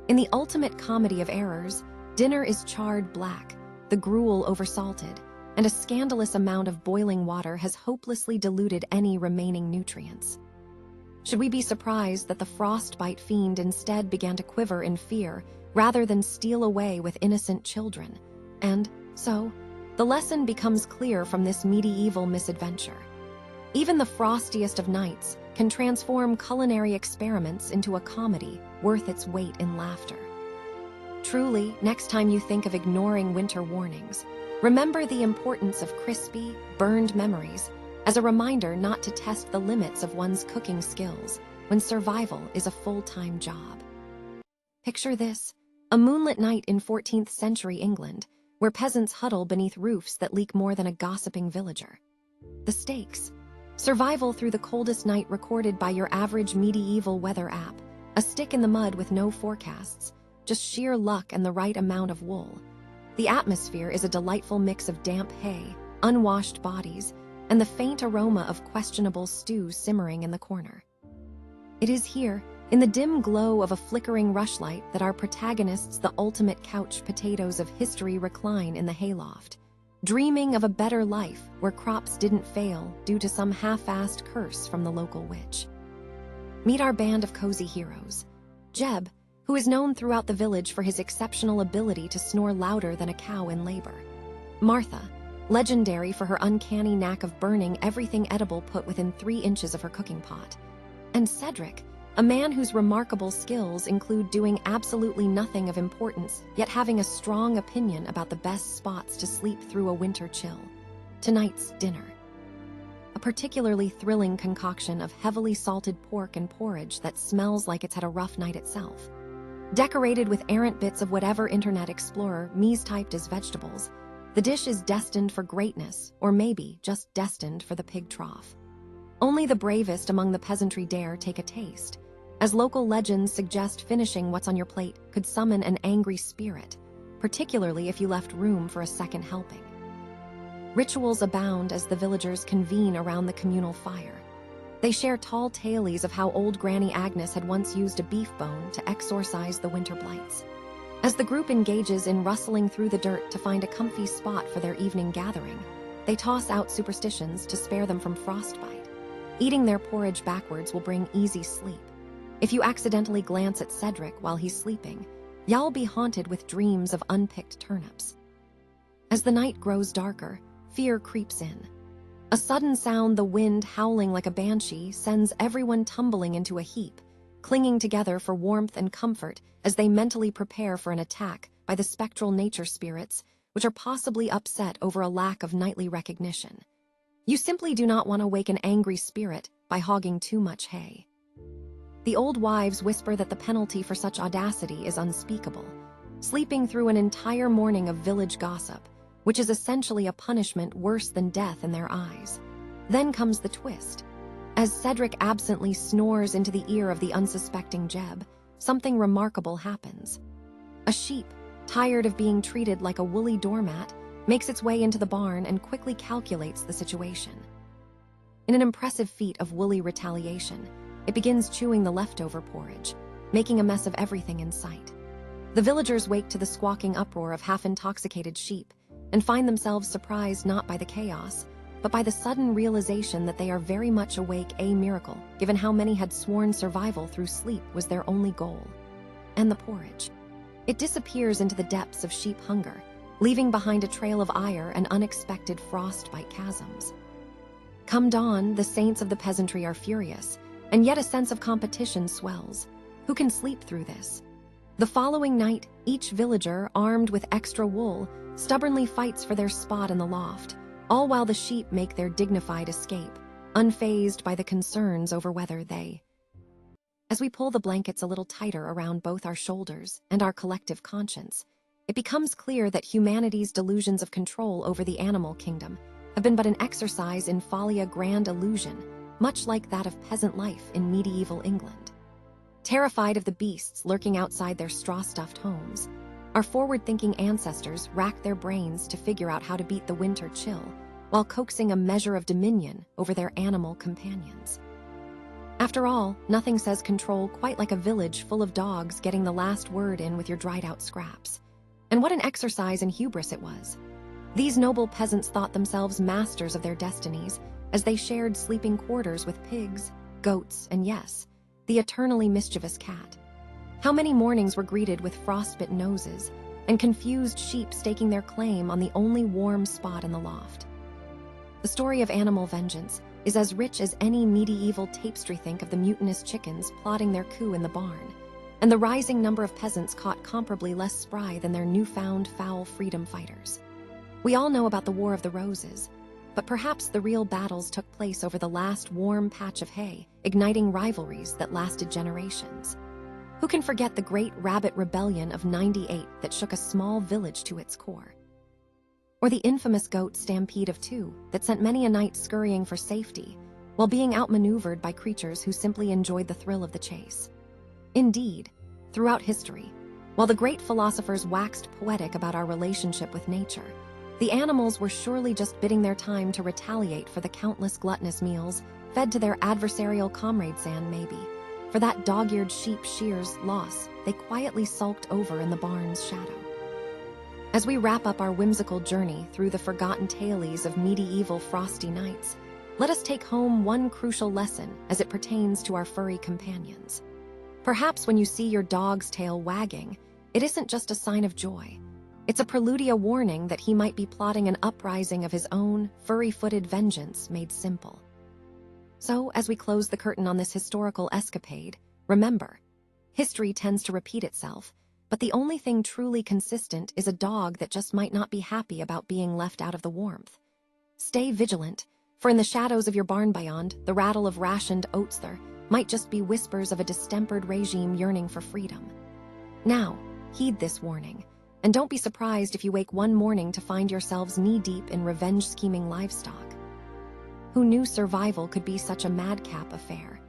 [SPEAKER 1] In the ultimate comedy of errors, dinner is charred black, the gruel oversalted, and a scandalous amount of boiling water has hopelessly diluted any remaining nutrients. Should we be surprised that the frostbite fiend instead began to quiver in fear rather than steal away with innocent children? And so, the lesson becomes clear from this medieval misadventure. Even the frostiest of nights can transform culinary experiments into a comedy worth its weight in laughter. Truly, next time you think of ignoring winter warnings, remember the importance of crispy, burned memories as a reminder not to test the limits of one's cooking skills when survival is a full-time job. Picture this, a moonlit night in 14th century England, where peasants huddle beneath roofs that leak more than a gossiping villager. The stakes: survival through the coldest night recorded by your average medieval weather app, a stick in the mud with no forecasts, just sheer luck and the right amount of wool. The atmosphere is a delightful mix of damp hay, unwashed bodies, and the faint aroma of questionable stew simmering in the corner. It is here, in the dim glow of a flickering rushlight, that our protagonists, the ultimate couch potatoes of history, recline in the hayloft, dreaming of a better life where crops didn't fail due to some half-assed curse from the local witch. Meet our band of cozy heroes. Jeb, who is known throughout the village for his exceptional ability to snore louder than a cow in labor. Martha, legendary for her uncanny knack of burning everything edible put within 3 inches of her cooking pot. And Cedric, a man whose remarkable skills include doing absolutely nothing of importance, yet having a strong opinion about the best spots to sleep through a winter chill. Tonight's dinner: a particularly thrilling concoction of heavily salted pork and porridge that smells like it's had a rough night itself. Decorated with errant bits of whatever Internet Explorer typed as vegetables, the dish is destined for greatness, or maybe just destined for the pig trough. Only the bravest among the peasantry dare take a taste, as local legends suggest finishing what's on your plate could summon an angry spirit, particularly if you left room for a second helping. Rituals abound as the villagers convene around the communal fire. They share tall tales of how old Granny Agnes had once used a beef bone to exorcise the winter blights. As the group engages in rustling through the dirt to find a comfy spot for their evening gathering, they toss out superstitions to spare them from frostbite. Eating their porridge backwards will bring easy sleep. If you accidentally glance at Cedric while he's sleeping, you'll be haunted with dreams of unpicked turnips. As the night grows darker, fear creeps in. A sudden sound, the wind howling like a banshee, sends everyone tumbling into a heap, clinging together for warmth and comfort as they mentally prepare for an attack by the spectral nature spirits, which are possibly upset over a lack of nightly recognition. You simply do not want to wake an angry spirit by hogging too much hay. The old wives whisper that the penalty for such audacity is unspeakable, sleeping through an entire morning of village gossip, which is essentially a punishment worse than death in their eyes. Then comes the twist. As Cedric absently snores into the ear of the unsuspecting Jeb, something remarkable happens. A sheep, tired of being treated like a woolly doormat, makes its way into the barn and quickly calculates the situation. In an impressive feat of woolly retaliation, it begins chewing the leftover porridge, making a mess of everything in sight. The villagers wake to the squawking uproar of half-intoxicated sheep and find themselves surprised not by the chaos, but by the sudden realization that they are very much awake, a miracle, given how many had sworn survival through sleep was their only goal. And the porridge. It disappears into the depths of sheep hunger, leaving behind a trail of ire and unexpected frostbite chasms. Come dawn, the saints of the peasantry are furious, and yet a sense of competition swells. Who can sleep through this? The following night, each villager, armed with extra wool, stubbornly fights for their spot in the loft, all while the sheep make their dignified escape, unfazed by the concerns over whether they. As we pull the blankets a little tighter around both our shoulders and our collective conscience, it becomes clear that humanity's delusions of control over the animal kingdom have been but an exercise in folia grand illusion, much like that of peasant life in medieval England. Terrified of the beasts lurking outside their straw-stuffed homes, our forward-thinking ancestors racked their brains to figure out how to beat the winter chill while coaxing a measure of dominion over their animal companions. After all, nothing says control quite like a village full of dogs getting the last word in with your dried-out scraps. And what an exercise in hubris it was. These noble peasants thought themselves masters of their destinies as they shared sleeping quarters with pigs, goats, and yes, the eternally mischievous cat. How many mornings were greeted with frostbitten noses and confused sheep staking their claim on the only warm spot in the loft. The The story of animal vengeance is as rich as any medieval tapestry. Think of the mutinous chickens plotting their coup in the barn, and the rising number of peasants caught comparably less spry than their newfound foul freedom fighters. We all know about the War of the Roses, but perhaps the real battles took place over the last warm patch of hay, igniting rivalries that lasted generations. Who can forget the Great Rabbit Rebellion of '98 that shook a small village to its core? Or the infamous Goat Stampede of '2 that sent many a knight scurrying for safety while being outmaneuvered by creatures who simply enjoyed the thrill of the chase. Indeed, throughout history, while the great philosophers waxed poetic about our relationship with nature, the animals were surely just biding their time to retaliate for the countless gluttonous meals fed to their adversarial comrades, and maybe, for that dog-eared sheep shear's loss they quietly sulked over in the barn's shadow. As we wrap up our whimsical journey through the forgotten tales of medieval frosty nights, let us take home one crucial lesson as it pertains to our furry companions. Perhaps when you see your dog's tail wagging, it isn't just a sign of joy. It's a prelude, a warning that he might be plotting an uprising of his own furry-footed vengeance made simple. So, as we close the curtain on this historical escapade, remember, history tends to repeat itself, but the only thing truly consistent is a dog that just might not be happy about being left out of the warmth. Stay vigilant, for in the shadows of your barn beyond, the rattle of rationed oats there might just be whispers of a distempered regime yearning for freedom. Now, heed this warning, and don't be surprised if you wake one morning to find yourselves knee-deep in revenge-scheming livestock. Who knew survival could be such a madcap affair?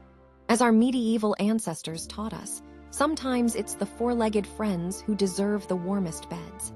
[SPEAKER 1] As our medieval ancestors taught us, sometimes it's the four-legged friends who deserve the warmest beds.